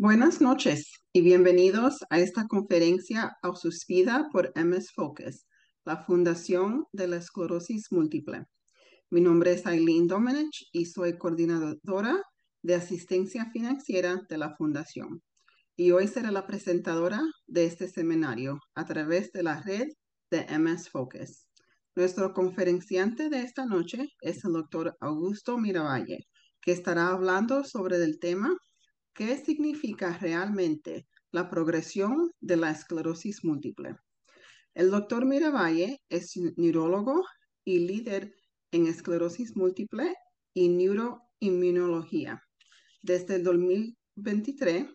Buenas noches y bienvenidos a esta conferencia auspiciada por MS Focus, la Fundación de la Esclerosis Múltiple. Mi nombre es Aileen Domenech y soy coordinadora de asistencia financiera de la Fundación. Y hoy seré la presentadora de este seminario a través de la red de MS Focus. Nuestro conferenciante de esta noche es el doctor Augusto Miravalle, que estará hablando sobre el tema ¿qué significa realmente la progresión de la esclerosis múltiple? El doctor Miravalle es neurólogo y líder en esclerosis múltiple y neuroinmunología. Desde el 2023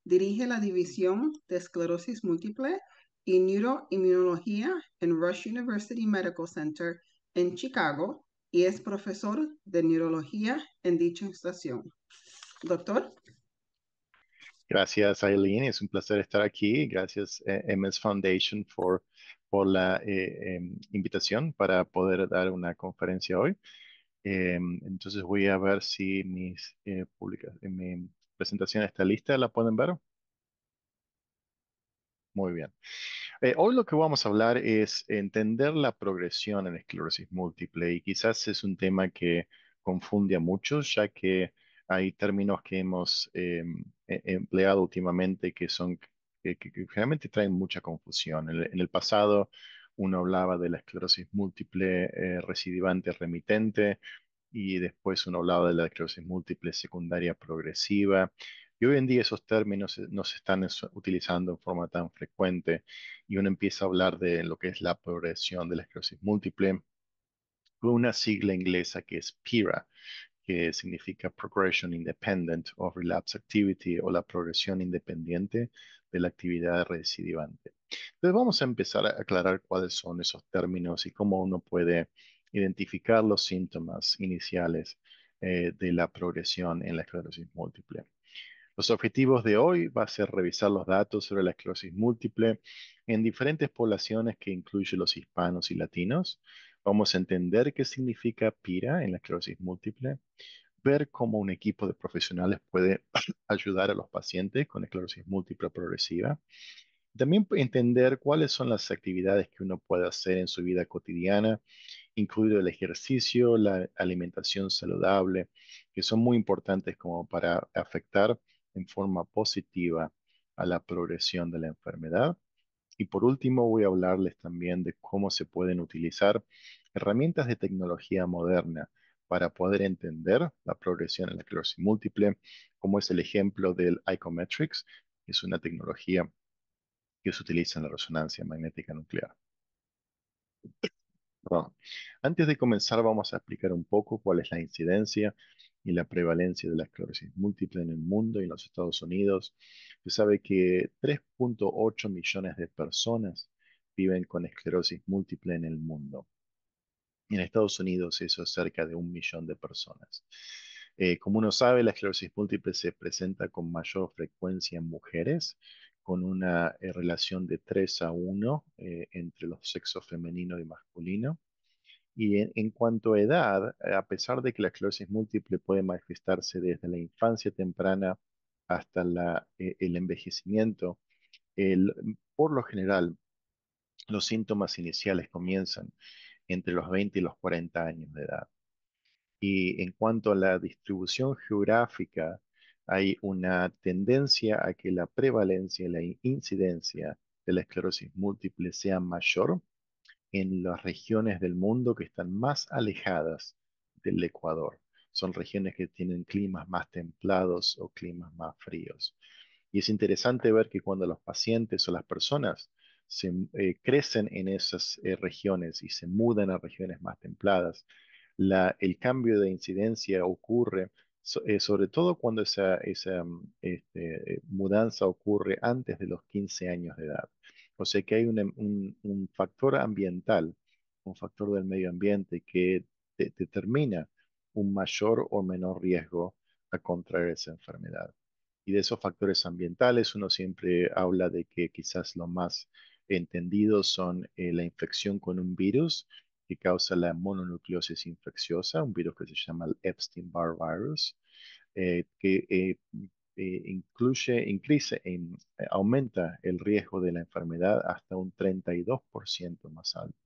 dirige la división de esclerosis múltiple y neuroinmunología en Rush University Medical Center en Chicago y es profesor de neurología en dicha estación. Doctor. Gracias, Eileen. Es un placer estar aquí. Gracias, MS Foundation, por la invitación para poder dar una conferencia hoy. Entonces voy a ver si mi presentación está lista. ¿La pueden ver? Muy bien. Hoy lo que vamos a hablar es entender la progresión en esclerosis múltiple y quizás es un tema que confunde a muchos, ya que hay términos que hemos empleado últimamente que generalmente traen mucha confusión. En el pasado uno hablaba de la esclerosis múltiple recidivante remitente y después uno hablaba de la esclerosis múltiple secundaria progresiva. Y hoy en día esos términos no se están utilizando en forma tan frecuente y uno empieza a hablar de lo que es la progresión de la esclerosis múltiple con una sigla inglesa que es PIRA, que significa Progression Independent of Relapse Activity o la progresión independiente de la actividad recidivante. Entonces vamos a empezar a aclarar cuáles son esos términos y cómo uno puede identificar los síntomas iniciales de la progresión en la esclerosis múltiple. Los objetivos de hoy va a ser revisar los datos sobre la esclerosis múltiple en diferentes poblaciones que incluye los hispanos y latinos. Vamos a entender qué significa PIRA en la esclerosis múltiple, ver cómo un equipo de profesionales puede ayudar a los pacientes con esclerosis múltiple progresiva. También entender cuáles son las actividades que uno puede hacer en su vida cotidiana, incluido el ejercicio, la alimentación saludable, que son muy importantes como para afectar en forma positiva a la progresión de la enfermedad. Y por último, voy a hablarles también de cómo se pueden utilizar herramientas de tecnología moderna para poder entender la progresión en la esclerosis múltiple, como es el ejemplo del Icometrics, que es una tecnología que se utiliza en la resonancia magnética nuclear. Perdón. Antes de comenzar, vamos a explicar un poco cuál es la incidencia y la prevalencia de la esclerosis múltiple en el mundo y en los Estados Unidos. Se sabe que 3,8 millones de personas viven con esclerosis múltiple en el mundo. Y en Estados Unidos eso es cerca de 1 millón de personas. Como uno sabe, la esclerosis múltiple se presenta con mayor frecuencia en mujeres, con una relación de 3 a 1 entre los sexos femenino y masculino. Y en cuanto a edad, a pesar de que la esclerosis múltiple puede manifestarse desde la infancia temprana hasta el envejecimiento, por lo general los síntomas iniciales comienzan entre los 20 y los 40 años de edad. Y en cuanto a la distribución geográfica, hay una tendencia a que la prevalencia y la incidencia de la esclerosis múltiple sea mayor en las regiones del mundo que están más alejadas del Ecuador. Son regiones que tienen climas más templados o climas más fríos. Y es interesante ver que cuando los pacientes o las personas crecen en esas regiones y se mudan a regiones más templadas, el cambio de incidencia ocurre sobre todo cuando esa mudanza ocurre antes de los 15 años de edad. O sea que hay un factor ambiental, un factor del medio ambiente que determina un mayor o menor riesgo a contraer esa enfermedad. Y de esos factores ambientales uno siempre habla de que quizás lo más entendido son la infección con un virus que causa la mononucleosis infecciosa, un virus que se llama el Epstein-Barr virus, que aumenta el riesgo de la enfermedad hasta un 32% más alto.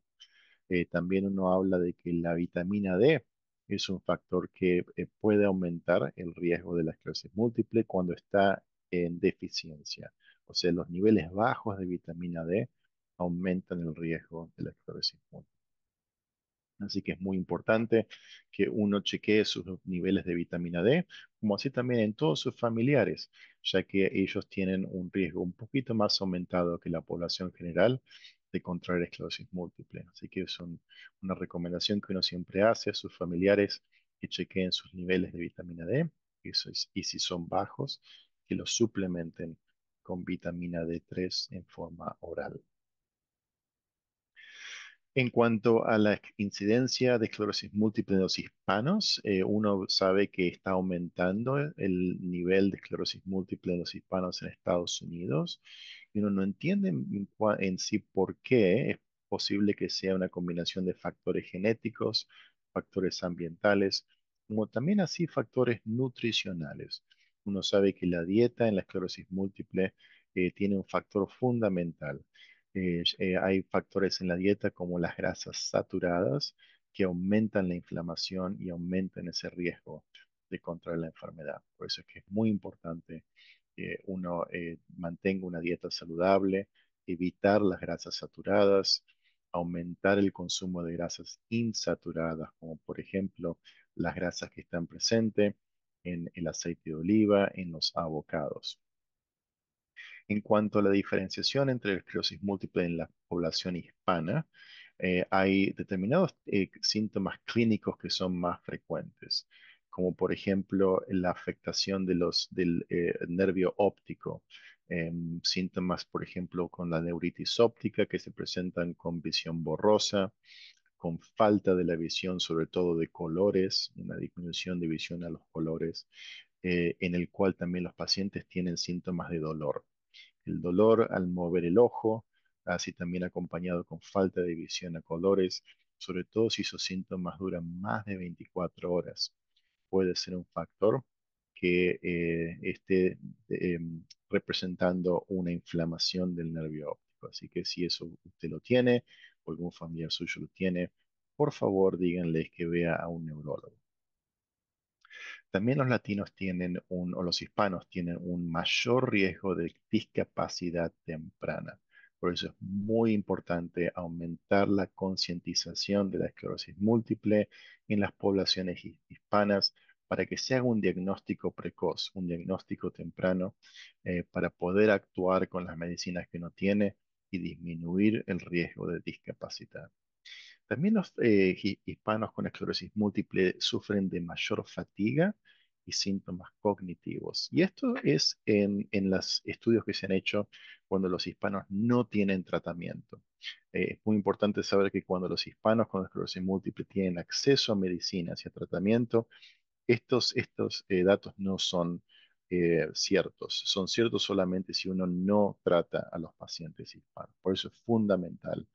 También uno habla de que la vitamina D es un factor que puede aumentar el riesgo de la esclerosis múltiple cuando está en deficiencia. O sea, los niveles bajos de vitamina D aumentan el riesgo de la esclerosis múltiple. Así que es muy importante que uno chequee sus niveles de vitamina D, como así también en todos sus familiares, ya que ellos tienen un riesgo un poquito más aumentado que la población general de contraer esclerosis múltiple. Así que es una recomendación que uno siempre hace a sus familiares que chequeen sus niveles de vitamina D, y si son bajos, que los suplementen con vitamina D3 en forma oral. En cuanto a la incidencia de esclerosis múltiple en los hispanos, uno sabe que está aumentando el nivel de esclerosis múltiple en los hispanos en Estados Unidos y uno no entiende en sí por qué. Es posible que sea una combinación de factores genéticos, factores ambientales, como también así factores nutricionales. Uno sabe que la dieta en la esclerosis múltiple tiene un factor fundamental. Hay factores en la dieta como las grasas saturadas que aumentan la inflamación y aumentan ese riesgo de contraer la enfermedad. Por eso es que es muy importante que uno mantenga una dieta saludable, evitar las grasas saturadas, aumentar el consumo de grasas insaturadas, como por ejemplo las grasas que están presentes en el aceite de oliva, en los avocados. En cuanto a la diferenciación entre la esclerosis múltiple en la población hispana, hay determinados síntomas clínicos que son más frecuentes, como por ejemplo la afectación del nervio óptico, síntomas, por ejemplo, con la neuritis óptica que se presentan con visión borrosa, con falta de la visión, sobre todo de colores, una disminución de visión a los colores, en el cual también los pacientes tienen síntomas de dolor. El dolor al mover el ojo, así también acompañado con falta de visión a colores, sobre todo si esos síntomas duran más de 24 horas. Puede ser un factor que esté representando una inflamación del nervio óptico. Así que si eso usted lo tiene o algún familiar suyo lo tiene, por favor díganles que vea a un neurólogo. También los latinos o los hispanos tienen un mayor riesgo de discapacidad temprana. Por eso es muy importante aumentar la concientización de la esclerosis múltiple en las poblaciones hispanas para que se haga un diagnóstico precoz, un diagnóstico temprano, para poder actuar con las medicinas que uno tiene y disminuir el riesgo de discapacidad. También los hispanos con esclerosis múltiple sufren de mayor fatiga y síntomas cognitivos. Y esto es en los estudios que se han hecho cuando los hispanos no tienen tratamiento. Es muy importante saber que cuando los hispanos con esclerosis múltiple tienen acceso a medicinas y a tratamiento, estos datos no son ciertos. Son ciertos solamente si uno no trata a los pacientes hispanos. Por eso es fundamental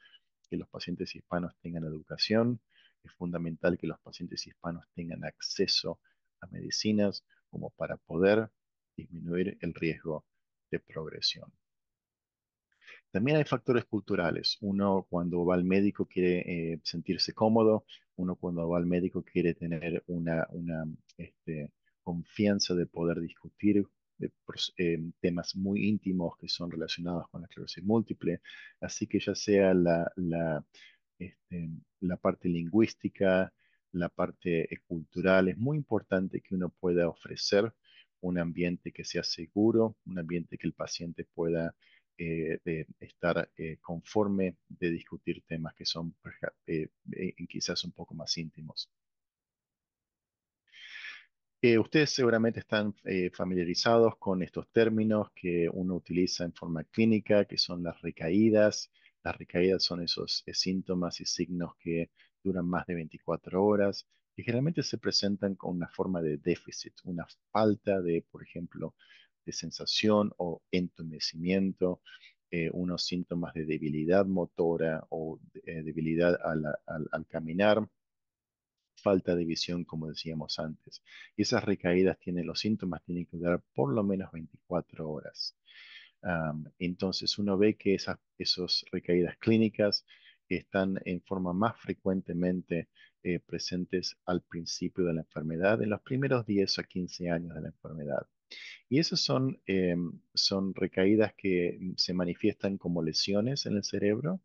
que los pacientes hispanos tengan educación, es fundamental que los pacientes hispanos tengan acceso a medicinas como para poder disminuir el riesgo de progresión. También hay factores culturales. Uno cuando va al médico quiere sentirse cómodo, uno cuando va al médico quiere tener una confianza de poder discutir temas muy íntimos que son relacionados con la esclerosis múltiple. Así que ya sea la parte lingüística, la parte cultural, es muy importante que uno pueda ofrecer un ambiente que sea seguro, un ambiente que el paciente pueda de estar conforme de discutir temas que son quizás un poco más íntimos. Ustedes seguramente están familiarizados con estos términos que uno utiliza en forma clínica, que son las recaídas. Las recaídas son esos síntomas y signos que duran más de 24 horas y generalmente se presentan con una forma de déficit, una falta de, por ejemplo, de sensación o entumecimiento, unos síntomas de debilidad motora o debilidad al caminar, falta de visión, como decíamos antes. Y esas recaídas tienen, los síntomas tienen que durar por lo menos 24 horas. Entonces uno ve que esas recaídas clínicas están en forma más frecuentemente presentes al principio de la enfermedad, en los primeros 10 a 15 años de la enfermedad. Y esas son recaídas que se manifiestan como lesiones en el cerebro.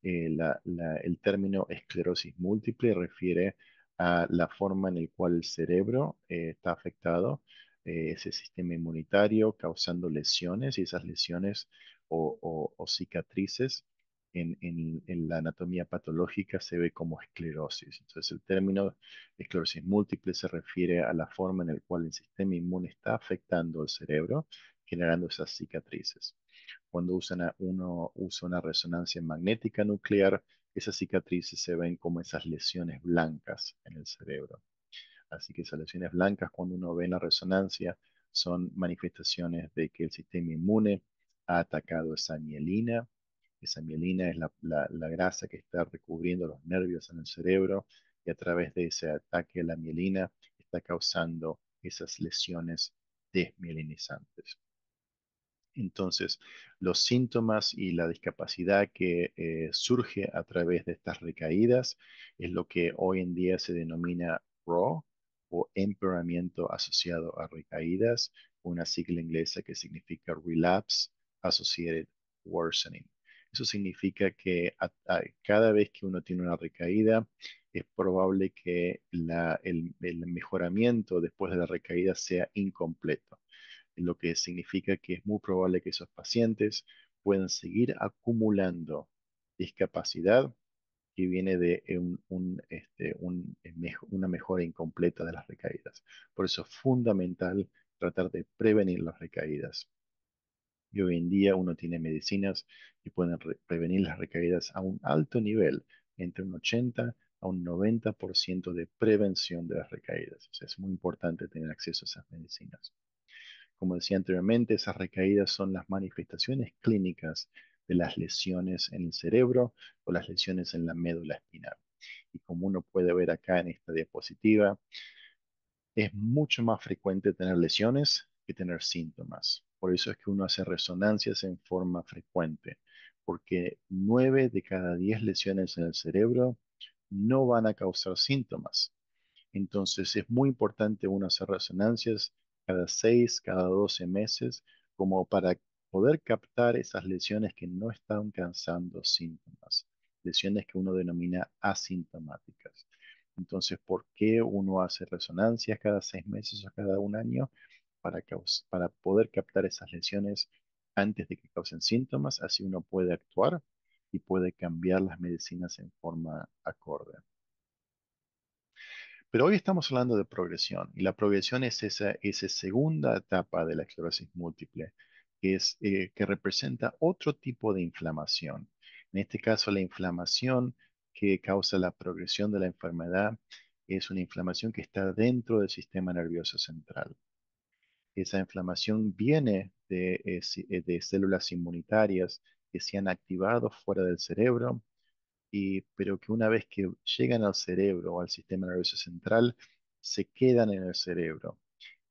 El término esclerosis múltiple refiere a la forma en la cual el cerebro está afectado, ese sistema inmunitario causando lesiones y esas lesiones o cicatrices en la anatomía patológica se ve como esclerosis. Entonces el término esclerosis múltiple se refiere a la forma en la cual el sistema inmune está afectando el cerebro, generando esas cicatrices. Cuando uno usa una resonancia magnética nuclear, esas cicatrices se ven como esas lesiones blancas en el cerebro. Así que esas lesiones blancas, cuando uno ve en la resonancia, son manifestaciones de que el sistema inmune ha atacado esa mielina. Esa mielina es la grasa que está recubriendo los nervios en el cerebro y a través de ese ataque a la mielina está causando esas lesiones desmielinizantes. Entonces, los síntomas y la discapacidad que surge a través de estas recaídas es lo que hoy en día se denomina RAW o empeoramiento asociado a recaídas, una sigla inglesa que significa Relapse Associated Worsening. Eso significa que cada vez que uno tiene una recaída, es probable que el mejoramiento después de la recaída sea incompleto, lo que significa que es muy probable que esos pacientes puedan seguir acumulando discapacidad que viene de una mejora incompleta de las recaídas. Por eso es fundamental tratar de prevenir las recaídas. Y hoy en día uno tiene medicinas que pueden prevenir las recaídas a un alto nivel, entre un 80 a un 90% de prevención de las recaídas. O sea, es muy importante tener acceso a esas medicinas. Como decía anteriormente, esas recaídas son las manifestaciones clínicas de las lesiones en el cerebro o las lesiones en la médula espinal. Y como uno puede ver acá en esta diapositiva, es mucho más frecuente tener lesiones que tener síntomas. Por eso es que uno hace resonancias en forma frecuente, porque 9 de cada 10 lesiones en el cerebro no van a causar síntomas. Entonces es muy importante uno hacer resonancias cada 6, cada 12 meses, como para poder captar esas lesiones que no están causando síntomas, lesiones que uno denomina asintomáticas. Entonces, ¿por qué uno hace resonancias cada 6 meses o cada un año? Para poder captar esas lesiones antes de que causen síntomas, así uno puede actuar y puede cambiar las medicinas en forma acorde. Pero hoy estamos hablando de progresión y la progresión es esa segunda etapa de la esclerosis múltiple, que representa otro tipo de inflamación. En este caso, la inflamación que causa la progresión de la enfermedad es una inflamación que está dentro del sistema nervioso central. Esa inflamación viene de células inmunitarias que se han activado fuera del cerebro pero que una vez que llegan al cerebro o al sistema nervioso central, se quedan en el cerebro.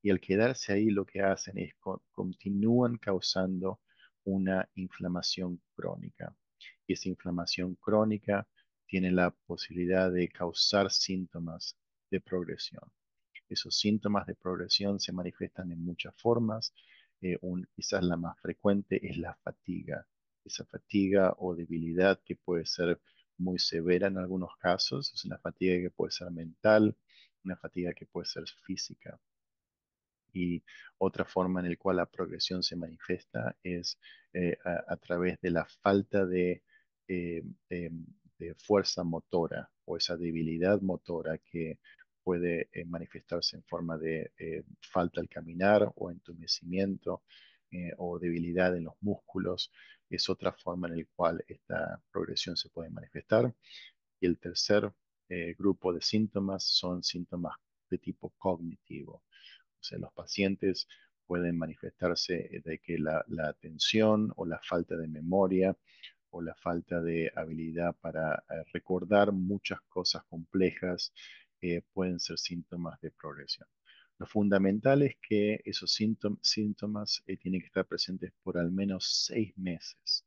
Y al quedarse ahí lo que hacen es continúan causando una inflamación crónica. Y esa inflamación crónica tiene la posibilidad de causar síntomas de progresión. Esos síntomas de progresión se manifiestan en muchas formas. Quizás la más frecuente es la fatiga. Esa fatiga o debilidad que puede ser muy severa en algunos casos. Es una fatiga que puede ser mental, una fatiga que puede ser física. Y otra forma en la cual la progresión se manifiesta es a través de la falta eh, eh, de fuerza motora o esa debilidad motora que puede manifestarse en forma de falta al caminar o entumecimiento o debilidad en los músculos. Es otra forma en la cual esta progresión se puede manifestar. Y el tercer grupo de síntomas son síntomas de tipo cognitivo. O sea, los pacientes pueden manifestarse de que la atención o la falta de memoria o la falta de habilidad para recordar muchas cosas complejas pueden ser síntomas de progresión. Lo fundamental es que esos síntomas tienen que estar presentes por al menos 6 meses.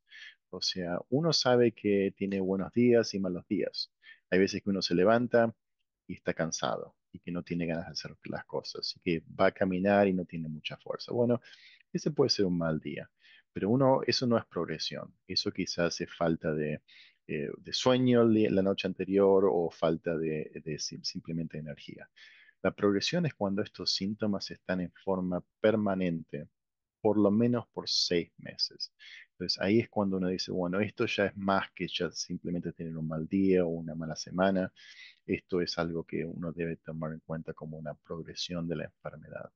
O sea, uno sabe que tiene buenos días y malos días. Hay veces que uno se levanta y está cansado y que no tiene ganas de hacer las cosas y que va a caminar y no tiene mucha fuerza. Bueno, ese puede ser un mal día, pero eso no es progresión. Eso quizás es falta de sueño la noche anterior o falta de simplemente energía. La progresión es cuando estos síntomas están en forma permanente, por lo menos por 6 meses. Entonces ahí es cuando uno dice, bueno, esto ya es más que ya simplemente tener un mal día o una mala semana. Esto es algo que uno debe tomar en cuenta como una progresión de la enfermedad.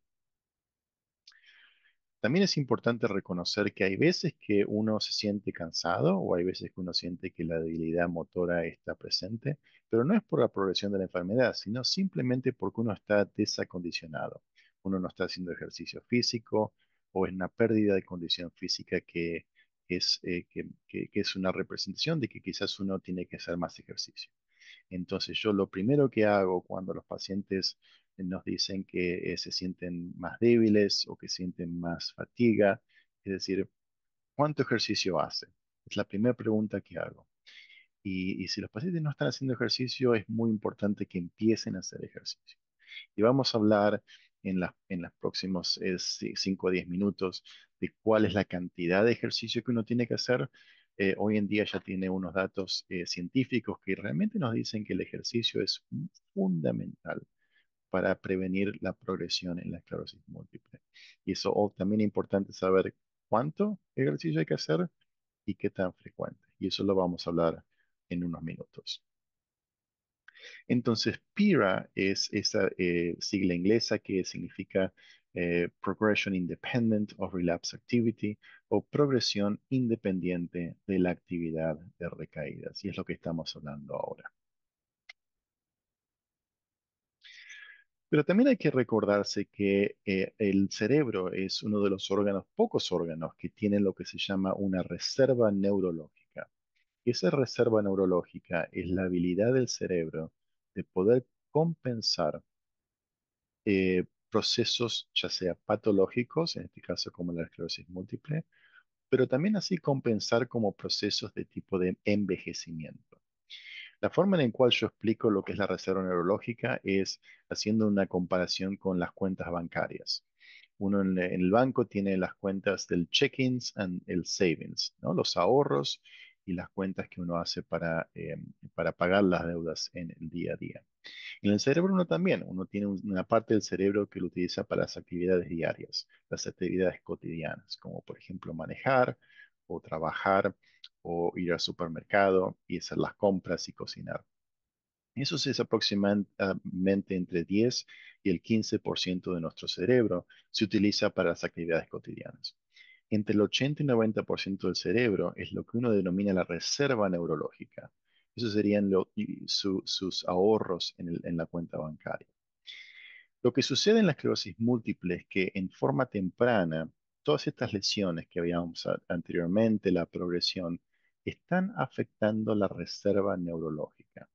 También es importante reconocer que hay veces que uno se siente cansado o hay veces que uno siente que la debilidad motora está presente, pero no es por la progresión de la enfermedad, sino simplemente porque uno está desacondicionado. Uno no está haciendo ejercicio físico o es una pérdida de condición física que es una representación de que quizás uno tiene que hacer más ejercicio. Entonces yo lo primero que hago cuando los pacientes nos dicen que se sienten más débiles o que sienten más fatiga, es decir, ¿cuánto ejercicio hace? Es la primera pregunta que hago. Y si los pacientes no están haciendo ejercicio, es muy importante que empiecen a hacer ejercicio. Y vamos a hablar en los próximos 5 o 10 minutos de cuál es la cantidad de ejercicio que uno tiene que hacer. Hoy en día ya tiene unos datos científicos que realmente nos dicen que el ejercicio es fundamental para prevenir la progresión en la esclerosis múltiple. Y eso también es importante saber cuánto ejercicio hay que hacer y qué tan frecuente. Y eso lo vamos a hablar en unos minutos. Entonces, PIRA es esa sigla inglesa que significa Progression Independent of Relapse Activity o progresión independiente de la actividad de recaídas. Y es lo que estamos hablando ahora. Pero también hay que recordarse que el cerebro es uno de los órganos, pocos órganos, que tienen lo que se llama una reserva neurológica. Y esa reserva neurológica es la habilidad del cerebro de poder compensar procesos, ya sea patológicos, en este caso como la esclerosis múltiple, pero también así compensar como procesos de tipo de envejecimiento. La forma en la cual yo explico lo que es la reserva neurológica es haciendo una comparación con las cuentas bancarias. Uno en el banco tiene las cuentas del check-ins y el savings, ¿no? Los ahorros y las cuentas que uno hace para pagar las deudas en el día a día. En el cerebro uno también, uno tiene una parte del cerebro que lo utiliza para las actividades diarias, las actividades cotidianas, como por ejemplo manejar o trabajar o ir al supermercado y hacer las compras y cocinar. Eso es aproximadamente entre 10 y el 15% de nuestro cerebro se utiliza para las actividades cotidianas. Entre el 80 y 90% del cerebro es lo que uno denomina la reserva neurológica. Esos serían sus ahorros en la cuenta bancaria. Lo que sucede en la esclerosis múltiple es que en forma temprana, todas estas lesiones que habíamos anteriormente, la progresión, están afectando la reserva neurológica.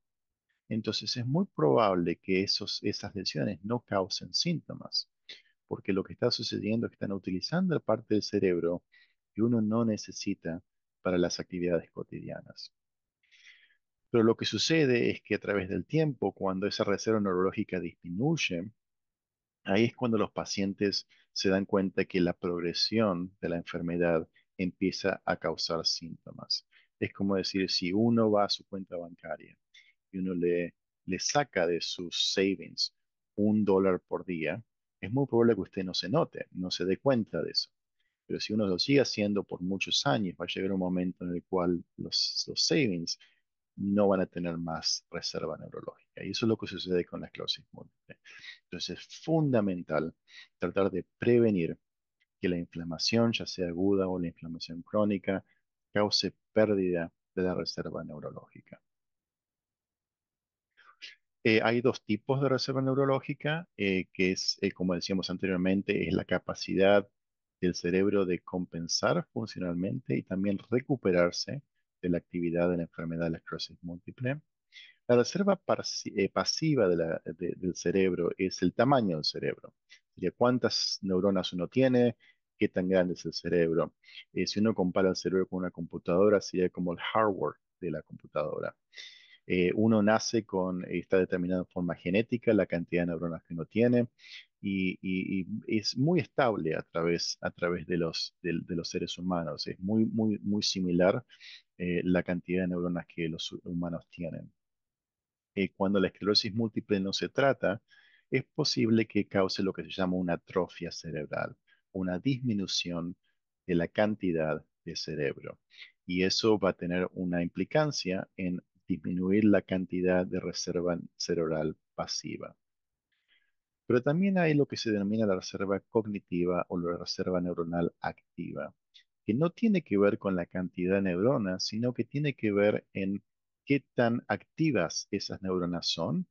Entonces es muy probable que esas lesiones no causen síntomas, porque lo que está sucediendo es que están utilizando la parte del cerebro que uno no necesita para las actividades cotidianas. Pero lo que sucede es que a través del tiempo, cuando esa reserva neurológica disminuye, ahí es cuando los pacientes se dan cuenta que la progresión de la enfermedad empieza a causar síntomas. Es como decir, si uno va a su cuenta bancaria y uno le saca de sus savings $1 por día, es muy probable que usted no se note, no se dé cuenta de eso. Pero si uno lo sigue haciendo por muchos años, va a llegar un momento en el cual los savings no van a tener más reserva neurológica. Y eso es lo que sucede con la esclerosis múltiple. Entonces es fundamental tratar de prevenir que la inflamación, ya sea aguda o la inflamación crónica, cause pérdida de la reserva neurológica. Hay dos tipos de reserva neurológica, que es, como decíamos anteriormente, es la capacidad del cerebro de compensar funcionalmente y también recuperarse de la actividad de la enfermedad de la esclerosis múltiple. La reserva pasiva del cerebro es el tamaño del cerebro. Sería cuántas neuronas uno tiene, qué tan grande es el cerebro. Si uno compara el cerebro con una computadora, sería como el hardware de la computadora. Uno nace está determinado en forma genética la cantidad de neuronas que uno tiene y es muy estable a través de los seres humanos. Es muy similar la cantidad de neuronas que los humanos tienen. Cuando la esclerosis múltiple no se trata, es posible que cause lo que se llama una atrofia cerebral, una disminución de la cantidad de cerebro. Y eso va a tener una implicancia en disminuir la cantidad de reserva cerebral pasiva. Pero también hay lo que se denomina la reserva cognitiva o la reserva neuronal activa, que no tiene que ver con la cantidad de neuronas, sino que tiene que ver en qué tan activas esas neuronas son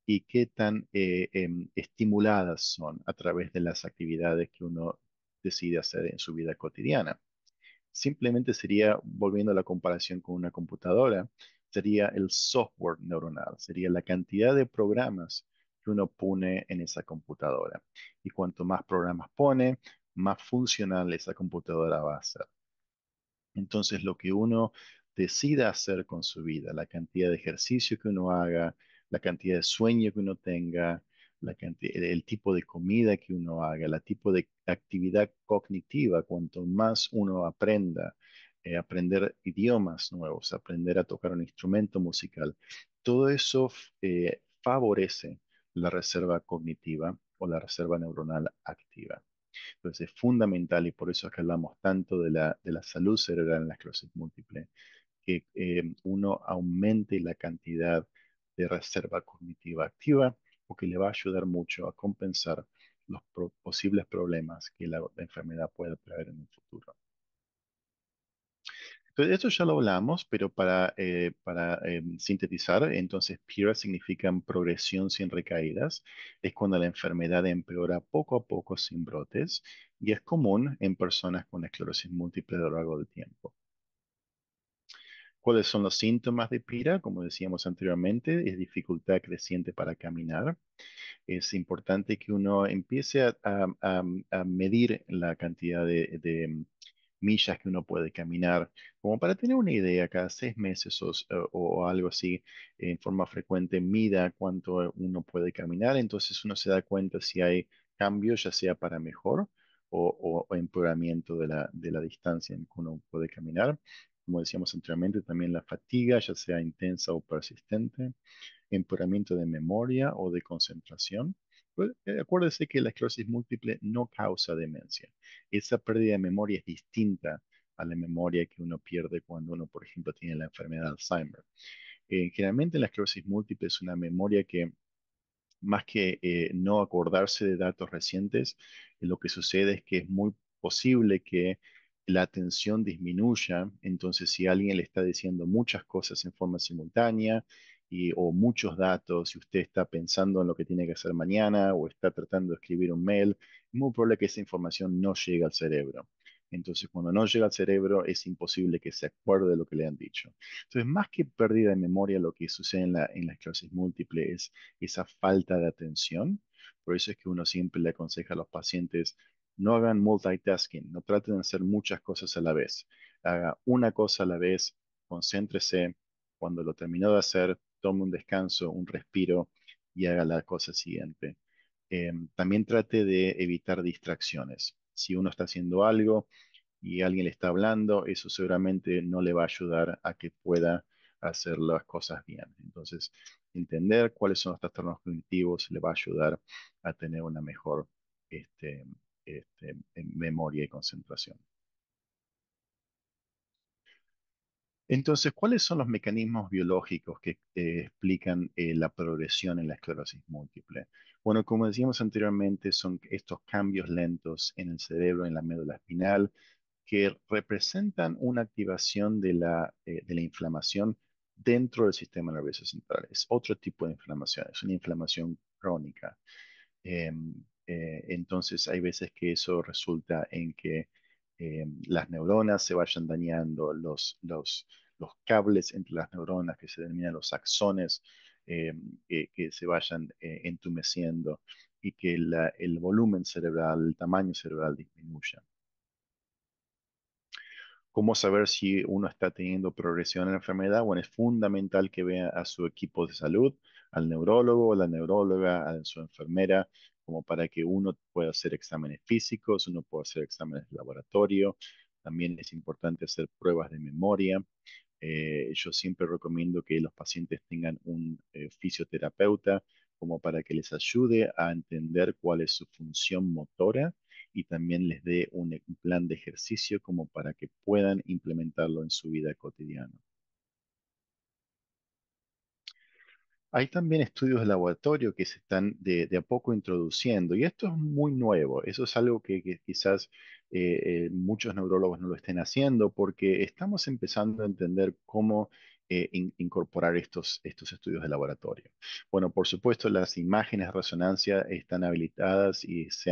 y qué tan estimuladas son a través de las actividades que uno decide hacer en su vida cotidiana. Simplemente sería, volviendo a la comparación con una computadora, sería el software neuronal, sería la cantidad de programas que uno pone en esa computadora. Y cuanto más programas pone, más funcional esa computadora va a ser. Entonces, lo que uno decida hacer con su vida, la cantidad de ejercicio que uno haga, la cantidad de sueño que uno tenga, el tipo de comida que uno haga, el tipo de actividad cognitiva, cuanto más uno aprenda, aprender idiomas nuevos, aprender a tocar un instrumento musical, todo eso favorece la reserva cognitiva o la reserva neuronal activa. Entonces es fundamental y por eso es que hablamos tanto de la salud cerebral en la esclerosis múltiple, que uno aumente la cantidad de reserva cognitiva activa, porque le va a ayudar mucho a compensar los posibles problemas que la enfermedad pueda traer en el futuro. Entonces, esto ya lo hablamos, pero para sintetizar, entonces PIRA significa progresión sin recaídas. Es cuando la enfermedad empeora poco a poco sin brotes y es común en personas con esclerosis múltiple a lo largo del tiempo. ¿Cuáles son los síntomas de PIRA? Como decíamos anteriormente, es dificultad creciente para caminar. Es importante que uno empiece a medir la cantidad de millas que uno puede caminar, como para tener una idea, cada 6 meses o algo así, en forma frecuente, mida cuánto uno puede caminar, entonces uno se da cuenta si hay cambios, ya sea para mejor o empeoramiento de la distancia en que uno puede caminar. Como decíamos anteriormente, también la fatiga, ya sea intensa o persistente, empeoramiento de memoria o de concentración. Pues, acuérdese que la esclerosis múltiple no causa demencia. Esa pérdida de memoria es distinta a la memoria que uno pierde cuando uno, por ejemplo, tiene la enfermedad de Alzheimer. Generalmente la esclerosis múltiple es una memoria que más que no acordarse de datos recientes, lo que sucede es que es muy posible que la atención disminuya. Entonces, si alguien le está diciendo muchas cosas en forma simultánea o muchos datos, y usted está pensando en lo que tiene que hacer mañana o está tratando de escribir un mail, es muy probable que esa información no llegue al cerebro. Entonces, cuando no llega al cerebro, es imposible que se acuerde de lo que le han dicho. Entonces, más que pérdida de memoria, lo que sucede en la esclerosis múltiple es esa falta de atención. Por eso es que uno siempre le aconseja a los pacientes, no hagan multitasking, no traten de hacer muchas cosas a la vez. Haga una cosa a la vez, concéntrese. Cuando lo terminó de hacer, tome un descanso, un respiro y haga la cosa siguiente. También trate de evitar distracciones. Si uno está haciendo algo y alguien le está hablando, eso seguramente no le va a ayudar a que pueda hacer las cosas bien. Entonces, entender cuáles son los trastornos cognitivos le va a ayudar a tener una mejor este, memoria y concentración. Entonces, ¿cuáles son los mecanismos biológicos que explican la progresión en la esclerosis múltiple? Bueno, como decíamos anteriormente, son estos cambios lentos en el cerebro, en la médula espinal, que representan una activación de la inflamación dentro del sistema nervioso central. Es otro tipo de inflamación, es una inflamación crónica. Eh, entonces hay veces que eso resulta en que las neuronas se vayan dañando, los cables entre las neuronas que se denominan los axones, eh, que se vayan entumeciendo y que el volumen cerebral, el tamaño cerebral disminuya. ¿Cómo saber si uno está teniendo progresión en la enfermedad? Bueno, es fundamental que vea a su equipo de salud, al neurólogo, a la neuróloga, a su enfermera, como para que uno pueda hacer exámenes físicos, uno pueda hacer exámenes de laboratorio. También es importante hacer pruebas de memoria. Yo siempre recomiendo que los pacientes tengan un fisioterapeuta como para que les ayude a entender cuál es su función motora y también les dé un plan de ejercicio como para que puedan implementarlo en su vida cotidiana. Hay también estudios de laboratorio que se están de a poco introduciendo y esto es muy nuevo. Eso es algo que quizás muchos neurólogos no lo estén haciendo porque estamos empezando a entender cómo incorporar estos estudios de laboratorio. Bueno, por supuesto, las imágenes de resonancia están habilitadas y se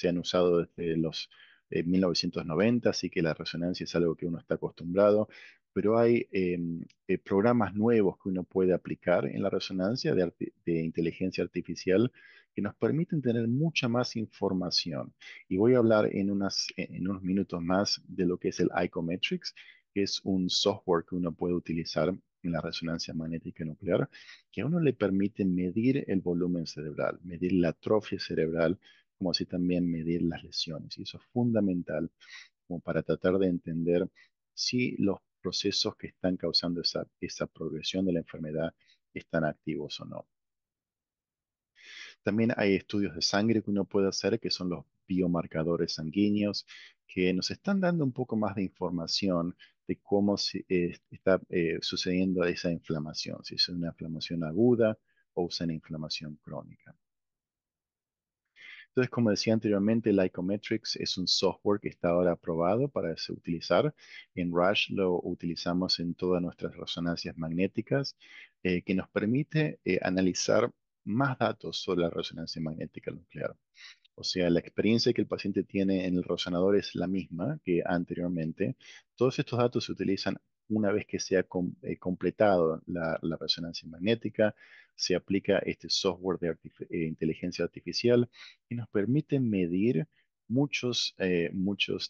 han usado desde los 1990, así que la resonancia es algo que uno está acostumbrado, pero hay programas nuevos que uno puede aplicar en la resonancia de inteligencia artificial que nos permiten tener mucha más información. Y voy a hablar en unos minutos más de lo que es el Icometrics, que es un software que uno puede utilizar en la resonancia magnética nuclear, que a uno le permite medir el volumen cerebral, medir la atrofia cerebral, como así también medir las lesiones. Y eso es fundamental como para tratar de entender si los procesos que están causando esa progresión de la enfermedad están activos o no. También hay estudios de sangre que uno puede hacer, que son los biomarcadores sanguíneos, que nos están dando un poco más de información de cómo está sucediendo esa inflamación, si es una inflamación aguda o es una inflamación crónica. Entonces, como decía anteriormente, el Icometrics es un software que está ahora aprobado para utilizar. En Rush lo utilizamos en todas nuestras resonancias magnéticas, que nos permite analizar más datos sobre la resonancia magnética nuclear. O sea, la experiencia que el paciente tiene en el resonador es la misma que anteriormente. Todos estos datos se utilizan una vez que se ha completado la resonancia magnética, se aplica este software de inteligencia artificial y nos permite medir muchos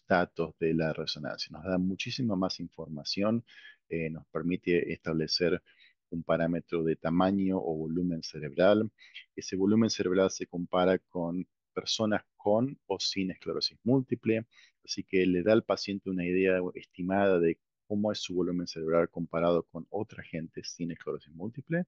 datos de la resonancia. Nos da muchísima más información, nos permite establecer un parámetro de tamaño o volumen cerebral. Ese volumen cerebral se compara con personas con o sin esclerosis múltiple, así que le da al paciente una idea estimada de cómo es su volumen cerebral comparado con otra gente sin esclerosis múltiple,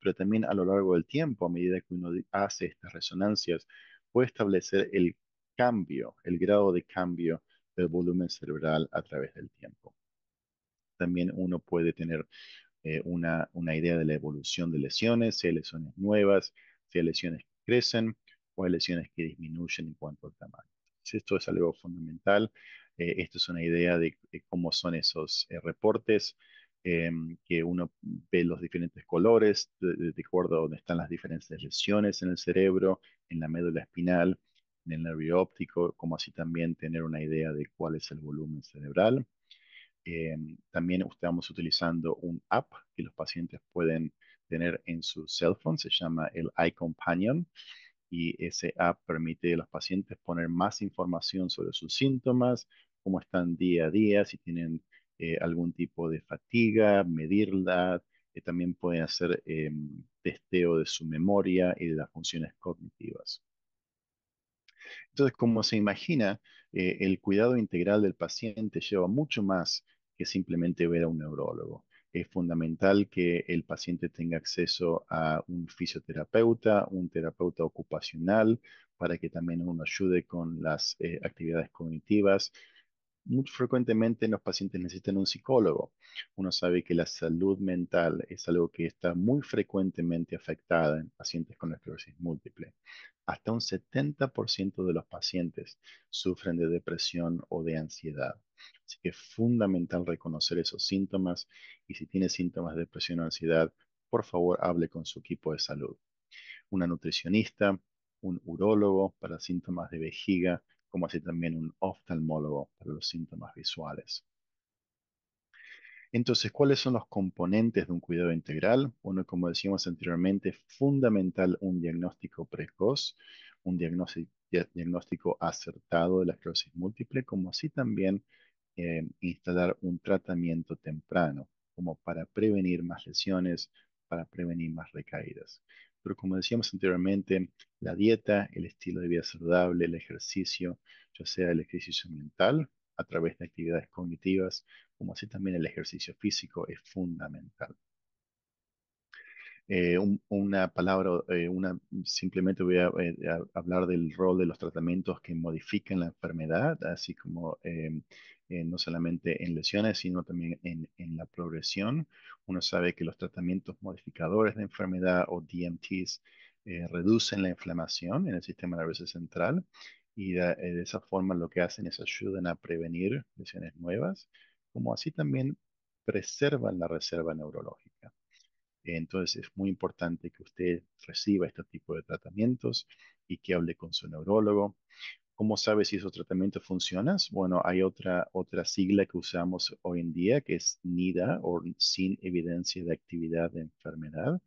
pero también a lo largo del tiempo, a medida que uno hace estas resonancias, puede establecer el cambio, el grado de cambio del volumen cerebral a través del tiempo. También uno puede tener una idea de la evolución de lesiones, si hay lesiones nuevas, si hay lesiones que crecen o hay lesiones que disminuyen en cuanto al tamaño. Entonces, esto es algo fundamental. Esto es una idea de cómo son esos reportes, eh, que uno ve los diferentes colores de acuerdo a dónde están las diferentes lesiones en el cerebro, en la médula espinal, en el nervio óptico, como así también tener una idea de cuál es el volumen cerebral. Eh, También estamos utilizando un app que los pacientes pueden tener en su cell phone, se llama el iCompanion, y ese app permite a los pacientes poner más información sobre sus síntomas, cómo están día a día, si tienen algún tipo de fatiga, medirla, también pueden hacer testeo de su memoria y de las funciones cognitivas. Entonces, como se imagina, el cuidado integral del paciente lleva mucho más que simplemente ver a un neurólogo. Es fundamental que el paciente tenga acceso a un fisioterapeuta, un terapeuta ocupacional, para que también uno ayude con las actividades cognitivas. Muy frecuentemente los pacientes necesitan un psicólogo. Uno sabe que la salud mental es algo que está muy frecuentemente afectada en pacientes con esclerosis múltiple. Hasta un 70% de los pacientes sufren de depresión o de ansiedad. Así que es fundamental reconocer esos síntomas y si tiene síntomas de depresión o ansiedad, por favor hable con su equipo de salud. Una nutricionista, un urólogo para síntomas de vejiga, como así también un oftalmólogo para los síntomas visuales. Entonces, ¿cuáles son los componentes de un cuidado integral? Bueno, como decíamos anteriormente, es fundamental un diagnóstico precoz, un diagnóstico acertado de la esclerosis múltiple, como así también instalar un tratamiento temprano, como para prevenir más lesiones, para prevenir más recaídas. Pero como decíamos anteriormente, la dieta, el estilo de vida saludable, el ejercicio, ya sea el ejercicio mental a través de actividades cognitivas, como así también el ejercicio físico es fundamental. Una palabra, simplemente voy a hablar del rol de los tratamientos que modifican la enfermedad, así como no solamente en lesiones, sino también en la progresión. Uno sabe que los tratamientos modificadores de enfermedad o DMTs reducen la inflamación en el sistema nervioso central y de esa forma lo que hacen es ayudan a prevenir lesiones nuevas, como así también preservan la reserva neurológica. Entonces es muy importante que usted reciba este tipo de tratamientos y que hable con su neurólogo. ¿Cómo sabe si esos tratamientos funcionan? Bueno, hay otra sigla que usamos hoy en día que es NIDA o sin evidencia de actividad de enfermedad.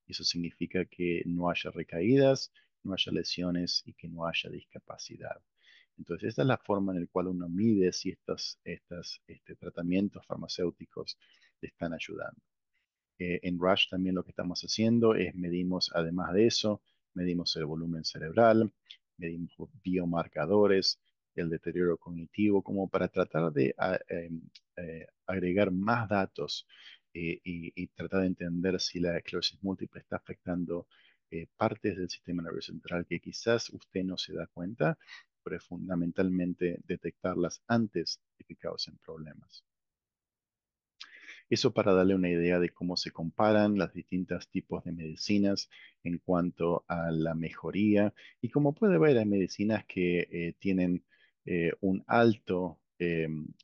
Eso significa que no haya recaídas, no haya lesiones y que no haya discapacidad. Entonces, esta es la forma en la cual uno mide si estos tratamientos farmacéuticos le están ayudando. En Rush también lo que estamos haciendo es medimos, además de eso, medimos el volumen cerebral, medimos biomarcadores, el deterioro cognitivo, como para tratar de agregar más datos y tratar de entender si la esclerosis múltiple está afectando partes del sistema nervioso central que quizás usted no se da cuenta, pero es fundamentalmente detectarlas antes de que causen problemas. Eso para darle una idea de cómo se comparan los distintos tipos de medicinas en cuanto a la mejoría. Y como puede ver, hay medicinas que tienen un alto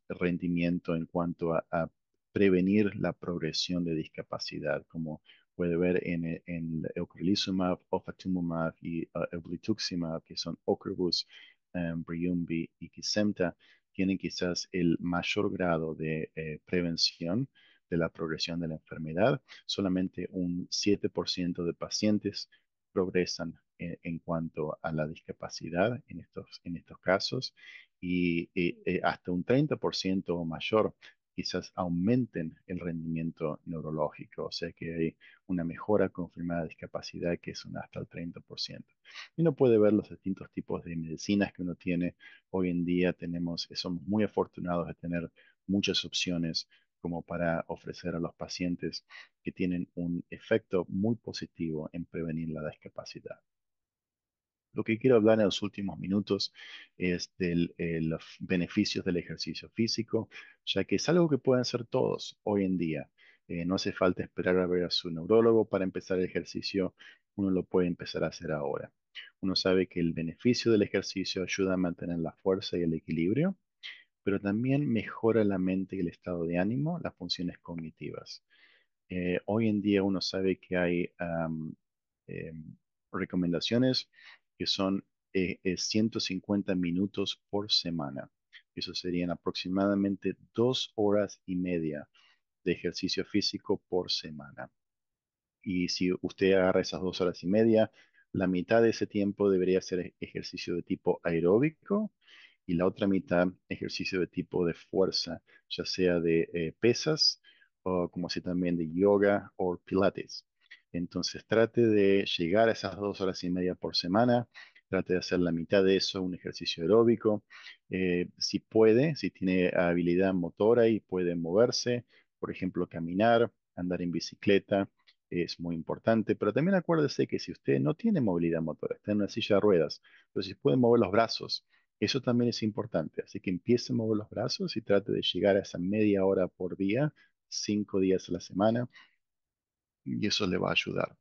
rendimiento en cuanto a prevenir la progresión de discapacidad, como puede ver en el ocrelizumab, ofatumumab y obinutuzumab, que son Ocrevus, Briumvi y Kesimpta, tienen quizás el mayor grado de prevención de la progresión de la enfermedad. Solamente un 7% de pacientes progresan en cuanto a la discapacidad en estos casos y hasta un 30% o mayor quizás aumenten el rendimiento neurológico, o sea que hay una mejora confirmada de discapacidad que es hasta el 30%. Y uno puede ver los distintos tipos de medicinas que uno tiene. Hoy en día somos muy afortunados de tener muchas opciones como para ofrecer a los pacientes que tienen un efecto muy positivo en prevenir la discapacidad. Lo que quiero hablar en los últimos minutos es de los beneficios del ejercicio físico, ya que es algo que pueden hacer todos hoy en día. No hace falta esperar a ver a su neurólogo para empezar el ejercicio, uno lo puede empezar a hacer ahora. Uno sabe que el beneficio del ejercicio ayuda a mantener la fuerza y el equilibrio, pero también mejora la mente y el estado de ánimo, las funciones cognitivas. Hoy en día uno sabe que hay recomendaciones que son 150 minutos por semana. Eso serían aproximadamente 2 horas y media de ejercicio físico por semana. Y si usted agarra esas 2 horas y media, la mitad de ese tiempo debería ser ejercicio de tipo aeróbico y la otra mitad ejercicio de tipo de fuerza, ya sea de pesas o como así también de yoga o pilates. Entonces trate de llegar a esas 2 horas y media por semana, trate de hacer la mitad de eso, un ejercicio aeróbico. Si puede, si tiene habilidad motora y puede moverse, por ejemplo, caminar, andar en bicicleta es muy importante, pero también acuérdese que si usted no tiene movilidad motora, está en una silla de ruedas, pero si puede mover los brazos, eso también es importante. Así que empiece a mover los brazos y trate de llegar a esa media hora por día, 5 días a la semana, y eso le va a ayudar.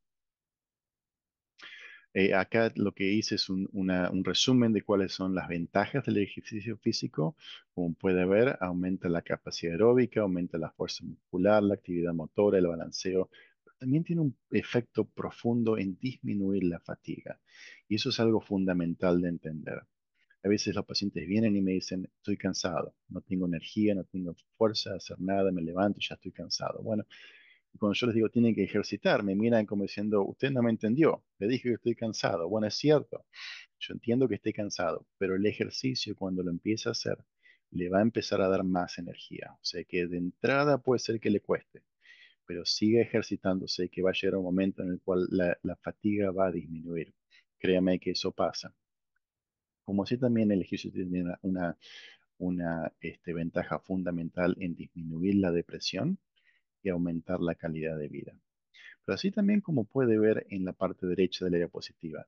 Acá lo que hice es un resumen de cuáles son las ventajas del ejercicio físico. Como puede ver, aumenta la capacidad aeróbica, aumenta la fuerza muscular, la actividad motora, el balanceo. Pero también tiene un efecto profundo en disminuir la fatiga. Y eso es algo fundamental de entender. A veces los pacientes vienen y me dicen, estoy cansado, no tengo energía, no tengo fuerza de hacer nada, me levanto y ya estoy cansado. Bueno, y cuando yo les digo, tienen que ejercitar, me miran como diciendo, usted no me entendió, le dije que estoy cansado. Bueno, es cierto, yo entiendo que esté cansado, pero el ejercicio cuando lo empieza a hacer, le va a empezar a dar más energía. O sea que de entrada puede ser que le cueste, pero siga ejercitándose, que va a llegar un momento en el cual la fatiga va a disminuir. Créame que eso pasa. Como así también el ejercicio tiene una ventaja fundamental en disminuir la depresión y aumentar la calidad de vida. Pero así también como puede ver en la parte derecha de la diapositiva,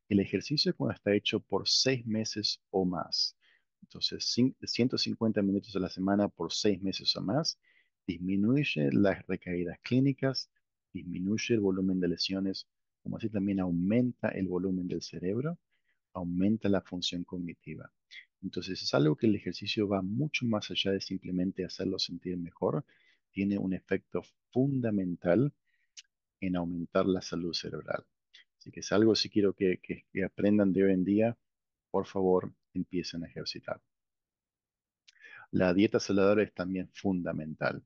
el ejercicio cuando está hecho por 6 meses o más, entonces 150 minutos a la semana por 6 meses o más, disminuye las recaídas clínicas, disminuye el volumen de lesiones, como así también aumenta el volumen del cerebro, aumenta la función cognitiva. Entonces es algo que el ejercicio va mucho más allá de simplemente hacerlo sentir mejor, tiene un efecto fundamental en aumentar la salud cerebral. Así que es algo si quiero que aprendan de hoy en día, por favor, empiecen a ejercitar. La dieta saludable es también fundamental.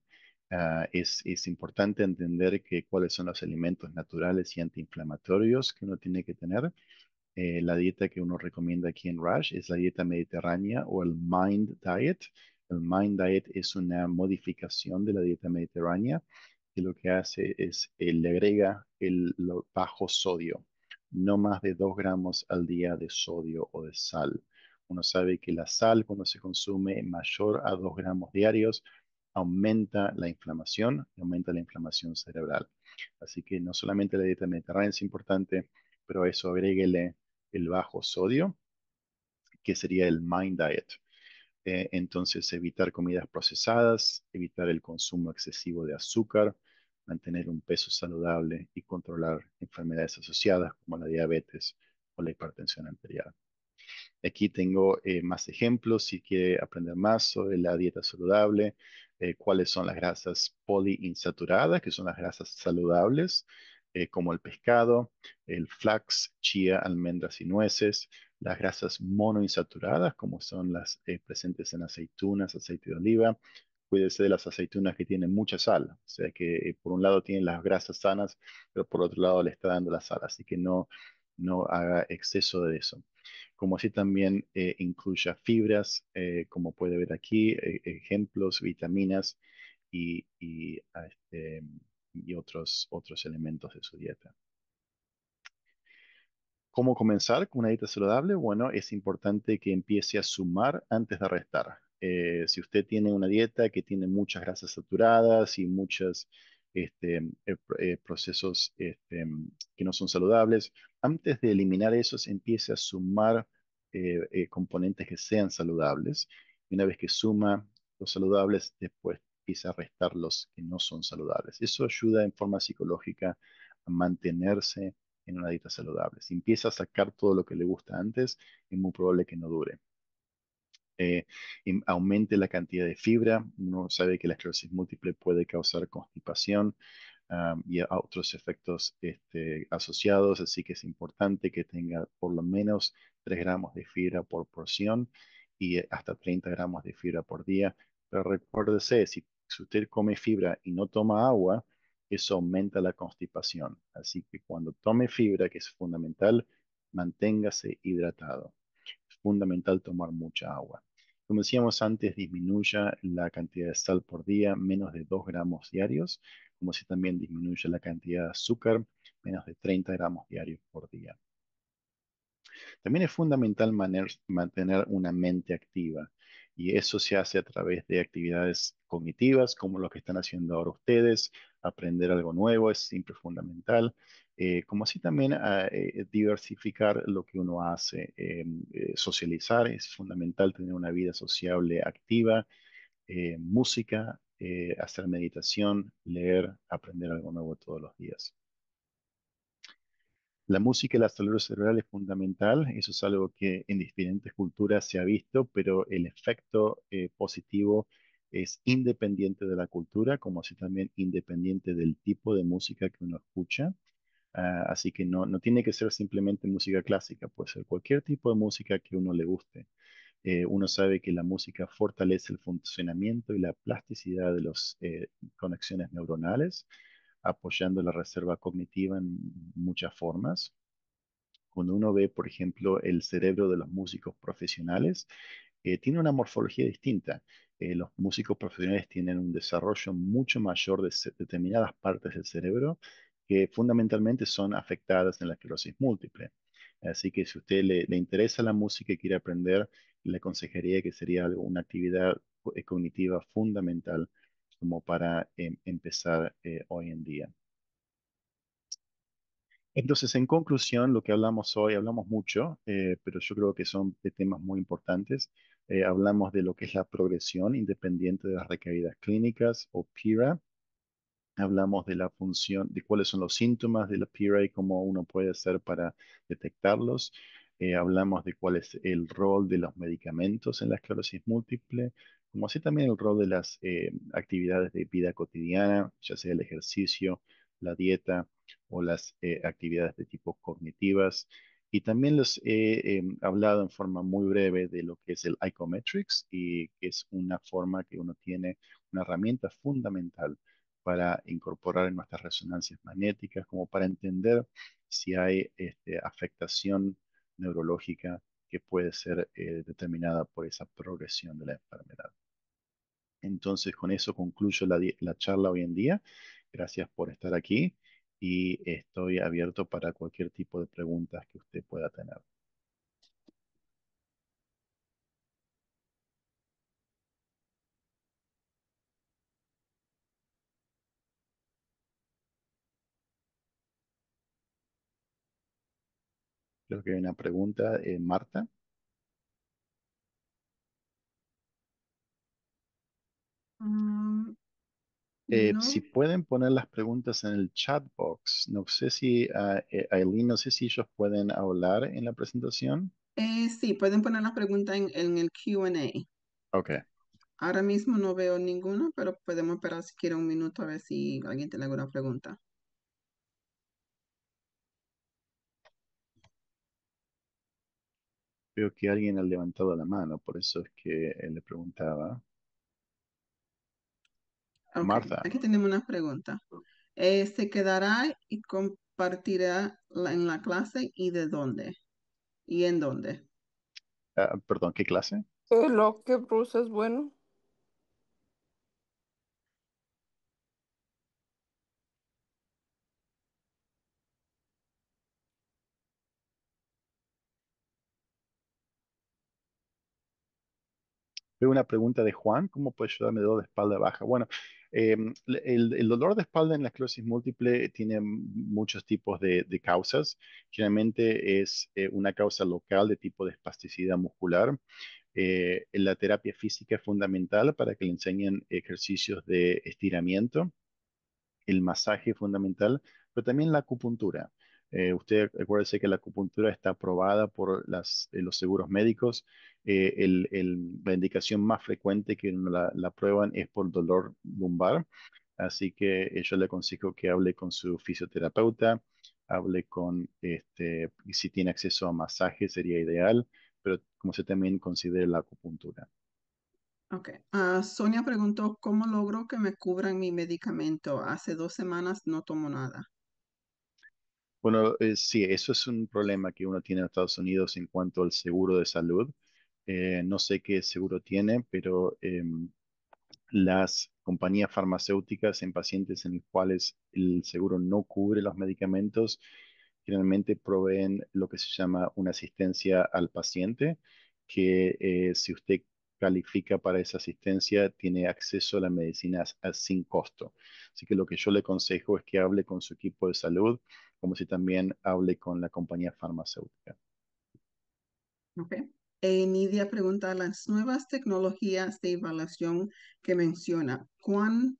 Es importante entender cuáles son los alimentos naturales y antiinflamatorios que uno tiene que tener. La dieta que uno recomienda aquí en Rush es la dieta mediterránea o el Mind Diet. El Mind Diet es una modificación de la dieta mediterránea que lo que hace es le agrega lo bajo sodio, no más de 2 gramos al día de sodio o de sal. Uno sabe que la sal cuando se consume mayor a 2 gramos diarios aumenta la inflamación y aumenta la inflamación cerebral. Así que no solamente la dieta mediterránea es importante, pero a eso agréguele el bajo sodio, que sería el Mind Diet. Entonces, evitar comidas procesadas, evitar el consumo excesivo de azúcar, mantener un peso saludable y controlar enfermedades asociadas como la diabetes o la hipertensión arterial. Aquí tengo más ejemplos si quiere aprender más sobre la dieta saludable, cuáles son las grasas poliinsaturadas, que son las grasas saludables, como el pescado, el flax, chía, almendras y nueces, las grasas monoinsaturadas, como son las presentes en aceitunas, aceite de oliva. Cuídese de las aceitunas que tienen mucha sal, o sea que por un lado tienen las grasas sanas, pero por otro lado le está dando la sal, así que no haga exceso de eso, como así también incluya fibras, como puede ver aquí, ejemplos, vitaminas y otros elementos de su dieta. ¿Cómo comenzar con una dieta saludable? Bueno, es importante que empiece a sumar antes de restar. Si usted tiene una dieta que tiene muchas grasas saturadas y muchos procesos que no son saludables, antes de eliminar esos, empiece a sumar componentes que sean saludables. Y una vez que suma los saludables, después empieza a restar los que no son saludables. Eso ayuda en forma psicológica a mantenerse en una dieta saludable. Si empieza a sacar todo lo que le gusta antes, es muy probable que no dure. Aumente la cantidad de fibra. Uno sabe que la esclerosis múltiple puede causar constipación y a otros efectos asociados, así que es importante que tenga por lo menos 3 gramos de fibra por porción y hasta 30 gramos de fibra por día. Pero recuérdese, si usted come fibra y no toma agua, eso aumenta la constipación. Así que cuando tome fibra, que es fundamental, manténgase hidratado. Es fundamental tomar mucha agua. Como decíamos antes, disminuya la cantidad de sal por día, menos de 2 gramos diarios, como si también disminuya la cantidad de azúcar, menos de 30 gramos diarios por día. También es fundamental mantener una mente activa y eso se hace a través de actividades cognitivas como lo que están haciendo ahora ustedes. Aprender algo nuevo es siempre fundamental, como así también diversificar lo que uno hace. Socializar es fundamental, tener una vida sociable activa, música, hacer meditación, leer, aprender algo nuevo todos los días. La música y la salud cerebral es fundamental, eso es algo que en diferentes culturas se ha visto, pero el efecto positivo es independiente de la cultura, como así también independiente del tipo de música que uno escucha. Así que no tiene que ser simplemente música clásica, puede ser cualquier tipo de música que uno le guste. Uno sabe que la música fortalece el funcionamiento y la plasticidad de las conexiones neuronales, apoyando la reserva cognitiva en muchas formas. Cuando uno ve, por ejemplo, el cerebro de los músicos profesionales, tiene una morfología distinta. Los músicos profesionales tienen un desarrollo mucho mayor de determinadas partes del cerebro que fundamentalmente son afectadas en la esclerosis múltiple. Así que si a usted le interesa la música y quiere aprender, le aconsejaría que sería una actividad cognitiva fundamental como para empezar hoy en día. Entonces, en conclusión, lo que hablamos hoy, hablamos mucho, pero yo creo que son de temas muy importantes. Hablamos de lo que es la progresión independiente de las recaídas clínicas o PIRA. Hablamos de la función, de cuáles son los síntomas de la PIRA y cómo uno puede hacer para detectarlos. Hablamos de cuál es el rol de los medicamentos en la esclerosis múltiple, como así también el rol de las actividades de vida cotidiana, ya sea el ejercicio, la dieta o las actividades de tipo cognitivas. Y también les he hablado en forma muy breve de lo que es el icometrics y que es una forma que uno tiene, una herramienta fundamental para incorporar en nuestras resonancias magnéticas, como para entender si hay afectación neurológica que puede ser determinada por esa progresión de la enfermedad. Entonces, con eso concluyo la charla hoy en día. Gracias por estar aquí y estoy abierto para cualquier tipo de preguntas que usted pueda tener. Creo que hay una pregunta, Marta. Mm, Si no, pueden poner las preguntas en el chat box, no sé si, Aileen, no sé si ellos pueden hablar en la presentación. sí, pueden poner la pregunta en el Q&A. Ok, Ahora mismo no veo ninguna, pero podemos esperar si quiere un minuto a ver si alguien tiene alguna pregunta. veo que alguien ha levantado la mano, por eso es que le preguntaba. Ok, Martha, aquí tenemos una pregunta. ¿Se quedará y compartirá en la clase y de dónde? ¿Y en dónde? perdón, ¿qué clase? Lo que Bruce es bueno. Veo una pregunta de Juan, ¿cómo puede ayudarme de dolor de espalda baja? Bueno, el dolor de espalda en la esclerosis múltiple tiene muchos tipos de causas. Generalmente es una causa local de tipo de espasticidad muscular. La terapia física es fundamental para que le enseñen ejercicios de estiramiento, el masaje es fundamental, pero también la acupuntura. Usted acuérdese que la acupuntura está aprobada por los seguros médicos. La indicación más frecuente que uno la prueban es por dolor lumbar. Así que yo le aconsejo que hable con su fisioterapeuta, hable con, y si tiene acceso a masaje sería ideal, pero como se también considere la acupuntura. Ok. Sonia preguntó, ¿cómo logro que me cubran mi medicamento? Hace 2 semanas no tomo nada. Bueno, sí, eso es un problema que uno tiene en Estados Unidos en cuanto al seguro de salud. No sé qué seguro tiene, pero las compañías farmacéuticas en pacientes en los cuales el seguro no cubre los medicamentos, generalmente proveen lo que se llama una asistencia al paciente, que si usted califica para esa asistencia, tiene acceso a la medicina sin costo. Así que lo que yo le aconsejo es que hable con su equipo de salud, como si también hable con la compañía farmacéutica. Ok. Nidia pregunta, las nuevas tecnologías de evaluación que menciona, ¿cuán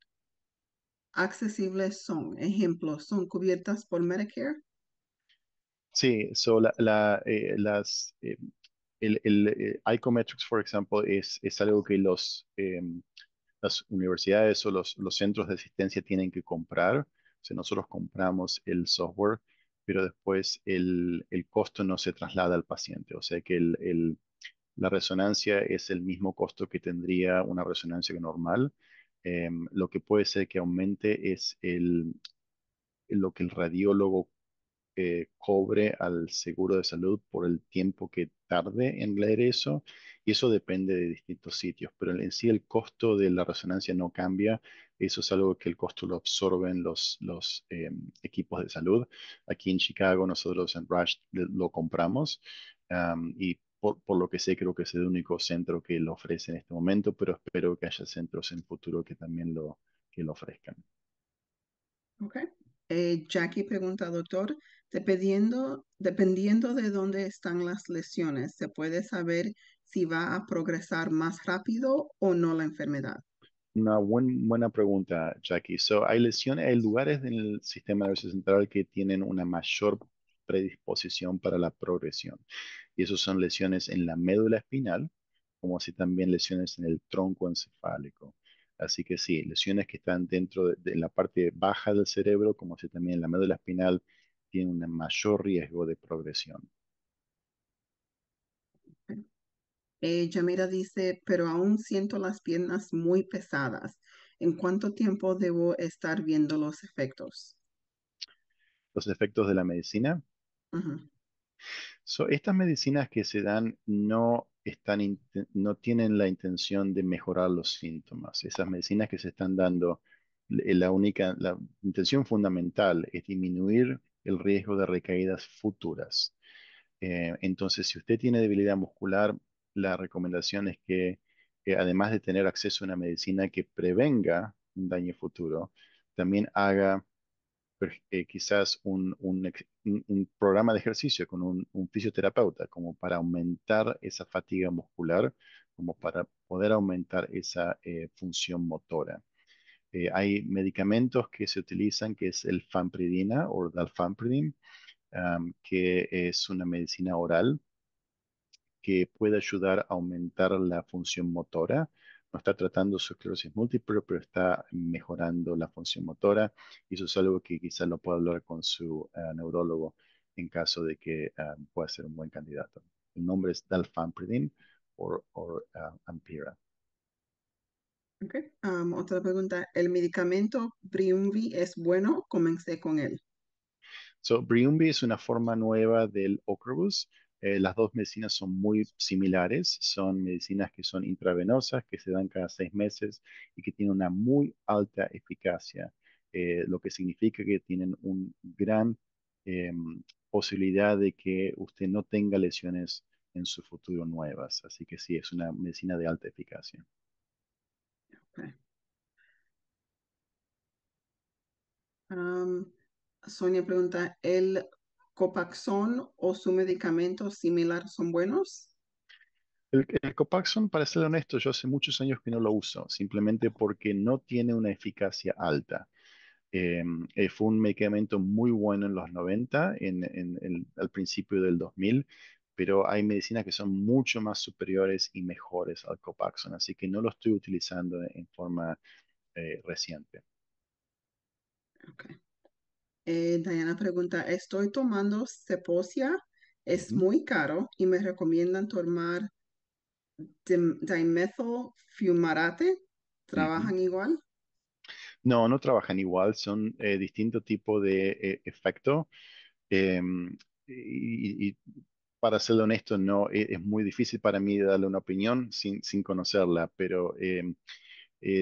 accesibles son? Ejemplos, ¿son cubiertas por Medicare? Sí, so el Icometrics, por ejemplo, es algo que las universidades o los centros de asistencia tienen que comprar. O sea, nosotros compramos el software, pero después el costo no se traslada al paciente. O sea que la resonancia es el mismo costo que tendría una resonancia normal. Lo que puede ser que aumente es lo que el radiólogo cobre al seguro de salud por el tiempo que tarde en leer eso, y eso depende de distintos sitios, pero en sí el costo de la resonancia no cambia, eso es algo que el costo lo absorben los equipos de salud. Aquí en Chicago, nosotros en Rush lo compramos, y por lo que sé, creo que es el único centro que lo ofrece en este momento, pero espero que haya centros en el futuro que también que lo ofrezcan. Ok. Jackie pregunta, doctor, dependiendo de dónde están las lesiones, ¿se puede saber si va a progresar más rápido o no la enfermedad? Una buena pregunta, Jackie. Hay lesiones, hay lugares en el sistema nervioso central que tienen una mayor predisposición para la progresión. Y esos son lesiones en la médula espinal, como así también lesiones en el tronco encefálico. Así que sí, lesiones que están dentro de la parte baja del cerebro, como así también en la médula espinal, tienen un mayor riesgo de progresión. Yamira dice, pero aún siento las piernas muy pesadas. ¿En cuánto tiempo debo estar viendo los efectos? Los efectos de la medicina. Ujú. Estas medicinas que se dan no tienen la intención de mejorar los síntomas. Esas medicinas que se están dando, la intención fundamental es disminuir el riesgo de recaídas futuras. Entonces, si usted tiene debilidad muscular, la recomendación es que, además de tener acceso a una medicina que prevenga un daño futuro, también haga quizás un programa de ejercicio con un fisioterapeuta, como para aumentar esa fatiga muscular, como para poder aumentar esa función motora. Hay medicamentos que se utilizan, que es el fampridina o dalfampridin, que es una medicina oral que puede ayudar a aumentar la función motora. No está tratando su esclerosis múltiple, pero está mejorando la función motora. Y eso es algo que quizás lo pueda hablar con su neurólogo en caso de que pueda ser un buen candidato. El nombre es dalfampridin o Ampira. Ok. Otra pregunta, ¿el medicamento Briumvi es bueno? Comencé con él. Briumvi es una forma nueva del Ocrevus. Las dos medicinas son muy similares, son medicinas que son intravenosas, que se dan cada 6 meses y que tienen una muy alta eficacia, lo que significa que tienen una gran eh, posibilidad de que usted no tenga lesiones en su futuro nuevas. Así que sí, es una medicina de alta eficacia. Ok. Am, Sonia pregunta, ¿el Copaxón o su medicamento similar son buenos? El Copaxone, para ser honesto, yo hace muchos años que no lo uso, simplemente porque no tiene una eficacia alta. Fue un medicamento muy bueno en los 90, al principio del 2000, pero hay medicinas que son mucho más superiores y mejores al Copaxone, así que no lo estoy utilizando en forma reciente. Ok. Diana pregunta, estoy tomando Ceposia, es Ujú, muy caro y me recomiendan tomar dimethylfumarate. ujú. ¿Trabajan igual? No, no trabajan igual, son distintos tipos de efecto. em, y para ser honesto, no, es muy difícil para mí darle una opinión sin conocerla, pero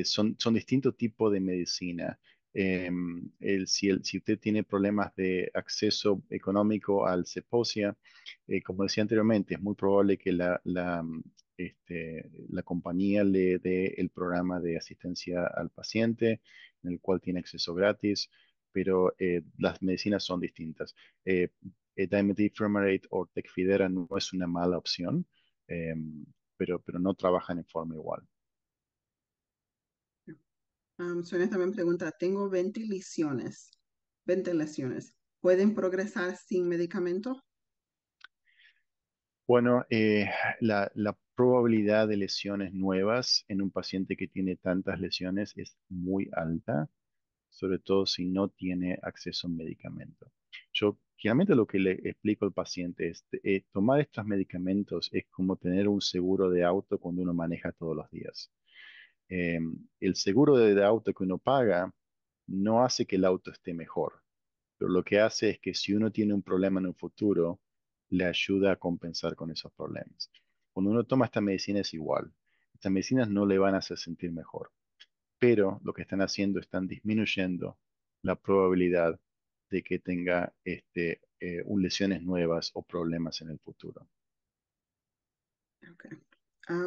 son distintos tipos de medicina. Si usted tiene problemas de acceso económico al Ceposia, como decía anteriormente, es muy probable que la compañía le dé el programa de asistencia al paciente, en el cual tiene acceso gratis, pero las medicinas son distintas. Eh, Dimethyl fumarate o Tecfidera no es una mala opción, eh, pero no trabajan en forma igual. Sonia también pregunta, tengo 20 lesiones. ¿Pueden progresar sin medicamento? Bueno, la probabilidad de lesiones nuevas en un paciente que tiene tantas lesiones es muy alta, sobre todo si no tiene acceso a un medicamento. Yo generalmente lo que le explico al paciente es, tomar estos medicamentos es como tener un seguro de auto cuando uno maneja todos los días. Eh, el seguro de auto que uno paga no hace que el auto esté mejor, pero lo que hace es que si uno tiene un problema en un futuro, le ayuda a compensar con esos problemas. Cuando uno toma esta medicina es igual. Estas medicinas no le van a hacer sentir mejor, pero lo que están haciendo están disminuyendo la probabilidad de que tenga lesiones nuevas o problemas en el futuro. Ok.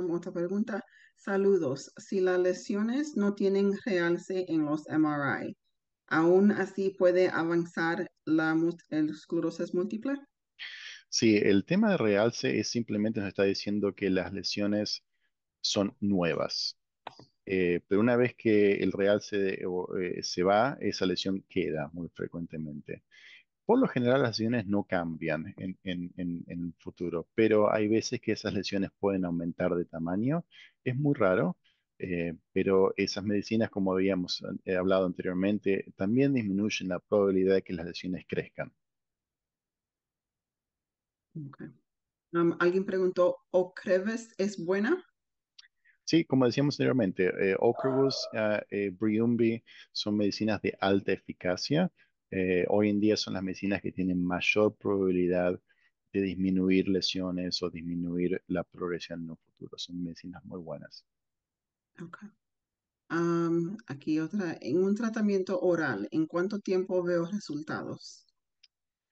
Otra pregunta. Saludos. Si las lesiones no tienen realce en los MRI, ¿aún así puede avanzar el esclerosis múltiple? Sí, el tema de realce es simplemente nos está diciendo que las lesiones son nuevas. Pero una vez que el realce se va, esa lesión queda muy frecuentemente. Por lo general, las lesiones no cambian en el futuro, pero hay veces que esas lesiones pueden aumentar de tamaño. Es muy raro, pero esas medicinas, como habíamos hablado anteriormente, también disminuyen la probabilidad de que las lesiones crezcan. Ok. Alguien preguntó, ¿Ocrevus es buena? Sí, como decíamos anteriormente, Ocrevus, Briumvi son medicinas de alta eficacia. Hoy en día son las medicinas que tienen mayor probabilidad de disminuir lesiones o disminuir la progresión en un futuro. Son medicinas muy buenas. Ok. Aquí otra. En un tratamiento oral, ¿en cuánto tiempo veo resultados?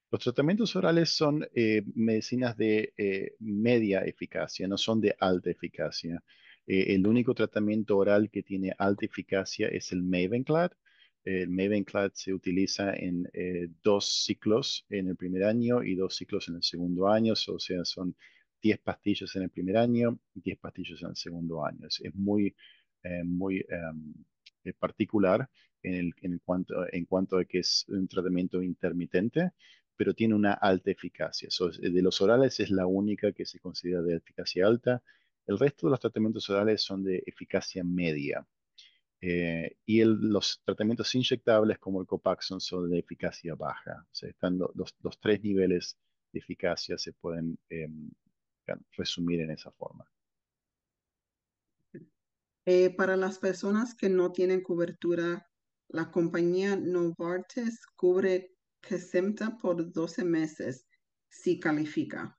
Los tratamientos orales son medicinas de media eficacia, no son de alta eficacia. El único tratamiento oral que tiene alta eficacia es el Mavenclad. El Mavenclad se utiliza en 2 ciclos en el primer año y 2 ciclos en el segundo año, o sea, son 10 pastillas en el primer año y 10 pastillas en el segundo año. Es muy particular en cuanto a que es un tratamiento intermitente, pero tiene una alta eficacia. De los orales es la única que se considera de eficacia alta. El resto de los tratamientos orales son de eficacia media. Los tratamientos inyectables como el Copaxone son de eficacia baja. O sea, están los 3 niveles de eficacia se pueden resumir en esa forma. Para las personas que no tienen cobertura, la compañía Novartis cubre Kesimpta por 12 meses si califica.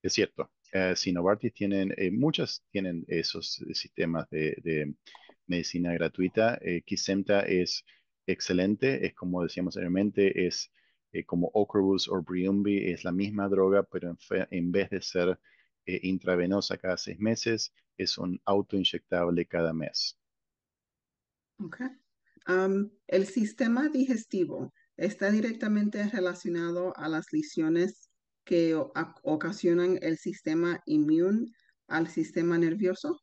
Es cierto. Sí, Novartis muchas tienen esos sistemas de medicina gratuita. Kesimpta es excelente, es como decíamos anteriormente, es como Ocrevus o Briumvi, es la misma droga, pero en vez de ser intravenosa cada 6 meses, es un autoinyectable cada mes. Ok. El sistema digestivo está directamente relacionado a las lesiones que ocasionan el sistema inmune al sistema nervioso.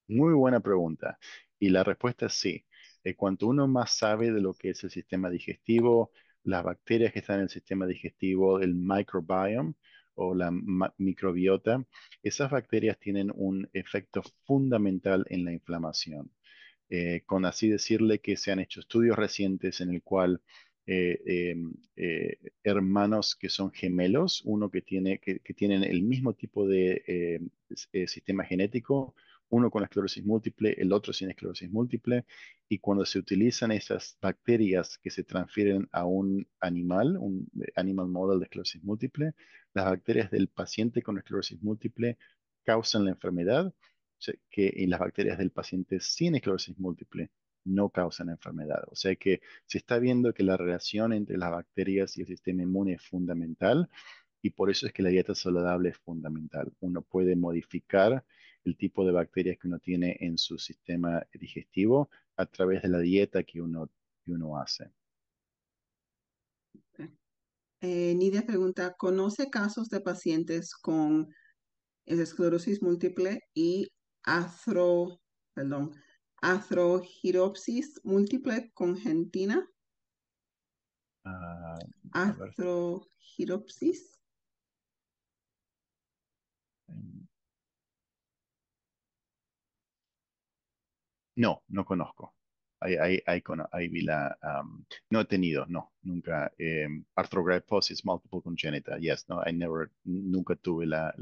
Muy buena pregunta. Y la respuesta es sí. Cuanto uno más sabe de lo que es el sistema digestivo, las bacterias que están en el sistema digestivo, el microbiome o la microbiota, esas bacterias tienen un efecto fundamental en la inflamación. Con así decirle que se han hecho estudios recientes en el cual eh, eh, hermanos que son gemelos, uno que tienen el mismo tipo de sistema genético, uno con esclerosis múltiple, el otro sin esclerosis múltiple, y cuando se utilizan esas bacterias que se transfieren a un animal, un animal model de esclerosis múltiple, las bacterias del paciente con esclerosis múltiple causan la enfermedad y las bacterias del paciente sin esclerosis múltiple no causan enfermedad. O sea que se está viendo que la relación entre las bacterias y el sistema inmune es fundamental y por eso es que la dieta saludable es fundamental. Uno puede modificar el tipo de bacterias que uno tiene en su sistema digestivo a través de la dieta que uno hace. Nidia pregunta, ¿conoce casos de pacientes con esclerosis múltiple y artro, perdón, artrogiropsis múltiple congénita? Ah, a ver, Artrogiropsis. no, no conozco. ahí vi no he tenido, no, nunca. Arthrogryposis multiple congenital, yes, no, nunca tuve la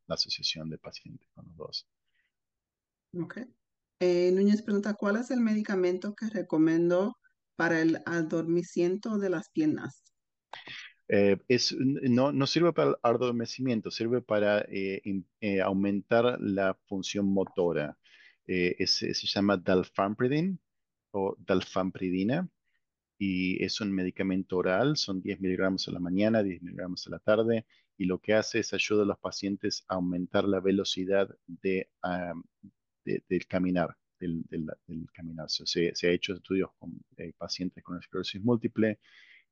asociación de pacientes con los dos. Ok. Núñez pregunta, ¿cuál es el medicamento que recomiendo para el adormecimiento de las piernas? No sirve para el adormecimiento, sirve para aumentar la función motora. Se llama dalfampridine o dalfampridina y es un medicamento oral, son 10 miligramos a la mañana, 10 miligramos a la tarde, y lo que hace es ayudar a los pacientes a aumentar la velocidad del caminar, del caminar. Se ha hecho estudios con pacientes con esclerosis múltiple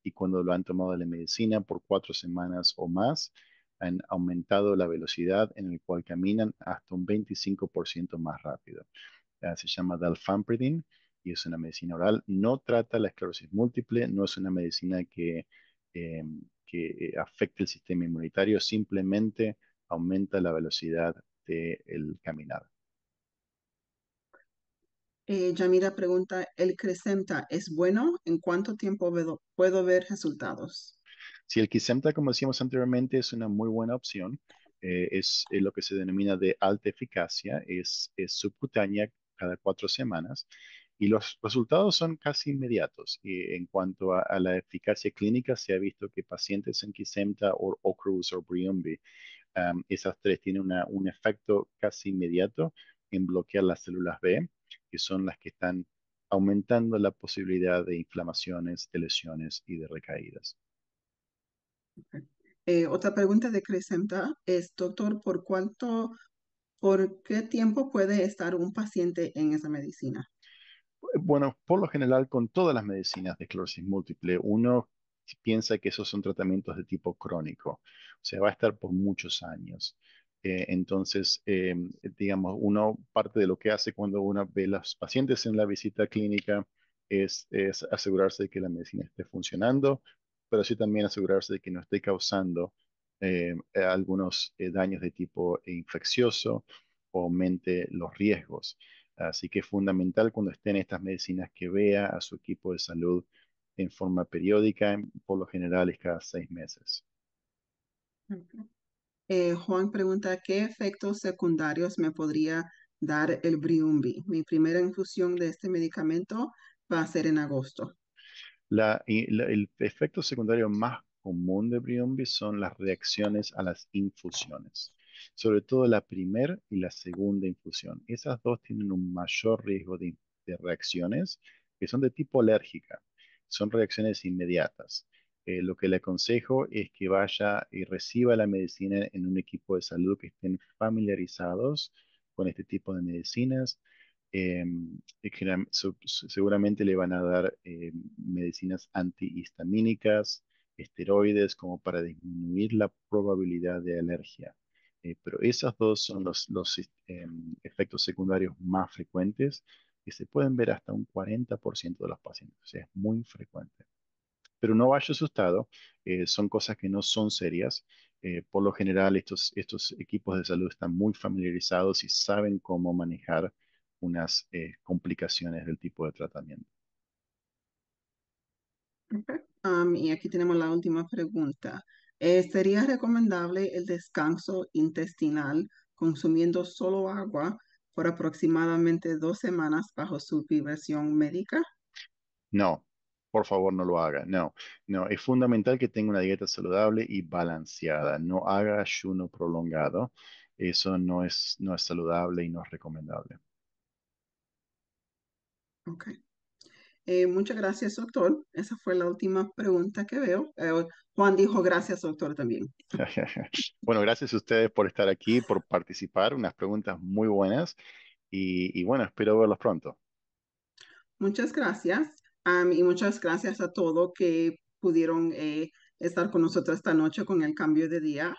y cuando lo han tomado la medicina por 4 semanas o más, han aumentado la velocidad en la cual caminan hasta un 25% más rápido. Se llama dalfampridine y es una medicina oral. No trata la esclerosis múltiple, no es una medicina eh, que afecte el sistema inmunitario, simplemente aumenta la velocidad del caminar. Yamira pregunta, ¿el Crescenta es bueno? ¿En cuánto tiempo puedo ver resultados? Si el Kesimpta, como decíamos anteriormente, es una muy buena opción, es lo que se denomina de alta eficacia, es subcutánea cada 4 semanas y los resultados son casi inmediatos. Y en cuanto a la eficacia clínica, se ha visto que pacientes en Kesimpta o Ocrevus o Briumvi, esas tres tienen un efecto casi inmediato en bloquear las células B, que son las que están aumentando la posibilidad de inflamaciones, de lesiones y de recaídas. Otra pregunta de Crescenta es, doctor, ¿por qué tiempo puede estar un paciente en esa medicina? Bueno, por lo general, con todas las medicinas de esclerosis múltiple, uno piensa que esos son tratamientos de tipo crónico, o sea, va a estar por muchos años. Entonces, digamos, uno parte de lo que hace cuando uno ve a los pacientes en la visita clínica es asegurarse de que la medicina esté funcionando, pero sí también asegurarse de que no esté causando algunos daños de tipo infeccioso o aumente los riesgos. Así que es fundamental cuando estén estas medicinas que vea a su equipo de salud en forma periódica, por lo general es cada 6 meses. Juan pregunta, ¿qué efectos secundarios me podría dar el Briumvi? Mi primera infusión de este medicamento va a ser en agosto. El efecto secundario más común de Briumvi son las reacciones a las infusiones, sobre todo la primera y la segunda infusión. Esas dos tienen un mayor riesgo de reacciones que son de tipo alérgica, son reacciones inmediatas. Lo que le aconsejo es que vaya y reciba la medicina en un equipo de salud que estén familiarizados con este tipo de medicinas, eh, seguramente le van a dar medicinas antihistamínicas, esteroides, como para disminuir la probabilidad de alergia. Pero esos dos son los efectos secundarios más frecuentes que se pueden ver hasta un 40% de los pacientes. O sea, es muy frecuente. Pero no vaya asustado, son cosas que no son serias. Por lo general, estos equipos de salud están muy familiarizados y saben cómo manejar unas complicaciones del tipo de tratamiento. Ok. Y aquí tenemos la última pregunta. ¿Sería recomendable el descanso intestinal consumiendo solo agua por aproximadamente 2 semanas bajo supervisión médica? No, por favor no lo haga. No, no, es fundamental que tenga una dieta saludable y balanceada. No haga ayuno prolongado. Eso no es saludable y no es recomendable. Ok. Muchas gracias, doctor. Esa fue la última pregunta que veo. Juan dijo gracias, doctor, también. Bueno, gracias a ustedes por estar aquí, por participar. Unas preguntas muy buenas y bueno, espero verlos pronto. Muchas gracias. Y muchas gracias a todos que pudieron estar con nosotros esta noche con el cambio de día.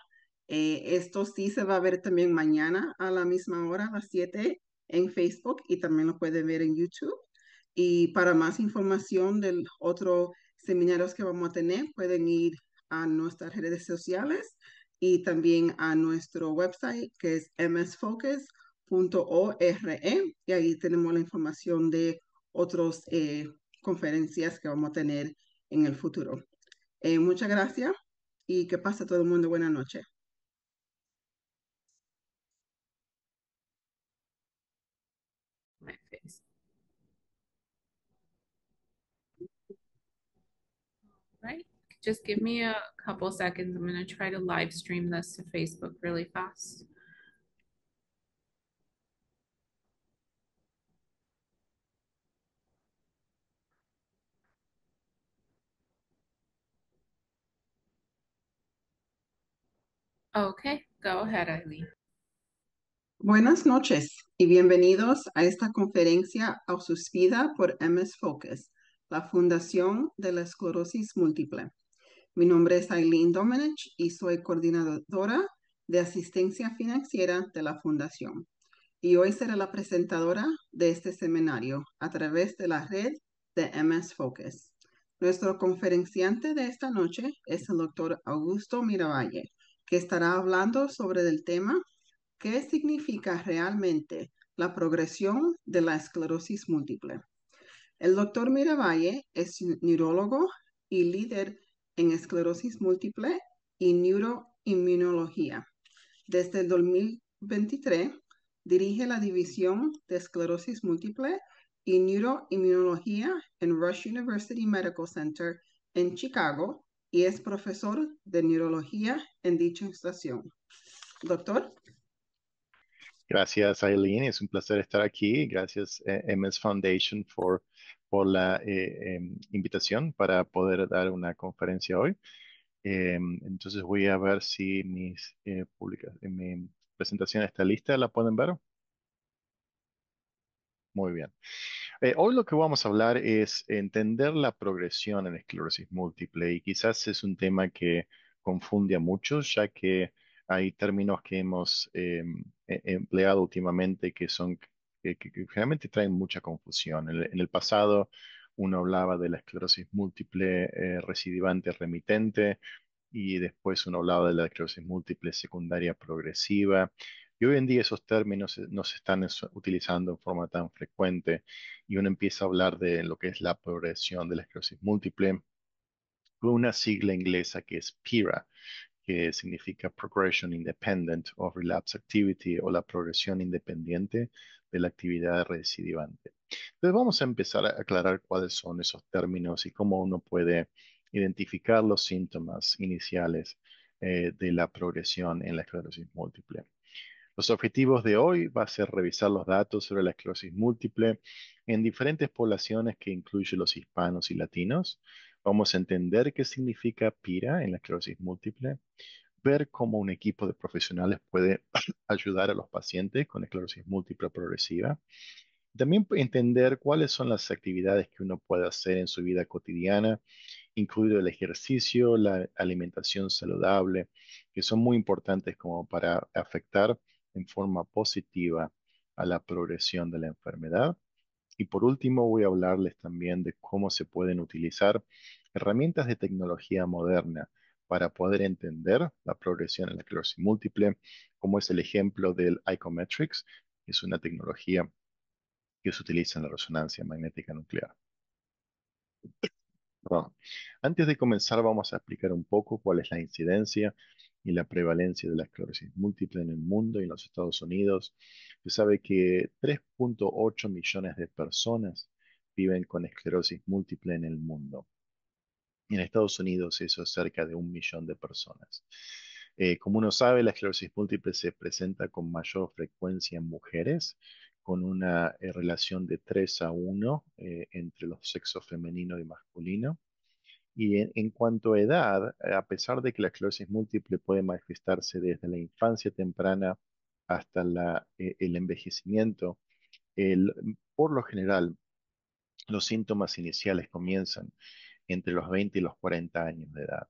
Esto sí se va a ver también mañana a la misma hora, a las 7 en Facebook y también lo pueden ver en YouTube. Y para más información del otro seminarios que vamos a tener, pueden ir a nuestras redes sociales y también a nuestro website que es msfocus.org y ahí tenemos la información de otras conferencias que vamos a tener en el futuro. Muchas gracias y que pase todo el mundo buena noche. My face. Right. Just give me a couple seconds. I'm going to try to live stream this to Facebook really fast. Okay, go ahead, Eileen. Buenas noches y bienvenidos a esta conferencia auspiciada por MS Focus, la Fundación de la Esclerosis Múltiple. Mi nombre es Eileen Domenech y soy coordinadora de asistencia financiera de la Fundación. Y hoy seré la presentadora de este seminario a través de la red de MS Focus. Nuestro conferenciante de esta noche es el doctor Augusto Miravalle, que estará hablando sobre el tema ¿qué significa realmente la progresión de la esclerosis múltiple? El doctor Miravalle es neurólogo y líder en esclerosis múltiple y neuroinmunología. Desde el 2023 dirige la división de esclerosis múltiple y neuroinmunología en Rush University Medical Center en Chicago y es profesor de neurología en dicha estación. Doctor. Gracias, Eileen. Es un placer estar aquí. Gracias, MS Foundation, por la invitación para poder dar una conferencia hoy. Entonces voy a ver si mi presentación está lista. ¿La pueden ver? Muy bien. Hoy lo que vamos a hablar es entender la progresión en esclerosis múltiple y quizás es un tema que confunde a muchos, ya que hay términos que hemos empleado últimamente que realmente traen mucha confusión. En el pasado uno hablaba de la esclerosis múltiple recidivante remitente y después uno hablaba de la esclerosis múltiple secundaria progresiva. Y hoy en día esos términos no se están utilizando en forma tan frecuente y uno empieza a hablar de lo que es la progresión de la esclerosis múltiple con una sigla inglesa que es PIRA, que significa Progression Independent of Relapse Activity o la progresión independiente de la actividad recidivante. Entonces vamos a empezar a aclarar cuáles son esos términos y cómo uno puede identificar los síntomas iniciales de la progresión en la esclerosis múltiple. Los objetivos de hoy va a ser revisar los datos sobre la esclerosis múltiple en diferentes poblaciones que incluye los hispanos y latinos. Vamos a entender qué significa PIRA en la esclerosis múltiple, ver cómo un equipo de profesionales puede ayudar a los pacientes con esclerosis múltiple progresiva. También entender cuáles son las actividades que uno puede hacer en su vida cotidiana, incluido el ejercicio, la alimentación saludable, que son muy importantes como para afectar en forma positiva a la progresión de la enfermedad. Y por último, voy a hablarles también de cómo se pueden utilizar herramientas de tecnología moderna para poder entender la progresión en la esclerosis múltiple, como es el ejemplo del Icometrics, que es una tecnología que se utiliza en la resonancia magnética nuclear. Perdón. Antes de comenzar, vamos a explicar un poco cuál es la incidencia y la prevalencia de la esclerosis múltiple en el mundo y en los Estados Unidos. Se sabe que 3.8 millones de personas viven con esclerosis múltiple en el mundo. En Estados Unidos eso es cerca de 1 millón de personas. Como uno sabe, la esclerosis múltiple se presenta con mayor frecuencia en mujeres, con una relación de 3 a 1 entre los sexos femenino y masculino. Y en cuanto a edad, a pesar de que la esclerosis múltiple puede manifestarse desde la infancia temprana hasta el envejecimiento, por lo general los síntomas iniciales comienzan entre los 20 y los 40 años de edad.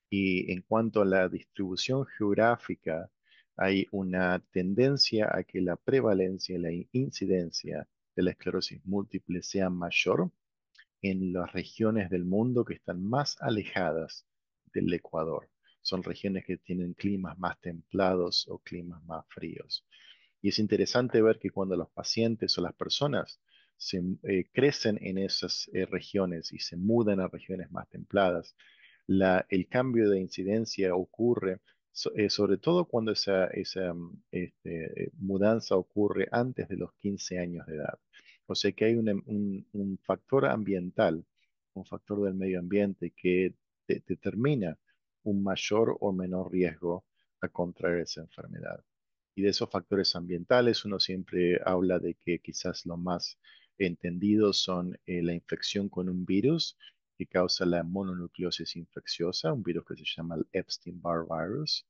Y en cuanto a la distribución geográfica, hay una tendencia a que la prevalencia y la incidencia de la esclerosis múltiple sea mayor en las regiones del mundo que están más alejadas del Ecuador. Son regiones que tienen climas más templados o climas más fríos. Y es interesante ver que cuando los pacientes o las personas crecen en esas regiones y se mudan a regiones más templadas, el cambio de incidencia ocurre sobre todo cuando esa mudanza ocurre antes de los 15 años de edad. O sea que hay un factor ambiental, un factor del medio ambiente que determina un mayor o menor riesgo a contraer esa enfermedad. Y de esos factores ambientales uno siempre habla de que quizás lo más entendido son la infección con un virus que causa la mononucleosis infecciosa, un virus que se llama el Epstein-Barr virus,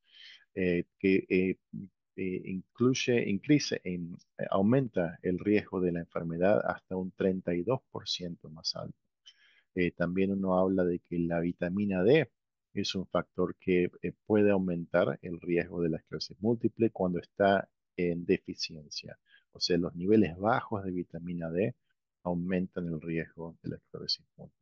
que aumenta el riesgo de la enfermedad hasta un 32% más alto. También uno habla de que la vitamina D es un factor que puede aumentar el riesgo de la esclerosis múltiple cuando está en deficiencia. O sea, los niveles bajos de vitamina D aumentan el riesgo de la esclerosis múltiple.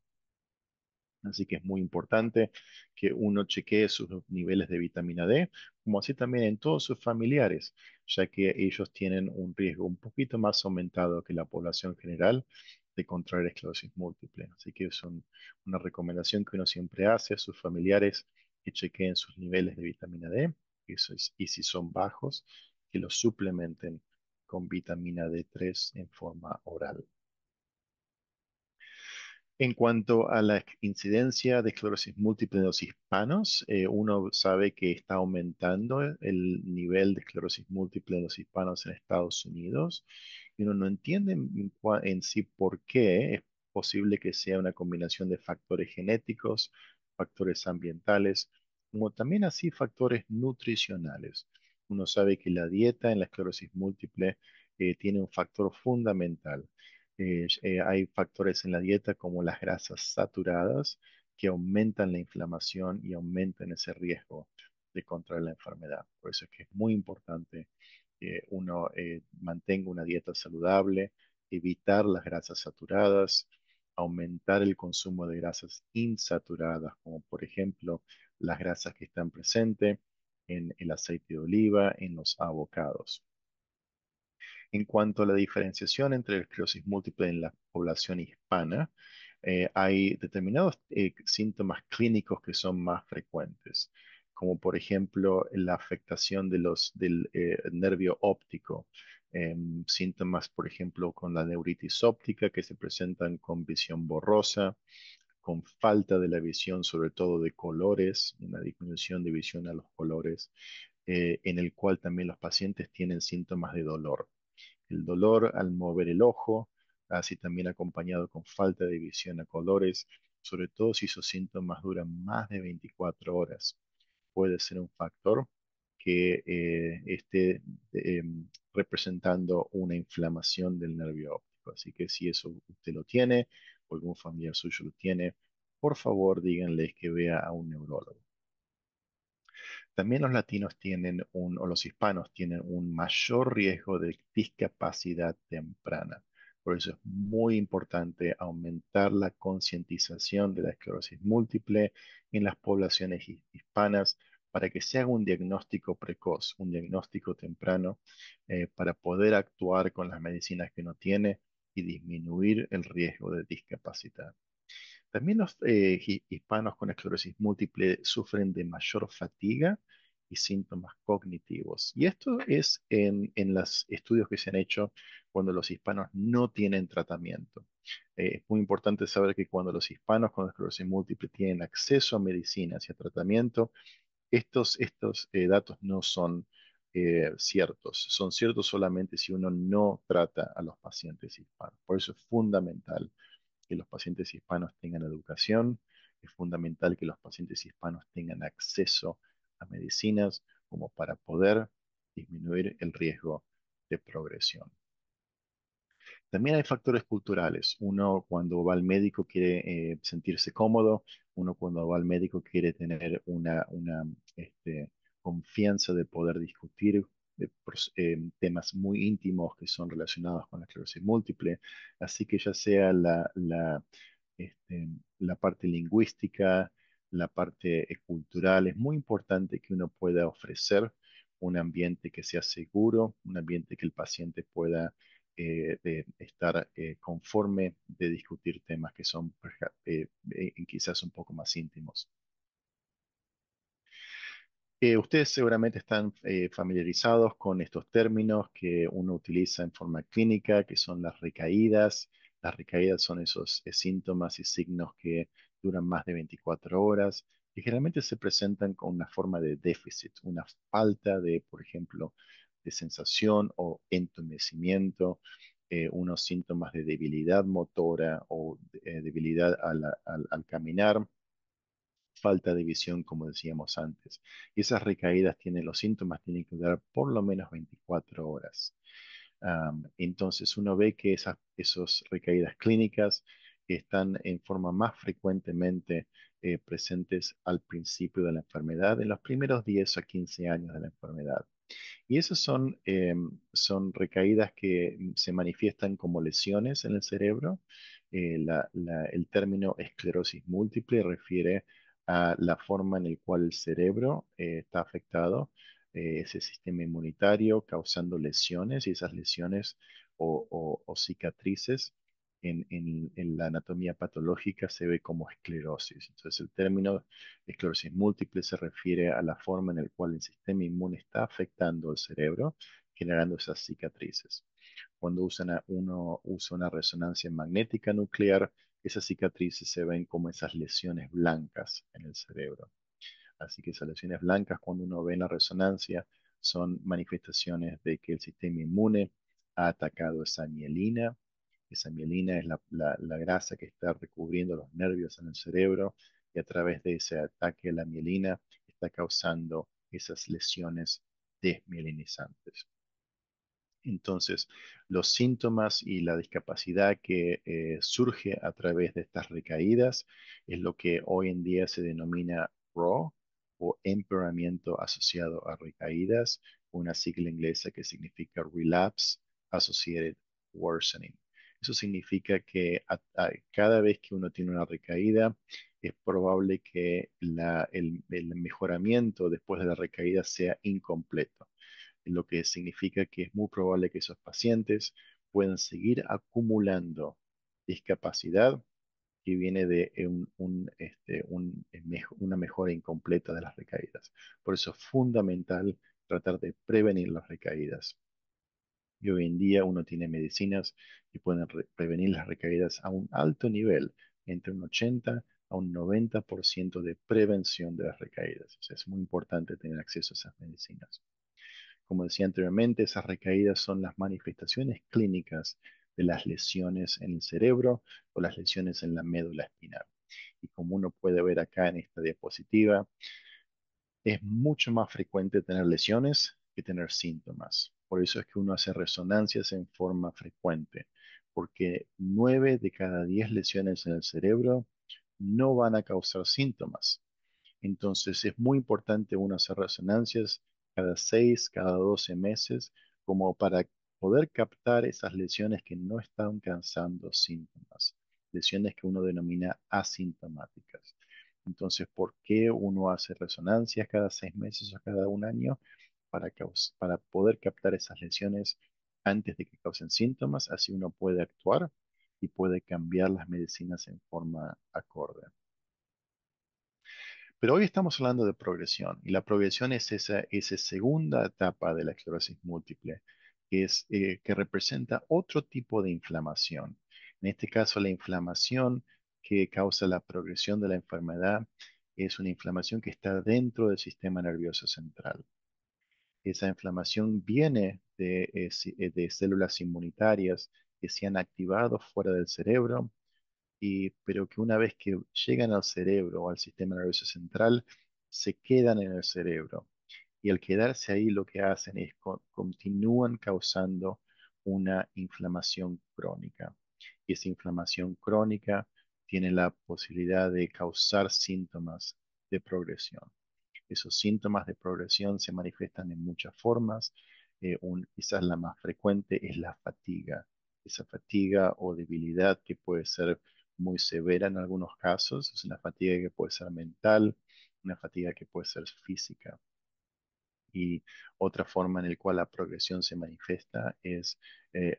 Así que es muy importante que uno chequee sus niveles de vitamina D, como así también en todos sus familiares, ya que ellos tienen un riesgo un poquito más aumentado que la población general de contraer esclerosis múltiple. Así que es una recomendación que uno siempre hace a sus familiares que chequeen sus niveles de vitamina D, y si son bajos, que los suplementen con vitamina D3 en forma oral. En cuanto a la incidencia de esclerosis múltiple en los hispanos, uno sabe que está aumentando el nivel de esclerosis múltiple en los hispanos en Estados Unidos y uno no entiende en sí por qué. Es posible que sea una combinación de factores genéticos, factores ambientales, como también así factores nutricionales. Uno sabe que la dieta en la esclerosis múltiple tiene un factor fundamental. Hay factores en la dieta como las grasas saturadas que aumentan la inflamación y aumentan ese riesgo de contraer la enfermedad. Por eso es que es muy importante que uno mantenga una dieta saludable, evitar las grasas saturadas, aumentar el consumo de grasas insaturadas, como por ejemplo las grasas que están presentes en el aceite de oliva, en los avocados. En cuanto a la diferenciación entre la esclerosis múltiple en la población hispana, hay determinados síntomas clínicos que son más frecuentes, como por ejemplo la afectación del nervio óptico, síntomas, por ejemplo, con la neuritis óptica que se presentan con visión borrosa, con falta de la visión, sobre todo de colores, una disminución de visión a los colores, en el cual también los pacientes tienen síntomas de dolor. El dolor al mover el ojo, así también acompañado con falta de visión a colores, sobre todo si esos síntomas duran más de 24 horas. Puede ser un factor que esté representando una inflamación del nervio óptico. Así que si eso usted lo tiene o algún familiar suyo lo tiene, por favor díganles que vea a un neurólogo. También los latinos o los hispanos tienen un mayor riesgo de discapacidad temprana. Por eso es muy importante aumentar la concientización de la esclerosis múltiple en las poblaciones hispanas para que se haga un diagnóstico precoz, un diagnóstico temprano, para poder actuar con las medicinas que uno tiene y disminuir el riesgo de discapacidad. También los hispanos con esclerosis múltiple sufren de mayor fatiga y síntomas cognitivos. Y esto es en los estudios que se han hecho cuando los hispanos no tienen tratamiento. Es muy importante saber que cuando los hispanos con esclerosis múltiple tienen acceso a medicinas y a tratamiento, estos datos no son ciertos. Son ciertos solamente si uno no trata a los pacientes hispanos. Por eso es fundamental que los pacientes hispanos tengan educación, es fundamental que los pacientes hispanos tengan acceso a medicinas como para poder disminuir el riesgo de progresión. También hay factores culturales. Uno cuando va al médico quiere sentirse cómodo, uno cuando va al médico quiere tener una confianza de poder discutir temas muy íntimos que son relacionados con la esclerosis múltiple. Así que ya sea la parte lingüística, la parte cultural, es muy importante que uno pueda ofrecer un ambiente que sea seguro, un ambiente que el paciente pueda de estar conforme de discutir temas que son quizás un poco más íntimos. Ustedes seguramente están familiarizados con estos términos que uno utiliza en forma clínica, que son las recaídas. Las recaídas son esos síntomas y signos que duran más de 24 horas y generalmente se presentan con una forma de déficit, una falta de, por ejemplo, de sensación o entumecimiento, unos síntomas de debilidad motora o debilidad al caminar, falta de visión, como decíamos antes. Y esas recaídas tienen, los síntomas tienen que durar por lo menos 24 horas. Entonces uno ve que esas recaídas clínicas están en forma más frecuentemente presentes al principio de la enfermedad, en los primeros 10 a 15 años de la enfermedad. Y esas son recaídas que se manifiestan como lesiones en el cerebro. El término esclerosis múltiple refiere a la forma en la cual el cerebro está afectado, ese sistema inmunitario causando lesiones y esas lesiones o cicatrices en la anatomía patológica se ve como esclerosis. Entonces el término esclerosis múltiple se refiere a la forma en la cual el sistema inmune está afectando el cerebro, generando esas cicatrices. Cuando uno usa una resonancia magnética nuclear, esas cicatrices se ven como esas lesiones blancas en el cerebro. Así que esas lesiones blancas, cuando uno ve en la resonancia, son manifestaciones de que el sistema inmune ha atacado esa mielina. Esa mielina es la grasa que está recubriendo los nervios en el cerebro y a través de ese ataque a la mielina está causando esas lesiones desmielinizantes. Entonces, los síntomas y la discapacidad que surge a través de estas recaídas es lo que hoy en día se denomina RAW o empeoramiento asociado a recaídas, una sigla inglesa que significa Relapse Associated Worsening. Eso significa que cada vez que uno tiene una recaída, es probable que el mejoramiento después de la recaída sea incompleto, lo que significa que es muy probable que esos pacientes puedan seguir acumulando discapacidad que viene de una mejora incompleta de las recaídas. Por eso es fundamental tratar de prevenir las recaídas. Y hoy en día uno tiene medicinas que pueden prevenir las recaídas a un alto nivel, entre un 80 a un 90% de prevención de las recaídas. O sea, es muy importante tener acceso a esas medicinas. Como decía anteriormente, esas recaídas son las manifestaciones clínicas de las lesiones en el cerebro o las lesiones en la médula espinal. Y como uno puede ver acá en esta diapositiva, es mucho más frecuente tener lesiones que tener síntomas. Por eso es que uno hace resonancias en forma frecuente, porque 9 de cada 10 lesiones en el cerebro no van a causar síntomas. Entonces es muy importante uno hacer resonancias cada 6, cada 12 meses, como para poder captar esas lesiones que no están causando síntomas, lesiones que uno denomina asintomáticas. Entonces, ¿por qué uno hace resonancias cada 6 meses o cada un año? Para poder captar esas lesiones antes de que causen síntomas, así uno puede actuar y puede cambiar las medicinas en forma acorde. Pero hoy estamos hablando de progresión y la progresión es esa segunda etapa de la esclerosis múltiple, que representa otro tipo de inflamación. En este caso, la inflamación que causa la progresión de la enfermedad es una inflamación que está dentro del sistema nervioso central. Esa inflamación viene de células inmunitarias que se han activado fuera del cerebro pero que una vez que llegan al cerebro o al sistema nervioso central, se quedan en el cerebro. Y al quedarse ahí lo que hacen es continúan causando una inflamación crónica. Y esa inflamación crónica tiene la posibilidad de causar síntomas de progresión. Esos síntomas de progresión se manifiestan en muchas formas. Quizás la más frecuente es la fatiga. Esa fatiga o debilidad que puede ser muy severa en algunos casos. Es una fatiga que puede ser mental, una fatiga que puede ser física. Y otra forma en la cual la progresión se manifiesta es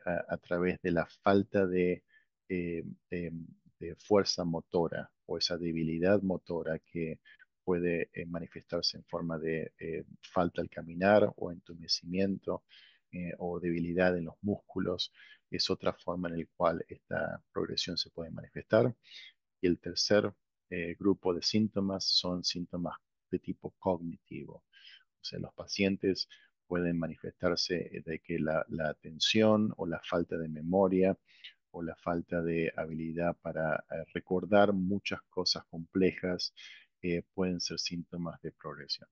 a través de la falta eh, eh, de fuerza motora o esa debilidad motora que puede manifestarse en forma de falta al caminar o entumecimiento o debilidad en los músculos. Es otra forma en la cual esta progresión se puede manifestar. Y el tercer grupo de síntomas son síntomas de tipo cognitivo. O sea, los pacientes pueden manifestarse de que la atención o la falta de memoria o la falta de habilidad para recordar muchas cosas complejas pueden ser síntomas de progresión.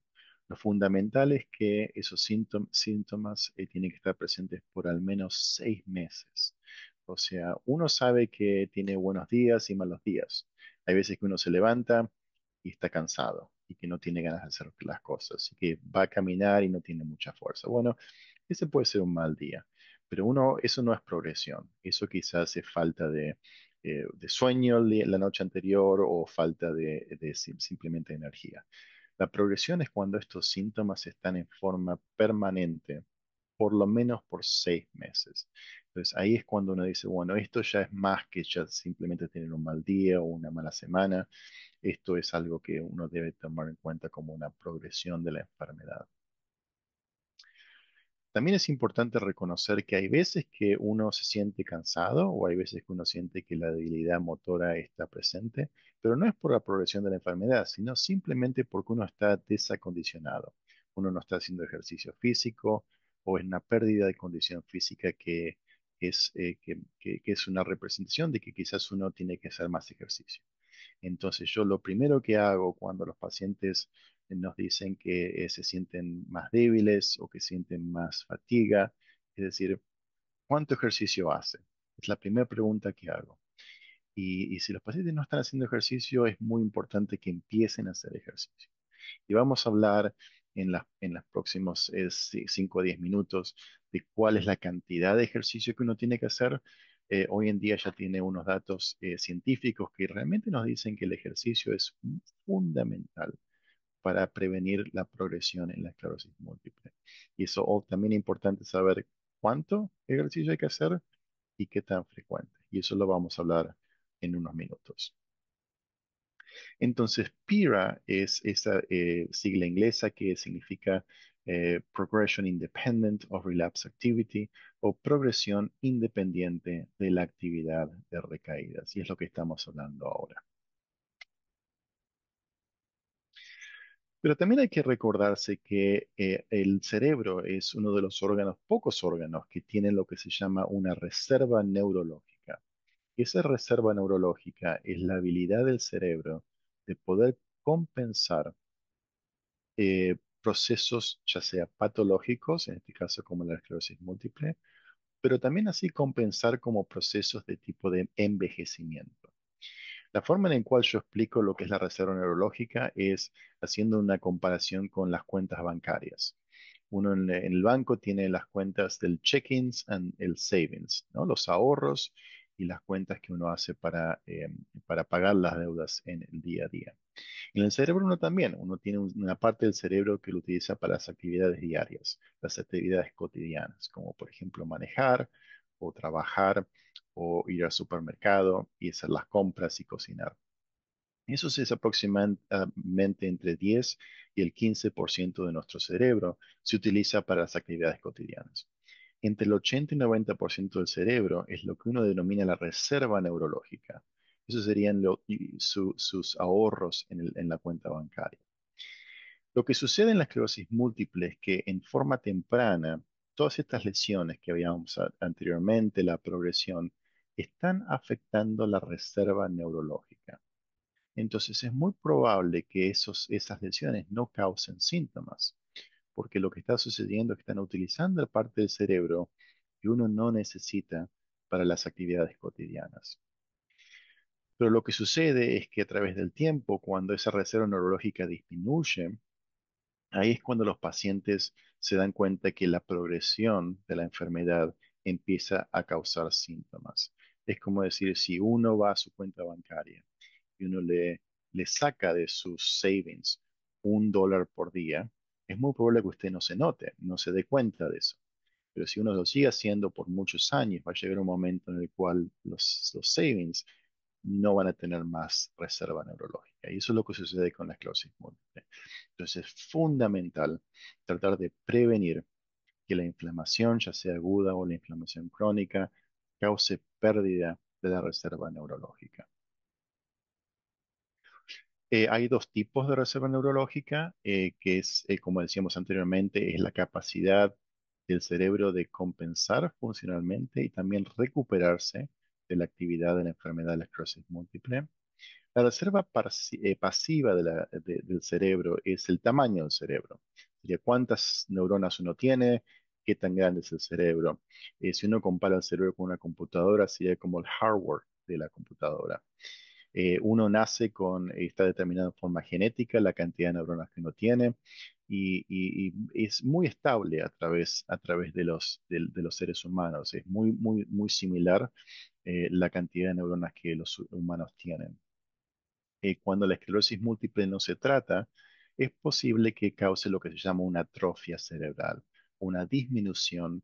Lo fundamental es que esos síntomas tienen que estar presentes por al menos 6 meses. O sea, uno sabe que tiene buenos días y malos días. Hay veces que uno se levanta y está cansado y que no tiene ganas de hacer las cosas y que va a caminar y no tiene mucha fuerza. Bueno, ese puede ser un mal día, pero eso no es progresión. Eso quizás es falta de sueño la noche anterior o falta de simplemente energía. La progresión es cuando estos síntomas están en forma permanente, por lo menos por 6 meses. Entonces ahí es cuando uno dice, bueno, esto ya es más que ya simplemente tener un mal día o una mala semana. Esto es algo que uno debe tomar en cuenta como una progresión de la enfermedad. También es importante reconocer que hay veces que uno se siente cansado o hay veces que uno siente que la debilidad motora está presente, pero no es por la progresión de la enfermedad, sino simplemente porque uno está desacondicionado. Uno no está haciendo ejercicio físico o es una pérdida de condición física que es una representación de que quizás uno tiene que hacer más ejercicio. Entonces yo lo primero que hago cuando los pacientes nos dicen que se sienten más débiles o que sienten más fatiga, es decir, ¿cuánto ejercicio hace? Es la primera pregunta que hago. Y si los pacientes no están haciendo ejercicio, es muy importante que empiecen a hacer ejercicio. Y vamos a hablar en los próximos 5 o 10 minutos de cuál es la cantidad de ejercicio que uno tiene que hacer. Hoy en día ya tiene unos datos científicos que realmente nos dicen que el ejercicio es fundamental para prevenir la progresión en la esclerosis múltiple. Y eso también es importante saber cuánto ejercicio hay que hacer y qué tan frecuente. Y eso lo vamos a hablar en unos minutos. Entonces, PIRA es esa sigla inglesa que significa Progression Independent of Relapse Activity o progresión independiente de la actividad de recaídas. Y es lo que estamos hablando ahora. Pero también hay que recordarse que el cerebro es uno de los órganos, pocos órganos, que tienen lo que se llama una reserva neurológica. Y esa reserva neurológica es la habilidad del cerebro de poder compensar procesos, ya sea patológicos, en este caso como la esclerosis múltiple, pero también así compensar como procesos de tipo de envejecimiento. La forma en la cual yo explico lo que es la reserva neurológica es haciendo una comparación con las cuentas bancarias. Uno en el banco tiene las cuentas del check-ins y el savings, ¿no? Los ahorros y las cuentas que uno hace para pagar las deudas en el día a día. En el cerebro uno también, uno tiene una parte del cerebro que lo utiliza para las actividades diarias, las actividades cotidianas, como por ejemplo manejar o trabajar o ir al supermercado y hacer las compras y cocinar. Eso es aproximadamente entre 10 y el 15% de nuestro cerebro se utiliza para las actividades cotidianas. Entre el 80 y 90% del cerebro es lo que uno denomina la reserva neurológica. Esos serían sus ahorros en la cuenta bancaria. Lo que sucede en la esclerosis múltiple es que en forma temprana, todas estas lesiones que habíamos anteriormente, la progresión, están afectando la reserva neurológica. Entonces es muy probable que esas lesiones no causen síntomas, porque lo que está sucediendo es que están utilizando la parte del cerebro que uno no necesita para las actividades cotidianas. Pero lo que sucede es que a través del tiempo, cuando esa reserva neurológica disminuye, ahí es cuando los pacientes se dan cuenta que la progresión de la enfermedad empieza a causar síntomas. Es como decir, si uno va a su cuenta bancaria y uno le saca de sus savings $1 por día, es muy probable que usted no se note, no se dé cuenta de eso. Pero si uno lo sigue haciendo por muchos años, va a llegar un momento en el cual los savings no van a tener más reserva neurológica. Y eso es lo que sucede con la esclerosis múltiple. Entonces es fundamental tratar de prevenir que la inflamación, ya sea aguda o la inflamación crónica, cause pérdida de la reserva neurológica. Hay dos tipos de reserva neurológica, que es, como decíamos anteriormente, es la capacidad del cerebro de compensar funcionalmente y también recuperarse de la actividad de la enfermedad de la esclerosis múltiple. La reserva pasiva del cerebro es el tamaño del cerebro. Sería cuántas neuronas uno tiene, qué tan grande es el cerebro. Si uno compara el cerebro con una computadora, sería como el hardware de la computadora. Uno nace está determinado en forma genética la cantidad de neuronas que uno tiene y es muy estable a través de los seres humanos. Es muy similar la cantidad de neuronas que los humanos tienen. Cuando la esclerosis múltiple no se trata, es posible que cause lo que se llama una atrofia cerebral, una disminución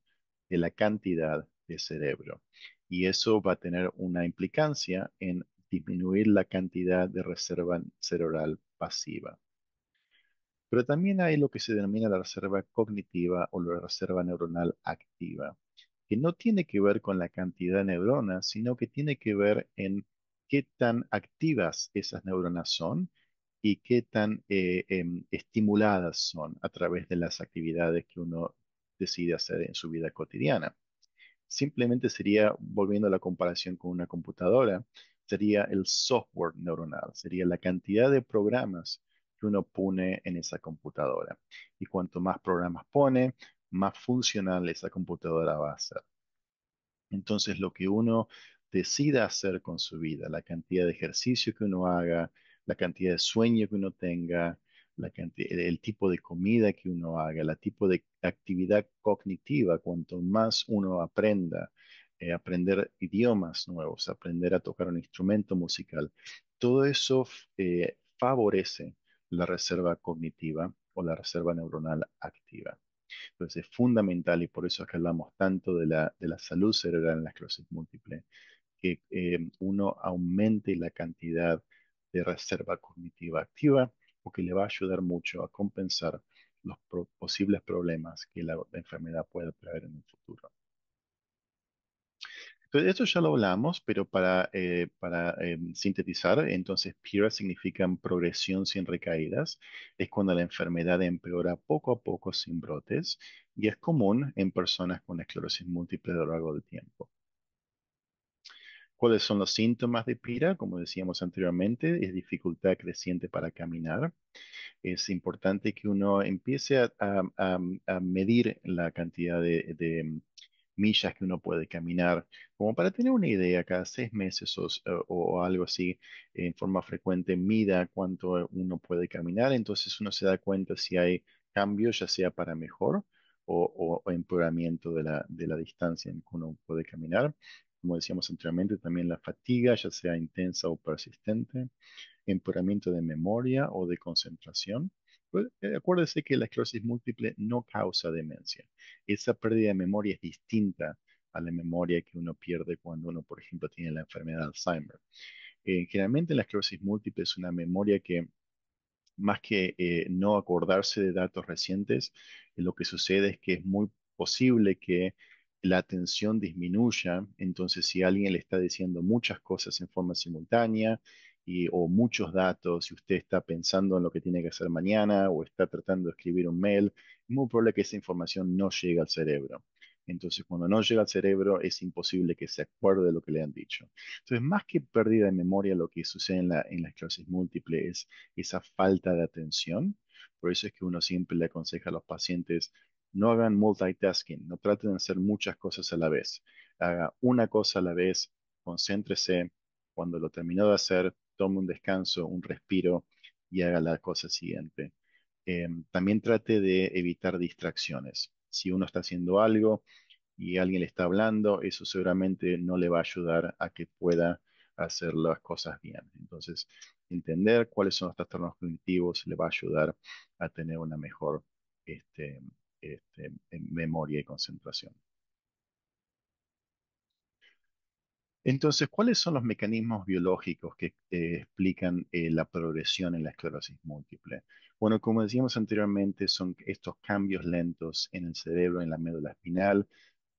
de la cantidad de cerebro. Y eso va a tener una implicancia en disminuir la cantidad de reserva cerebral pasiva. Pero también hay lo que se denomina la reserva cognitiva o la reserva neuronal activa, que no tiene que ver con la cantidad de neuronas, sino que tiene que ver en qué tan activas esas neuronas son y qué tan estimuladas son a través de las actividades que uno decide hacer en su vida cotidiana. Simplemente sería, volviendo a la comparación con una computadora, sería el software neuronal, sería la cantidad de programas que uno pone en esa computadora. Y cuanto más programas pone, más funcional esa computadora va a ser. Entonces, lo que uno decida hacer con su vida, la cantidad de ejercicio que uno haga, la cantidad de sueño que uno tenga, el tipo de comida que uno haga, el tipo de actividad cognitiva, cuanto más uno aprenda, aprender idiomas nuevos, aprender a tocar un instrumento musical, todo eso favorece la reserva cognitiva o la reserva neuronal activa. Entonces es fundamental y por eso es que hablamos tanto de la salud cerebral en la esclerosis múltiple, que uno aumente la cantidad de reserva cognitiva activa, porque le va a ayudar mucho a compensar los posibles problemas que la enfermedad pueda traer en el futuro. Entonces, esto ya lo hablamos, pero para sintetizar, entonces PIRA significa progresión sin recaídas. Es cuando la enfermedad empeora poco a poco sin brotes y es común en personas con esclerosis múltiple a lo largo del tiempo. ¿Cuáles son los síntomas de PIRA? Como decíamos anteriormente, es dificultad creciente para caminar. Es importante que uno empiece a medir la cantidad de millas que uno puede caminar, como para tener una idea, cada 6 meses o algo así, en forma frecuente, mida cuánto uno puede caminar, entonces uno se da cuenta si hay cambios, ya sea para mejor o empeoramiento de la distancia en que uno puede caminar. Como decíamos anteriormente, también la fatiga, ya sea intensa o persistente, empeoramiento de memoria o de concentración. Pues, acuérdese que la esclerosis múltiple no causa demencia. Esa pérdida de memoria es distinta a la memoria que uno pierde cuando uno, por ejemplo, tiene la enfermedad de Alzheimer. Generalmente la esclerosis múltiple es una memoria que más que no acordarse de datos recientes, lo que sucede es que es muy posible que la atención disminuya. Entonces, si alguien le está diciendo muchas cosas en forma simultánea o muchos datos, y usted está pensando en lo que tiene que hacer mañana o está tratando de escribir un mail, es muy probable que esa información no llegue al cerebro. Entonces, cuando no llega al cerebro, es imposible que se acuerde de lo que le han dicho. Entonces, más que pérdida de memoria, lo que sucede en la esclerosis múltiple es esa falta de atención. Por eso es que uno siempre le aconseja a los pacientes, no hagan multitasking, no traten de hacer muchas cosas a la vez. Haga una cosa a la vez, concéntrese. Cuando lo terminó de hacer, tome un descanso, un respiro y haga la cosa siguiente. También trate de evitar distracciones. Si uno está haciendo algo y alguien le está hablando, eso seguramente no le va a ayudar a que pueda hacer las cosas bien. Entonces, entender cuáles son los trastornos cognitivos le va a ayudar a tener una mejor memoria y concentración. Entonces, ¿cuáles son los mecanismos biológicos que explican la progresión en la esclerosis múltiple? Bueno, como decíamos anteriormente, son estos cambios lentos en el cerebro, en la médula espinal,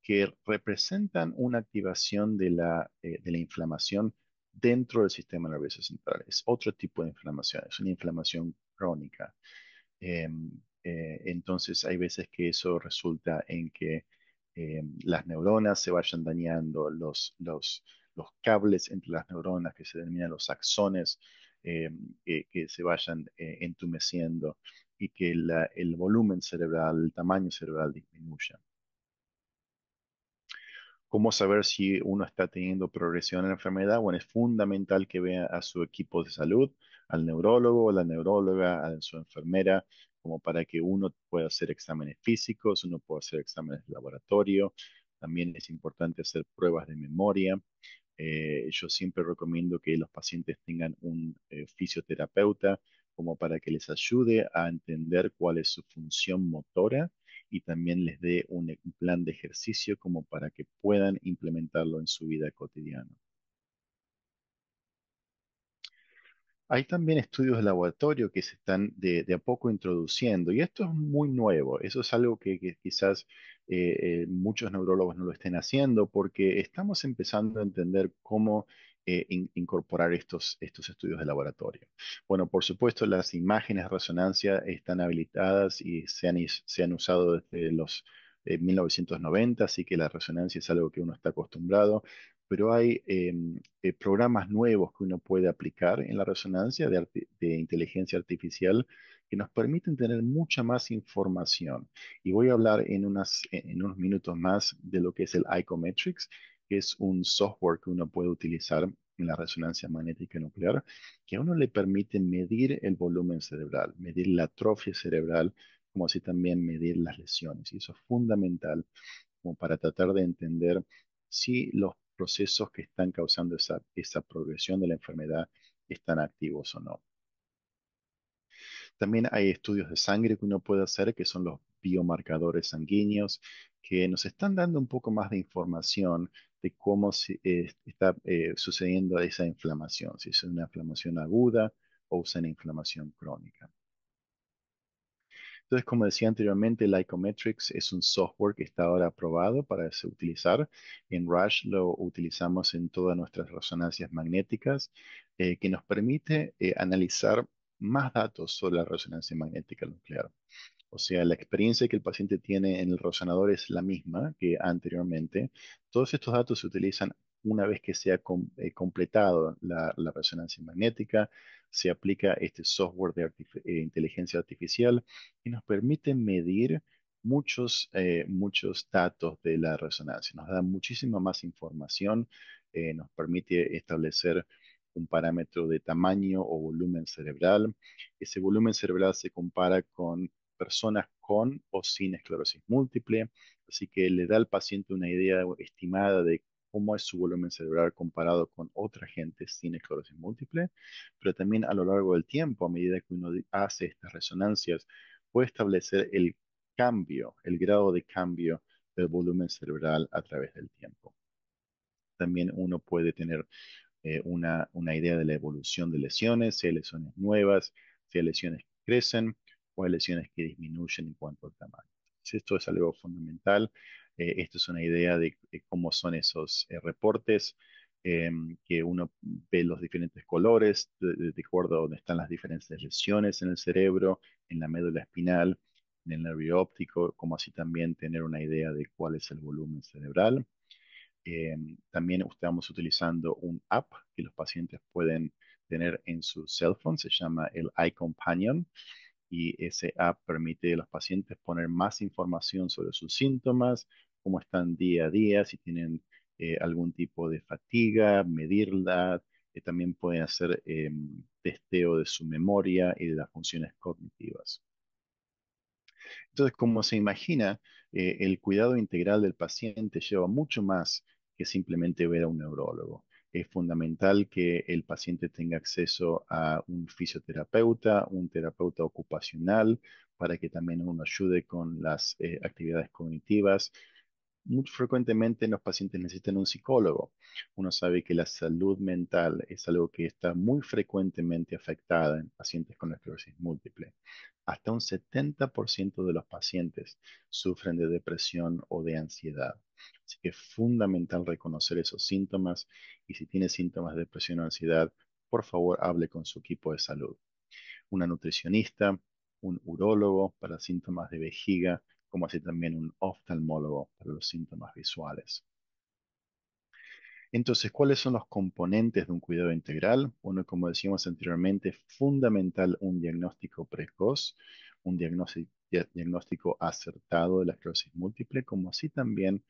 que representan una activación de la inflamación dentro del sistema nervioso central. Es otro tipo de inflamación, es una inflamación crónica. Eh, entonces hay veces que eso resulta en que las neuronas se vayan dañando, los cables entre las neuronas que se denominan los axones, eh, que se vayan entumeciendo y que el volumen cerebral, el tamaño cerebral disminuya. ¿Cómo saber si uno está teniendo progresión en la enfermedad? Bueno, es fundamental que vea a su equipo de salud, al neurólogo, a la neuróloga, a su enfermera, como para que uno pueda hacer exámenes físicos, uno pueda hacer exámenes de laboratorio. También es importante hacer pruebas de memoria. Yo siempre recomiendo que los pacientes tengan un fisioterapeuta como para que les ayude a entender cuál es su función motora y también les dé un plan de ejercicio como para que puedan implementarlo en su vida cotidiana. Hay también estudios de laboratorio que se están de a poco introduciendo y esto es muy nuevo. Eso es algo que quizás muchos neurólogos no lo estén haciendo porque estamos empezando a entender cómo incorporar estos estudios de laboratorio. Bueno, por supuesto, las imágenes de resonancia están habilitadas y se han usado desde los 1990, así que la resonancia es algo que uno está acostumbrado, pero hay programas nuevos que uno puede aplicar en la resonancia de inteligencia artificial que nos permiten tener mucha más información. Y voy a hablar en unos minutos más de lo que es el Icometrics, que es un software que uno puede utilizar en la resonancia magnética nuclear, que a uno le permite medir el volumen cerebral, medir la atrofia cerebral, como así también medir las lesiones. Y eso es fundamental como para tratar de entender si los procesos que están causando esa progresión de la enfermedad están activos o no. También hay estudios de sangre que uno puede hacer, que son los biomarcadores sanguíneos, que nos están dando un poco más de información de cómo está sucediendo esa inflamación, si es una inflamación aguda o es una inflamación crónica. Entonces, como decía anteriormente, el Icometrics es un software que está ahora aprobado para utilizar. En Rush lo utilizamos en todas nuestras resonancias magnéticas, que nos permite analizar más datos sobre la resonancia magnética nuclear. O sea, la experiencia que el paciente tiene en el resonador es la misma que anteriormente. Todos estos datos se utilizan una vez que se ha completado la resonancia magnética, se aplica este software de inteligencia artificial y nos permite medir muchos datos de la resonancia. Nos da muchísima más información, nos permite establecer un parámetro de tamaño o volumen cerebral. Ese volumen cerebral se compara con personas con o sin esclerosis múltiple, así que le da al paciente una idea estimada de cómo es su volumen cerebral comparado con otra gente sin esclerosis múltiple, pero también a lo largo del tiempo, a medida que uno hace estas resonancias, puede establecer el cambio, el grado de cambio del volumen cerebral a través del tiempo. También uno puede tener una idea de la evolución de lesiones, si hay lesiones nuevas, si hay lesiones que crecen o hay lesiones que disminuyen en cuanto al tamaño. Entonces, esto es algo fundamental. Esto es una idea de cómo son esos reportes, eh, que uno ve los diferentes colores de acuerdo a donde están las diferentes lesiones en el cerebro, en la médula espinal, en el nervio óptico, como así también tener una idea de cuál es el volumen cerebral. Eh, También estamos utilizando un app que los pacientes pueden tener en su cell phone, se llama el iCompanion, y ese app permite a los pacientes poner más información sobre sus síntomas, cómo están día a día, si tienen algún tipo de fatiga, medirla, también pueden hacer testeo de su memoria y de las funciones cognitivas. Entonces, como se imagina, el cuidado integral del paciente lleva mucho más que simplemente ver a un neurólogo. Es fundamental que el paciente tenga acceso a un fisioterapeuta, un terapeuta ocupacional, para que también uno ayude con las actividades cognitivas. Muy frecuentemente los pacientes necesitan un psicólogo. Uno sabe que la salud mental es algo que está muy frecuentemente afectada en pacientes con esclerosis múltiple. Hasta un 70% de los pacientes sufren de depresión o de ansiedad. Así que es fundamental reconocer esos síntomas y si tiene síntomas de depresión o ansiedad, por favor hable con su equipo de salud. Una nutricionista, un urólogo para síntomas de vejiga, como así también un oftalmólogo para los síntomas visuales. Entonces, ¿cuáles son los componentes de un cuidado integral? Bueno, como decíamos anteriormente, es fundamental un diagnóstico precoz, un diagnóstico acertado de la esclerosis múltiple, como así también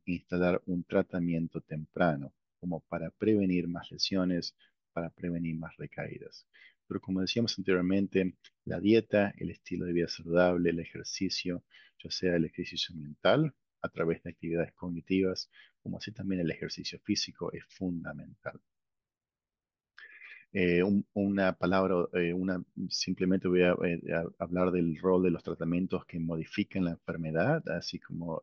instalar un tratamiento temprano, como para prevenir más lesiones, para prevenir más recaídas. Pero como decíamos anteriormente, la dieta, el estilo de vida saludable, el ejercicio, ya sea el ejercicio mental a través de actividades cognitivas, como así también el ejercicio físico es fundamental. Una palabra, simplemente voy a hablar del rol de los tratamientos que modifican la enfermedad, así como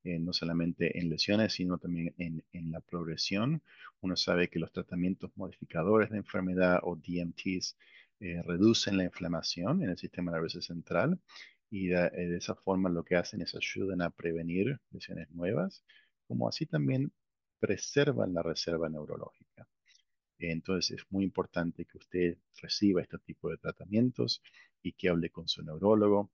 no solamente en lesiones, sino también en la progresión. Uno sabe que los tratamientos modificadores de enfermedad o DMTs reducen la inflamación en el sistema nervioso central y de esa forma lo que hacen es ayudan a prevenir lesiones nuevas, como así también preservan la reserva neurológica. Entonces es muy importante que usted reciba este tipo de tratamientos y que hable con su neurólogo.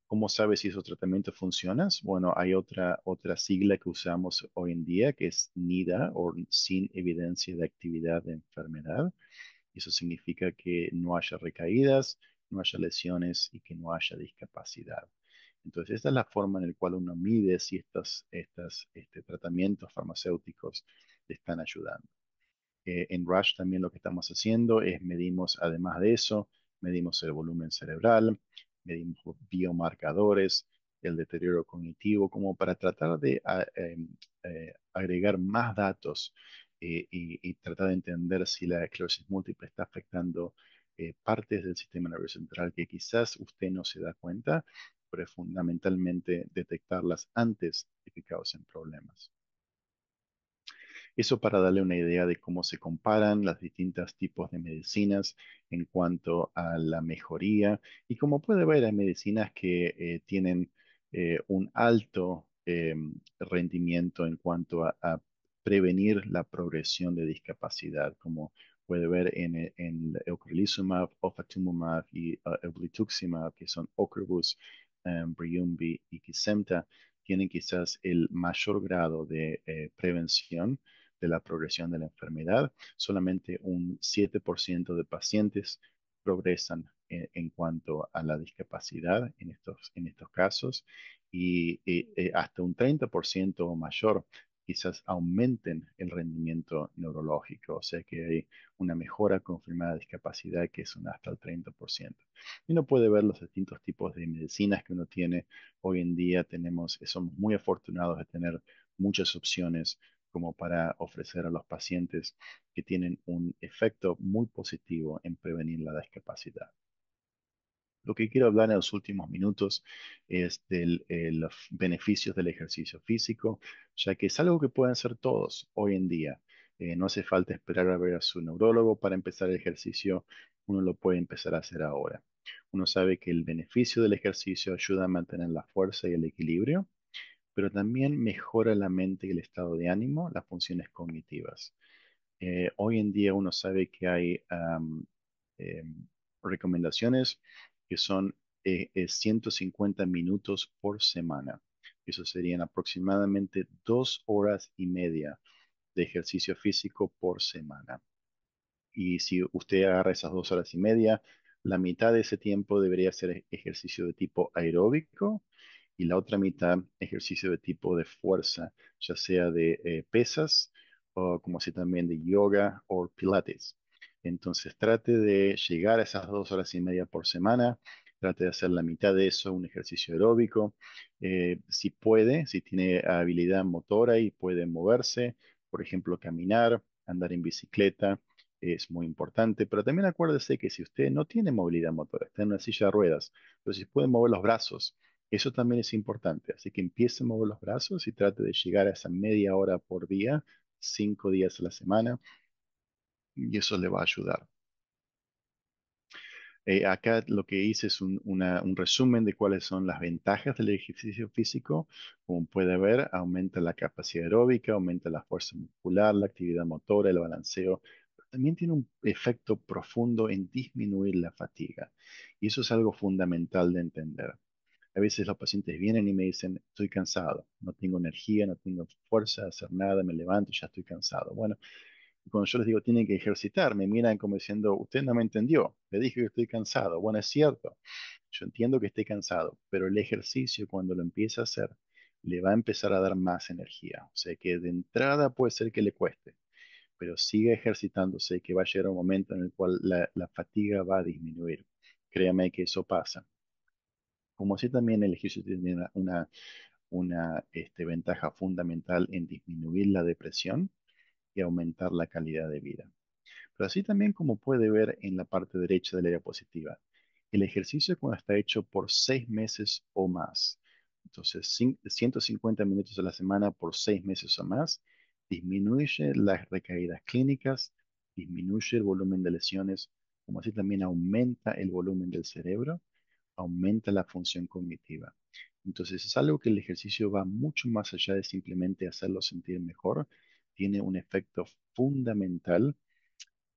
¿Cómo sabe si esos tratamientos funcionan? Bueno, hay otra sigla que usamos hoy en día que es NIDA o sin evidencia de actividad de enfermedad. Eso significa que no haya recaídas, no haya lesiones y que no haya discapacidad. Entonces, esta es la forma en la cual uno mide si estos tratamientos farmacéuticos le están ayudando. En Rush también lo que estamos haciendo es medimos, además de eso, medimos el volumen cerebral, medimos biomarcadores, el deterioro cognitivo, como para tratar de agregar más datos y tratar de entender si la esclerosis múltiple está afectando partes del sistema nervioso central que quizás usted no se da cuenta, pero es fundamentalmente detectarlas antes de que causen problemas. Eso para darle una idea de cómo se comparan los distintos tipos de medicinas en cuanto a la mejoría. Y como puede ver, hay medicinas que tienen un alto rendimiento en cuanto a prevenir la progresión de discapacidad, como puede ver en ocrelizumab, ofatumumab y eblituximab, que son Ocrevus, Briumvi y Kesimpta, tienen quizás el mayor grado de prevención de la progresión de la enfermedad. Solamente un 7% de pacientes progresan en cuanto a la discapacidad en estos casos y hasta un 30% o mayor quizás aumenten el rendimiento neurológico, o sea que hay una mejora confirmada de discapacidad que es hasta el 30%. Y uno puede ver los distintos tipos de medicinas que uno tiene. Hoy en día somos muy afortunados de tener muchas opciones como para ofrecer a los pacientes que tienen un efecto muy positivo en prevenir la discapacidad. Lo que quiero hablar en los últimos minutos es de los beneficios del ejercicio físico, ya que es algo que pueden hacer todos hoy en día. No hace falta esperar a ver a su neurólogo para empezar el ejercicio, uno lo puede empezar a hacer ahora. Uno sabe que el beneficio del ejercicio ayuda a mantener la fuerza y el equilibrio, pero también mejora la mente y el estado de ánimo, las funciones cognitivas. Hoy en día uno sabe que hay recomendaciones que son 150 minutos por semana. Eso serían aproximadamente 2 horas y media de ejercicio físico por semana. Y si usted agarra esas 2 horas y media, la mitad de ese tiempo debería ser ejercicio de tipo aeróbico y la otra mitad ejercicio de tipo de fuerza, ya sea de pesas o como así también de yoga o pilates. Entonces trate de llegar a esas 2 horas y media por semana, trate de hacer la mitad de eso, un ejercicio aeróbico. Si puede, si tiene habilidad motora y puede moverse, por ejemplo, caminar, andar en bicicleta, es muy importante, pero también acuérdese que si usted no tiene movilidad motora, está en una silla de ruedas, pero si puede mover los brazos, eso también es importante. Así que empiece a mover los brazos y trate de llegar a esa media hora por día, 5 días a la semana, y eso le va a ayudar. Acá lo que hice es un resumen de cuáles son las ventajas del ejercicio físico. Como puede ver, aumenta la capacidad aeróbica, aumenta la fuerza muscular, la actividad motora, el balanceo. Pero también tiene un efecto profundo en disminuir la fatiga. Y eso es algo fundamental de entender. A veces los pacientes vienen y me dicen, estoy cansado, no tengo energía, no tengo fuerza de hacer nada, me levanto y ya estoy cansado. Bueno, y cuando yo les digo, tienen que ejercitar, me miran como diciendo, usted no me entendió, le dije que estoy cansado. Bueno, es cierto, yo entiendo que esté cansado, pero el ejercicio cuando lo empieza a hacer, le va a empezar a dar más energía. O sea que de entrada puede ser que le cueste, pero siga ejercitándose, que va a llegar un momento en el cual la fatiga va a disminuir. Créame que eso pasa. Como así también el ejercicio tiene una ventaja fundamental en disminuir la depresión y aumentar la calidad de vida. Pero así también como puede ver en la parte derecha de la diapositiva, el ejercicio cuando está hecho por 6 meses o más, entonces 150 minutos a la semana por 6 meses o más, disminuye las recaídas clínicas, disminuye el volumen de lesiones, como así también aumenta el volumen del cerebro, aumenta la función cognitiva. Entonces es algo que el ejercicio va mucho más allá de simplemente hacerlo sentir mejor, tiene un efecto fundamental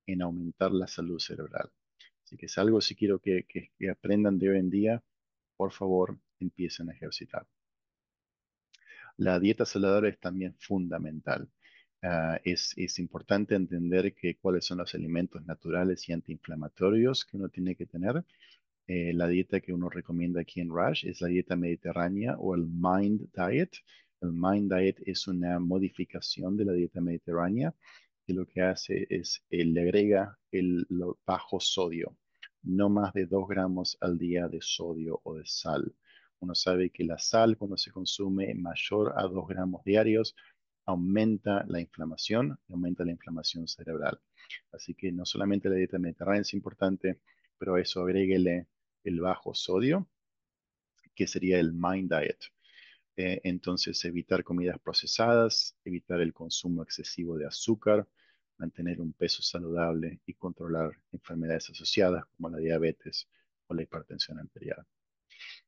en aumentar la salud cerebral. Así que es algo si quiero que aprendan de hoy en día, por favor, empiecen a ejercitar. La dieta saludable es también fundamental. Es importante entender cuáles son los alimentos naturales y antiinflamatorios que uno tiene que tener. La dieta que uno recomienda aquí en Rush es la dieta mediterránea o el Mind Diet. El Mind Diet es una modificación de la dieta mediterránea que lo que hace es le agrega lo bajo sodio, no más de 2 gramos al día de sodio o de sal. Uno sabe que la sal cuando se consume mayor a 2 gramos diarios aumenta la inflamación y aumenta la inflamación cerebral. Así que no solamente la dieta mediterránea es importante, pero a eso agréguele el bajo sodio, que sería el Mind Diet. Entonces, evitar comidas procesadas, evitar el consumo excesivo de azúcar, mantener un peso saludable y controlar enfermedades asociadas como la diabetes o la hipertensión arterial.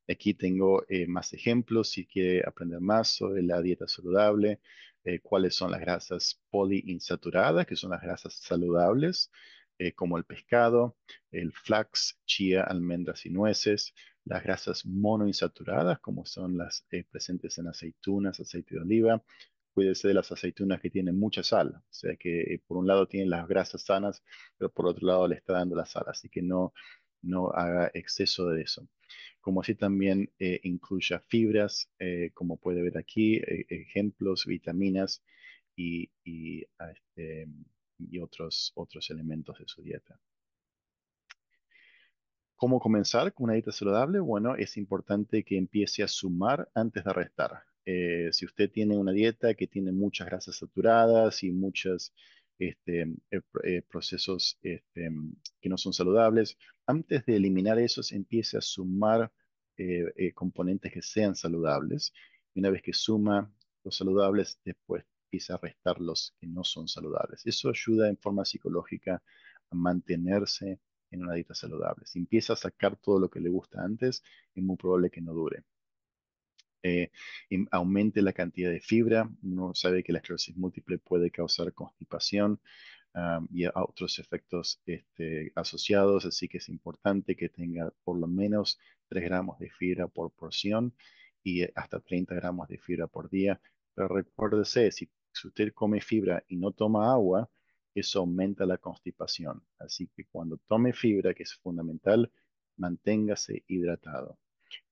Aquí tengo más ejemplos si quiere aprender más sobre la dieta saludable, cuáles son las grasas poliinsaturadas, que son las grasas saludables, como el pescado, el flax, chía, almendras y nueces, las grasas monoinsaturadas, como son las presentes en aceitunas, aceite de oliva. Cuídese de las aceitunas que tienen mucha sal, o sea que por un lado tienen las grasas sanas, pero por otro lado le está dando la sal, así que no haga exceso de eso, como así también incluya fibras, como puede ver aquí, ejemplos, vitaminas y otros elementos de su dieta. ¿Cómo comenzar con una dieta saludable? Bueno, es importante que empiece a sumar antes de restar. Si usted tiene una dieta que tiene muchas grasas saturadas y muchos procesos que no son saludables, antes de eliminar esos, empiece a sumar componentes que sean saludables. Y una vez que suma los saludables, después empieza a restar los que no son saludables. Eso ayuda en forma psicológica a mantenerse en una dieta saludable. Si empieza a sacar todo lo que le gusta antes, es muy probable que no dure. Aumente la cantidad de fibra. Uno sabe que la esclerosis múltiple puede causar constipación y a otros efectos asociados, así que es importante que tenga por lo menos 3 gramos de fibra por porción y hasta 30 gramos de fibra por día. Pero recuérdese, si usted come fibra y no toma agua, eso aumenta la constipación. Así que cuando tome fibra, que es fundamental, manténgase hidratado.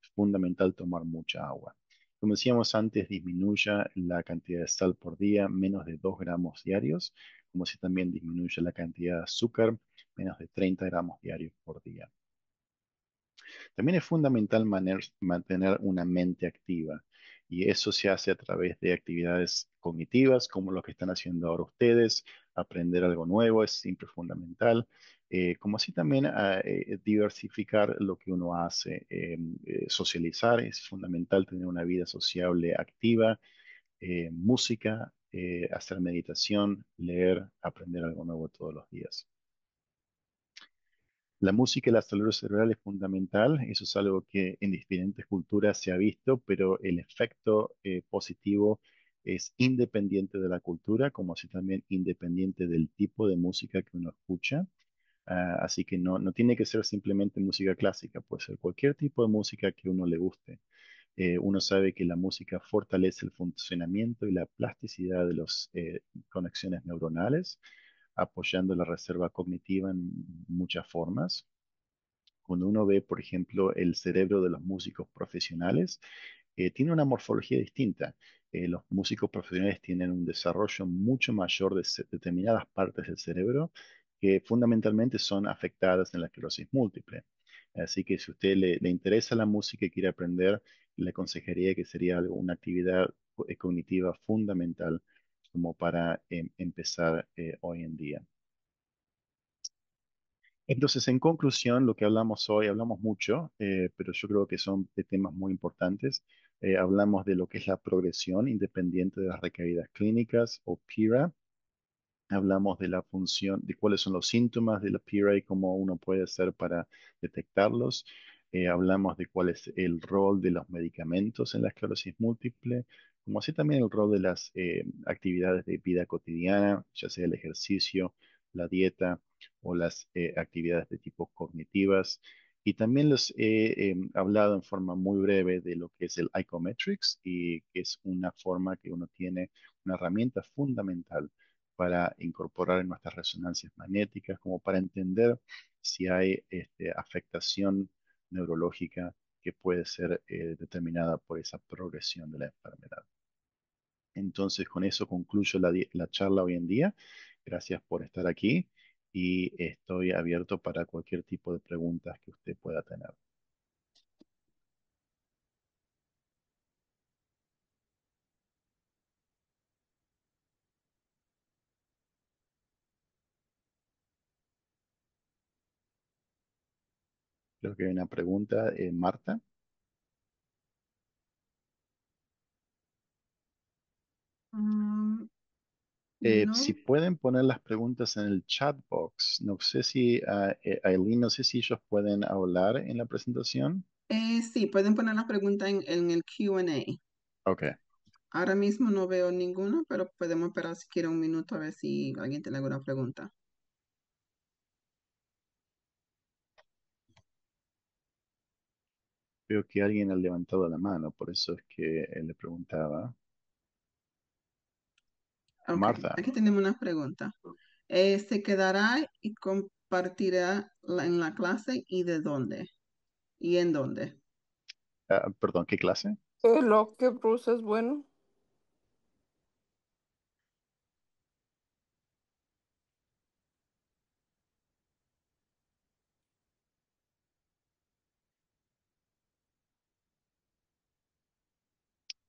Es fundamental tomar mucha agua. Como decíamos antes, disminuya la cantidad de sal por día, menos de 2 gramos diarios, como si también disminuya la cantidad de azúcar, menos de 30 gramos diarios por día. También es fundamental mantener una mente activa y eso se hace a través de actividades cognitivas como lo que están haciendo ahora ustedes, aprender algo nuevo es siempre fundamental. Como así también diversificar lo que uno hace. Socializar es fundamental, tener una vida sociable activa, música, hacer meditación, leer, aprender algo nuevo todos los días. La música y la salud cerebral es fundamental, eso es algo que en diferentes culturas se ha visto, pero el efecto positivo es independiente de la cultura, como así también independiente del tipo de música que uno escucha. Así que no tiene que ser simplemente música clásica, puede ser cualquier tipo de música que uno le guste. Uno sabe que la música fortalece el funcionamiento y la plasticidad de las conexiones neuronales, apoyando la reserva cognitiva en muchas formas. Cuando uno ve, por ejemplo, el cerebro de los músicos profesionales, tiene una morfología distinta. Los músicos profesionales tienen un desarrollo mucho mayor de determinadas partes del cerebro que fundamentalmente son afectadas en la esclerosis múltiple. Así que si a usted le interesa la música y quiere aprender, le aconsejaría que sería una actividad cognitiva fundamental como para empezar hoy en día. Entonces, en conclusión, lo que hablamos hoy, hablamos mucho, pero yo creo que son de temas muy importantes. Hablamos de lo que es la progresión independiente de las recaídas clínicas o PIRA. Hablamos de la función, de cuáles son los síntomas de la PIRA y cómo uno puede hacer para detectarlos. Hablamos de cuál es el rol de los medicamentos en la esclerosis múltiple, como así también el rol de las actividades de vida cotidiana, ya sea el ejercicio, la dieta o las actividades de tipo cognitivas. Y también les he hablado en forma muy breve de lo que es el icometrics y que es una forma que uno tiene, una herramienta fundamental para incorporar en nuestras resonancias magnéticas, como para entender si hay afectación neurológica que puede ser determinada por esa progresión de la enfermedad. Entonces, con eso concluyo la charla hoy en día. Gracias por estar aquí y estoy abierto para cualquier tipo de preguntas que usted pueda tener. Creo que hay una pregunta, Marta. Um, Si no, pueden poner las preguntas en el chat box, no sé si, Aileen, no sé si ellos pueden hablar en la presentación. sí, pueden poner la pregunta en el Q&A. Ok, Ahora mismo no veo ninguna, pero podemos esperar si quiere un minuto a ver si alguien tiene alguna pregunta. veo que alguien ha levantado la mano, por eso es que le preguntaba. Ok, Martha, aquí tenemos una pregunta. ¿Se quedará y compartirá en la clase y de dónde? ¿Y en dónde? perdón, ¿qué clase? Lo que Bruce es bueno.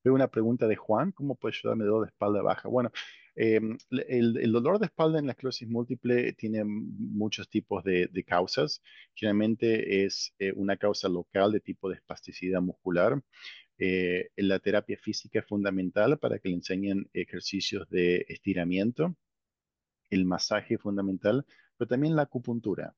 Veo una pregunta de Juan, ¿cómo puede ayudarme de dolor de espalda baja? Bueno, el dolor de espalda en la esclerosis múltiple tiene muchos tipos de causas. Generalmente es una causa local de tipo de espasticidad muscular. La terapia física es fundamental para que le enseñen ejercicios de estiramiento, el masaje es fundamental, pero también la acupuntura.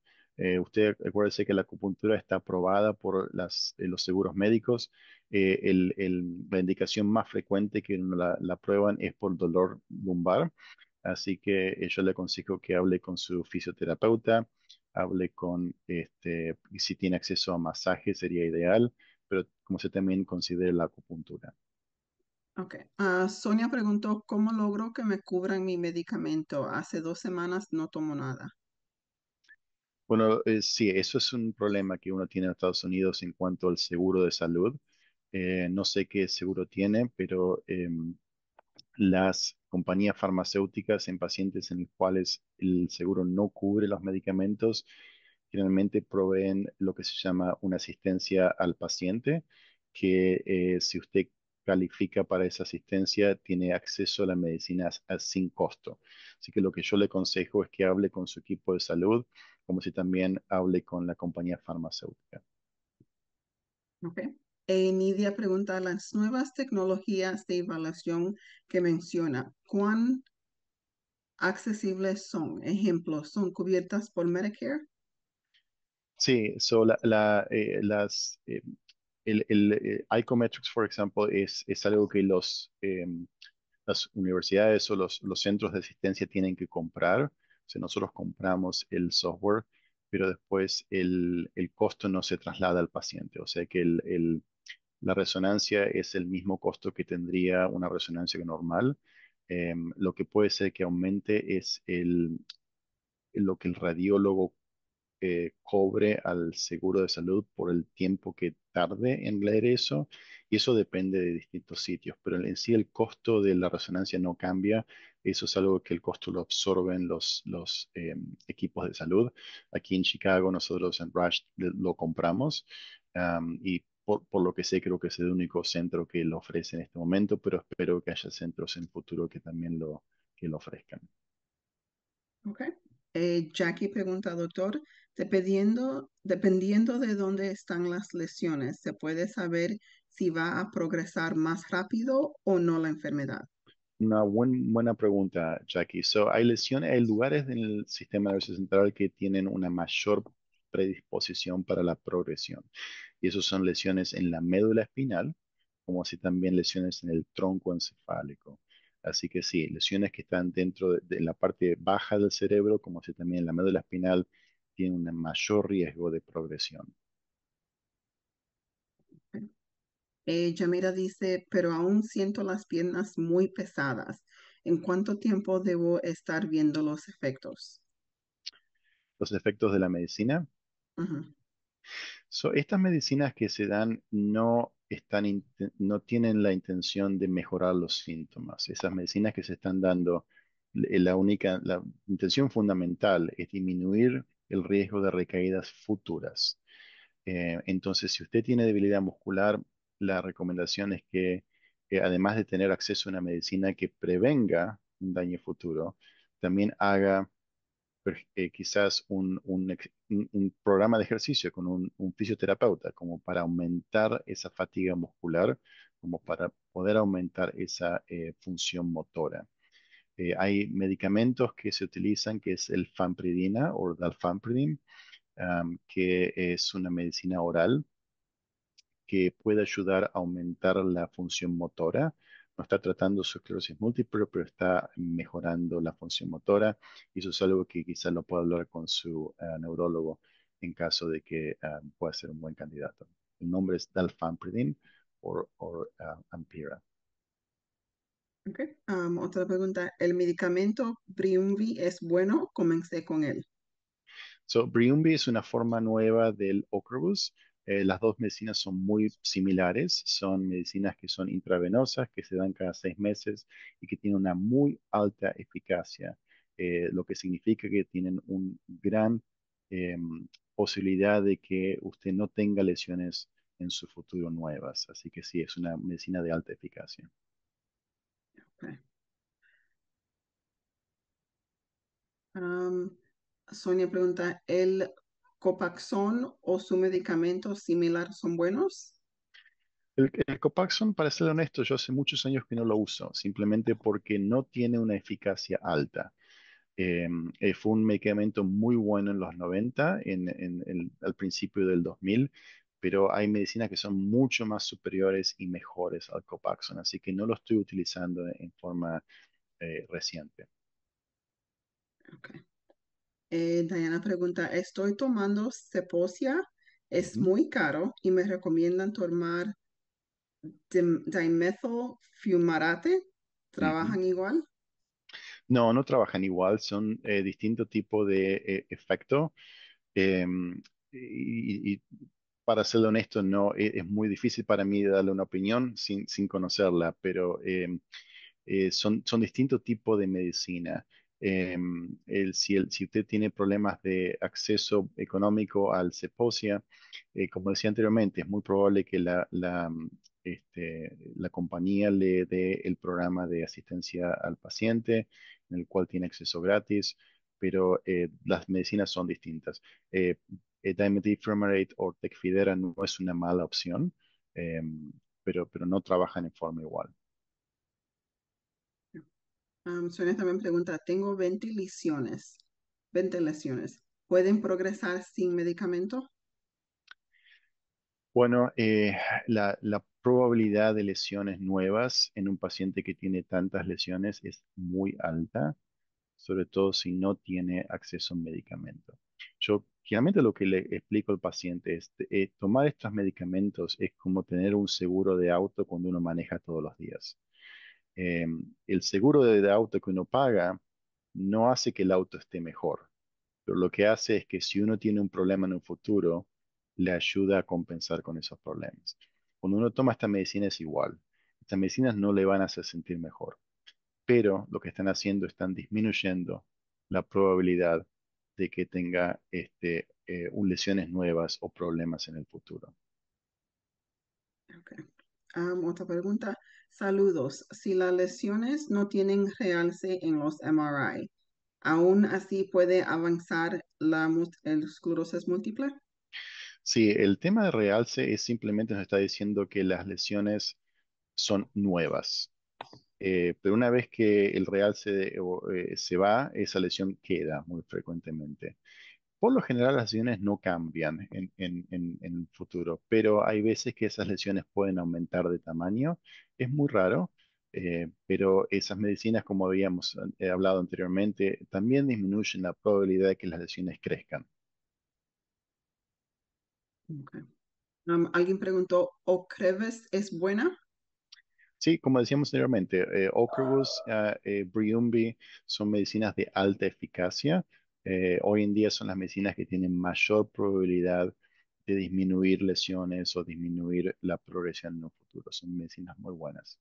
Usted acuérdese que la acupuntura está aprobada por los seguros médicos. La indicación más frecuente que uno la prueban es por dolor lumbar. Así que yo le aconsejo que hable con su fisioterapeuta, hable con, y si tiene acceso a masaje sería ideal, pero como se también considere la acupuntura. Ok. Sonia preguntó, ¿cómo logro que me cubran mi medicamento? Hace 2 semanas no tomo nada. Bueno, sí, eso es un problema que uno tiene en Estados Unidos en cuanto al seguro de salud. No sé qué seguro tiene, pero las compañías farmacéuticas en pacientes en los cuales el seguro no cubre los medicamentos, generalmente proveen lo que se llama una asistencia al paciente, que si usted califica para esa asistencia tiene acceso a la medicina sin costo. Así que lo que yo le aconsejo es que hable con su equipo de salud, como si también hable con la compañía farmacéutica. Ok. Nidia pregunta, las nuevas tecnologías de evaluación que menciona, ¿cuán accesibles son? Ejemplos, ¿son cubiertas por Medicare? Sí, so el Icometrics, por ejemplo, es algo que las universidades o los centros de asistencia tienen que comprar. O sea, nosotros compramos el software, pero después el costo no se traslada al paciente. O sea que la resonancia es el mismo costo que tendría una resonancia normal. Lo que puede ser que aumente es lo que el radiólogo cobre al seguro de salud por el tiempo que tarde en leer eso, y eso depende de distintos sitios, pero en sí el costo de la resonancia no cambia, eso es algo que el costo lo absorben los equipos de salud. Aquí en Chicago, nosotros en Rush lo compramos, y por lo que sé, creo que es el único centro que lo ofrece en este momento, pero espero que haya centros en el futuro que también que lo ofrezcan. Ok. Jackie pregunta, doctor, dependiendo de dónde están las lesiones, ¿se puede saber si va a progresar más rápido o no la enfermedad? Una buena pregunta, Jackie. So, hay lesiones, hay lugares en el sistema nervioso central que tienen una mayor predisposición para la progresión. Y esos son lesiones en la médula espinal, como así también lesiones en el tronco encefálico. Así que sí, lesiones que están dentro de la parte baja del cerebro, como así también en la médula espinal, tienen un mayor riesgo de progresión. Yamira dice, pero aún siento las piernas muy pesadas. ¿En cuánto tiempo debo estar viendo los efectos? Los efectos de la medicina. Ujú. Estas medicinas que se dan no tienen la intención de mejorar los síntomas. Esas medicinas que se están dando, la intención fundamental es disminuir el riesgo de recaídas futuras. Entonces, si usted tiene debilidad muscular, la recomendación es que, además de tener acceso a una medicina que prevenga un daño futuro, también haga quizás un programa de ejercicio con un fisioterapeuta, como para aumentar esa fatiga muscular, como para poder aumentar esa función motora. Hay medicamentos que se utilizan, que es el fampridina o dalfampridin, que es una medicina oral que puede ayudar a aumentar la función motora. No está tratando su esclerosis múltiple, pero está mejorando la función motora. Y eso es algo que quizás lo pueda hablar con su neurólogo en caso de que pueda ser un buen candidato. El nombre es dalfampridin o Ampira. Ok. Otra pregunta, ¿el medicamento Briumvi es bueno? Comencé con él. So, Briumvi es una forma nueva del Ocrevus. Las dos medicinas son muy similares, son medicinas que son intravenosas, que se dan cada 6 meses y que tienen una muy alta eficacia, lo que significa que tienen una gran eh, posibilidad de que usted no tenga lesiones en su futuro nuevas. Así que sí, es una medicina de alta eficacia. Ok. Am, Sonia pregunta, ¿el Copaxón o su medicamento similar son buenos? El Copaxone, para ser honesto, yo hace muchos años que no lo uso, simplemente porque no tiene una eficacia alta. Fue un medicamento muy bueno en los 90, al principio del 2000, pero hay medicinas que son mucho más superiores y mejores al Copaxone, así que no lo estoy utilizando en forma reciente. Ok. Diana pregunta, estoy tomando Ceposia, es Ujú, muy caro y me recomiendan tomar dimethylfumarate. ujú. ¿Trabajan igual? No, no trabajan igual, son distintos tipos de efecto. em, y para ser honesto, no, es muy difícil para mí darle una opinión sin conocerla, pero son distintos tipos de medicina. Si usted tiene problemas de acceso económico al Ceposia, como decía anteriormente, es muy probable que la compañía le dé el programa de asistencia al paciente, en el cual tiene acceso gratis, pero las medicinas son distintas. Eh, Dimethyl fumarate o Tecfidera no es una mala opción, eh, pero no trabajan en forma igual. Sonia también pregunta, tengo 20 lesiones. ¿Pueden progresar sin medicamento? Bueno, la probabilidad de lesiones nuevas en un paciente que tiene tantas lesiones es muy alta, sobre todo si no tiene acceso a un medicamento. Yo generalmente lo que le explico al paciente es, tomar estos medicamentos es como tener un seguro de auto cuando uno maneja todos los días. Eh, el seguro de auto que uno paga no hace que el auto esté mejor, pero lo que hace es que si uno tiene un problema en un futuro, le ayuda a compensar con esos problemas. Cuando uno toma esta medicina es igual. Estas medicinas no le van a hacer sentir mejor, pero lo que están haciendo están disminuyendo la probabilidad de que tenga lesiones nuevas o problemas en el futuro. Ok. Otra pregunta. Saludos. Si las lesiones no tienen realce en los MRI, ¿aún así puede avanzar el esclerosis múltiple? Sí, el tema de realce es simplemente nos está diciendo que las lesiones son nuevas. Pero una vez que el realce se va, esa lesión queda muy frecuentemente. Por lo general, las lesiones no cambian en el futuro, pero hay veces que esas lesiones pueden aumentar de tamaño. Es muy raro, pero esas medicinas, como habíamos hablado anteriormente, también disminuyen la probabilidad de que las lesiones crezcan. Ok. Alguien preguntó, ¿Ocrevus es buena? Sí, como decíamos anteriormente, Ocrevus, Briumvi son medicinas de alta eficacia. Hoy en día son las medicinas que tienen mayor probabilidad de disminuir lesiones o disminuir la progresión en un futuro. Son medicinas muy buenas.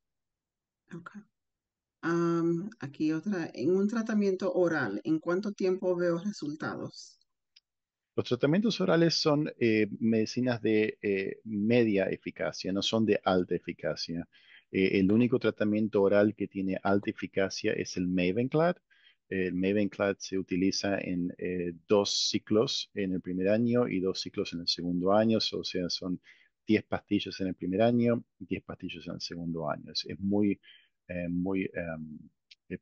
Ok. Aquí otra. En un tratamiento oral, ¿en cuánto tiempo veo resultados? Los tratamientos orales son medicinas de media eficacia, no son de alta eficacia. El único tratamiento oral que tiene alta eficacia es el Mavenclad. El Mavenclad se utiliza en 2 ciclos en el primer año y 2 ciclos en el segundo año, o sea, son 10 pastillas en el primer año y 10 pastillas en el segundo año. Es muy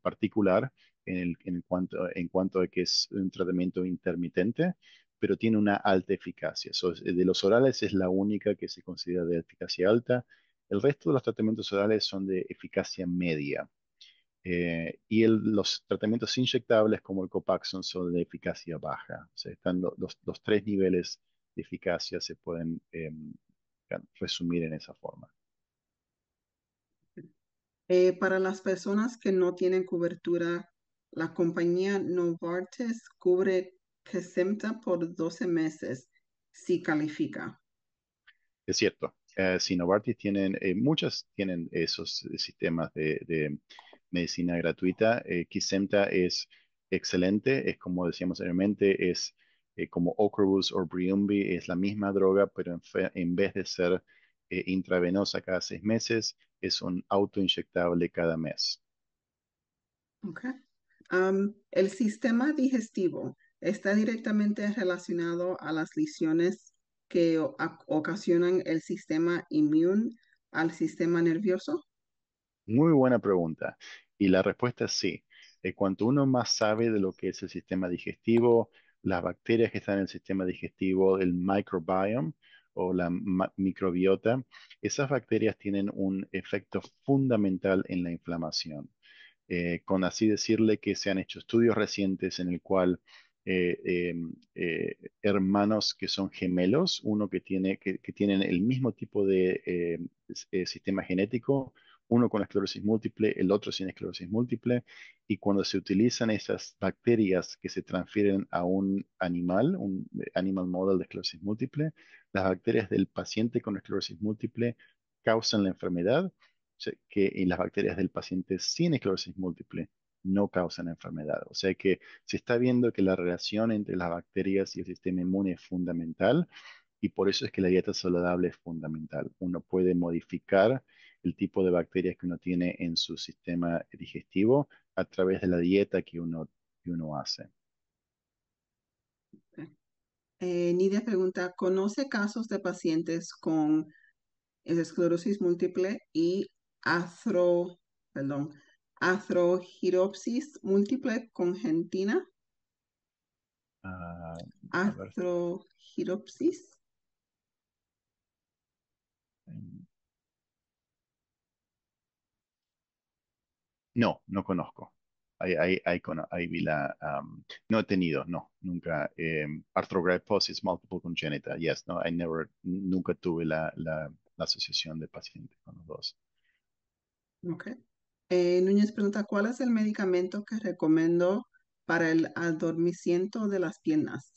particular en cuanto a que es un tratamiento intermitente, pero tiene una alta eficacia. De los orales es la única que se considera de eficacia alta. El resto de los tratamientos orales son de eficacia media. Los tratamientos inyectables como el Copaxone son de eficacia baja. O sea, están los 3 niveles de eficacia se pueden resumir en esa forma. Para las personas que no tienen cobertura, la compañía Novartis cubre Kesimpta por 12 meses si califica. Es cierto. Si Novartis muchas tienen esos sistemas de medicina gratuita. Kesimpta es excelente, es como decíamos anteriormente, es como Ocrevus o Briumvi, es la misma droga, pero en vez de ser intravenosa cada 6 meses, es un autoinyectable cada mes. Ok. El sistema digestivo está directamente relacionado a las lesiones que ocasionan el sistema inmune al sistema nervioso. Muy buena pregunta. Y la respuesta es sí. Cuanto uno más sabe de lo que es el sistema digestivo, las bacterias que están en el sistema digestivo, el microbiome o la microbiota, esas bacterias tienen un efecto fundamental en la inflamación. Con así decirle que se han hecho estudios recientes en el cual eh, eh, hermanos que son gemelos, uno que tienen el mismo tipo de sistema genético, uno con esclerosis múltiple, el otro sin esclerosis múltiple, y cuando se utilizan esas bacterias que se transfieren a un animal, un animal model de esclerosis múltiple, las bacterias del paciente con esclerosis múltiple causan la enfermedad y las bacterias del paciente sin esclerosis múltiple no causan enfermedad. O sea que se está viendo que la relación entre las bacterias y el sistema inmune es fundamental y por eso es que la dieta saludable es fundamental. Uno puede modificar el tipo de bacterias que uno tiene en su sistema digestivo a través de la dieta que uno hace. Nidia pregunta, ¿conoce casos de pacientes con esclerosis múltiple y artro, perdón, arthrogryposis múltiple congénita? Ah, a ver, Arthrogryposis. em, no, no conozco. Ahí vi no he tenido, no, nunca. Arthrogryposis multiple congenital, yes, no, nunca tuve la asociación de pacientes con los dos. Ok. Núñez pregunta, ¿cuál es el medicamento que recomiendo para el adormecimiento de las piernas?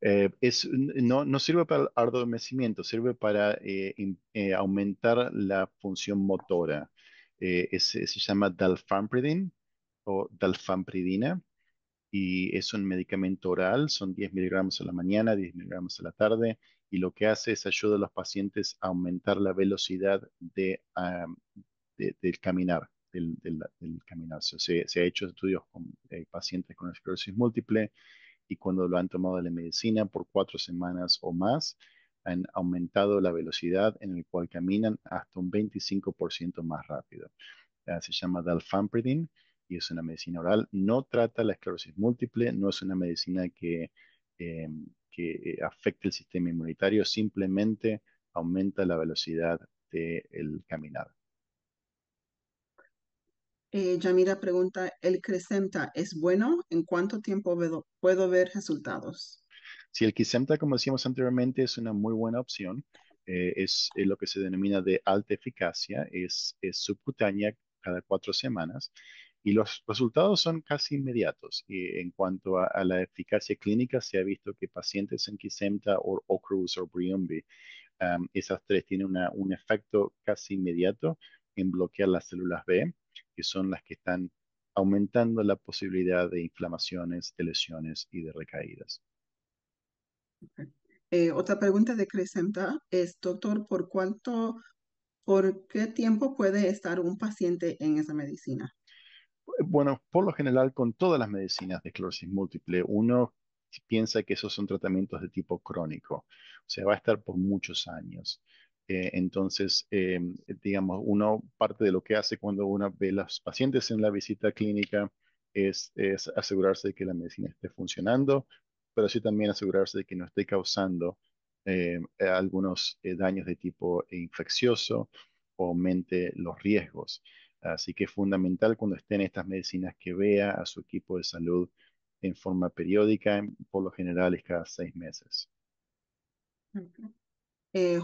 No sirve para el adormecimiento, sirve para aumentar la función motora. Se llama dalfampridine o dalfampridina y es un medicamento oral, son 10 miligramos a la mañana, 10 miligramos a la tarde, y lo que hace es ayudar a los pacientes a aumentar la velocidad del caminar, del caminar. Se ha hecho estudios con pacientes con esclerosis múltiple y cuando lo han tomado la medicina por 4 semanas o más, han aumentado la velocidad en la cual caminan hasta un 25% más rápido. Se llama dalfampridine y es una medicina oral. No trata la esclerosis múltiple, no es una medicina eh, que afecte el sistema inmunitario, simplemente aumenta la velocidad del caminar. Yamira pregunta, ¿el Crescenta es bueno? ¿En cuánto tiempo puedo ver resultados? Si el Kesimpta, como decíamos anteriormente, es una muy buena opción, es lo que se denomina de alta eficacia, es subcutánea cada 4 semanas y los resultados son casi inmediatos. Y en cuanto a la eficacia clínica, se ha visto que pacientes en Kesimpta o Ocrevus o Briumvi, esas tres tienen un efecto casi inmediato en bloquear las células B, que son las que están aumentando la posibilidad de inflamaciones, de lesiones y de recaídas. Otra pregunta de Crescenta es, doctor, ¿por qué tiempo puede estar un paciente en esa medicina? Bueno, por lo general, con todas las medicinas de esclerosis múltiple, uno piensa que esos son tratamientos de tipo crónico, o sea, va a estar por muchos años. Entonces, digamos, uno parte de lo que hace cuando uno ve a los pacientes en la visita clínica es asegurarse de que la medicina esté funcionando, pero sí también asegurarse de que no esté causando algunos daños de tipo infeccioso o aumente los riesgos. Así que es fundamental cuando estén estas medicinas que vea a su equipo de salud en forma periódica, por lo general es cada 6 meses. Ok.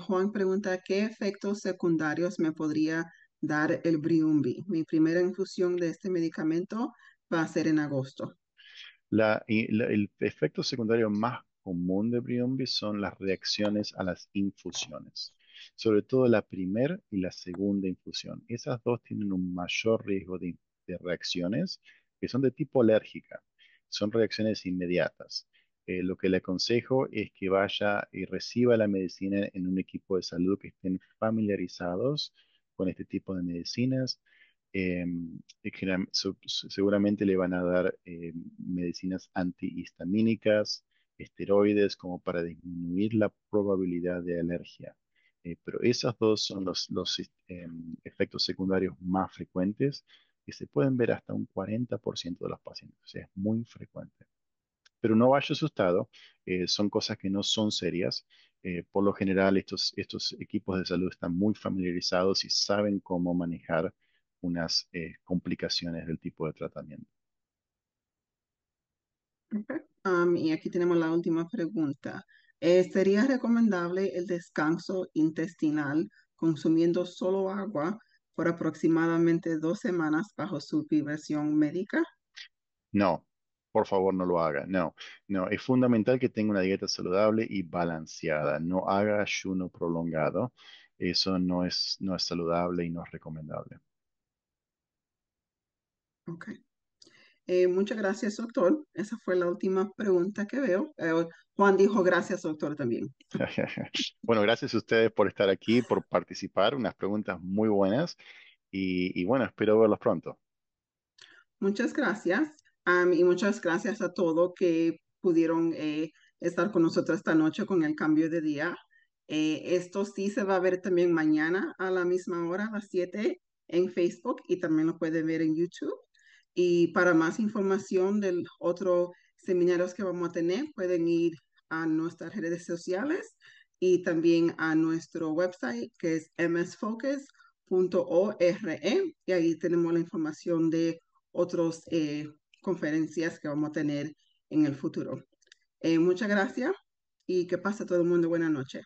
Juan pregunta, ¿qué efectos secundarios me podría dar el Briumvi? Mi primera infusión de este medicamento va a ser en agosto. El efecto secundario más común de Briumvi son las reacciones a las infusiones, sobre todo la primera y la segunda infusión. Esas dos tienen un mayor riesgo de reacciones que son de tipo alérgica, son reacciones inmediatas. Lo que le aconsejo es que vaya y reciba la medicina en un equipo de salud que estén familiarizados con este tipo de medicinas, eh, seguramente le van a dar medicinas antihistamínicas, esteroides, como para disminuir la probabilidad de alergia. Pero esos dos son los efectos secundarios más frecuentes que se pueden ver hasta un 40% de los pacientes. O sea, es muy frecuente. Pero no vaya asustado, son cosas que no son serias. Por lo general, estos equipos de salud están muy familiarizados y saben cómo manejar unas complicaciones del tipo de tratamiento. Ok. Y aquí tenemos la última pregunta. ¿Sería recomendable el descanso intestinal consumiendo solo agua por aproximadamente 2 semanas bajo supervisión médica? No, por favor, no lo haga. No, no, es fundamental que tenga una dieta saludable y balanceada. No haga ayuno prolongado. Eso no es saludable y no es recomendable. Ok. Muchas gracias, doctor. Esa fue la última pregunta que veo. Juan dijo gracias, doctor, también. Bueno, gracias a ustedes por estar aquí, por participar, unas preguntas muy buenas y bueno, espero verlos pronto. Muchas gracias. Y muchas gracias a todos que pudieron estar con nosotros esta noche con el cambio de día. Esto sí se va a ver también mañana a la misma hora, a las 7 en Facebook y también lo pueden ver en YouTube. Y para más información del otro seminarios que vamos a tener, pueden ir a nuestras redes sociales y también a nuestro website que es msfocus.org y ahí tenemos la información de otras conferencias que vamos a tener en el futuro. Muchas gracias y que pase todo el mundo buena noche.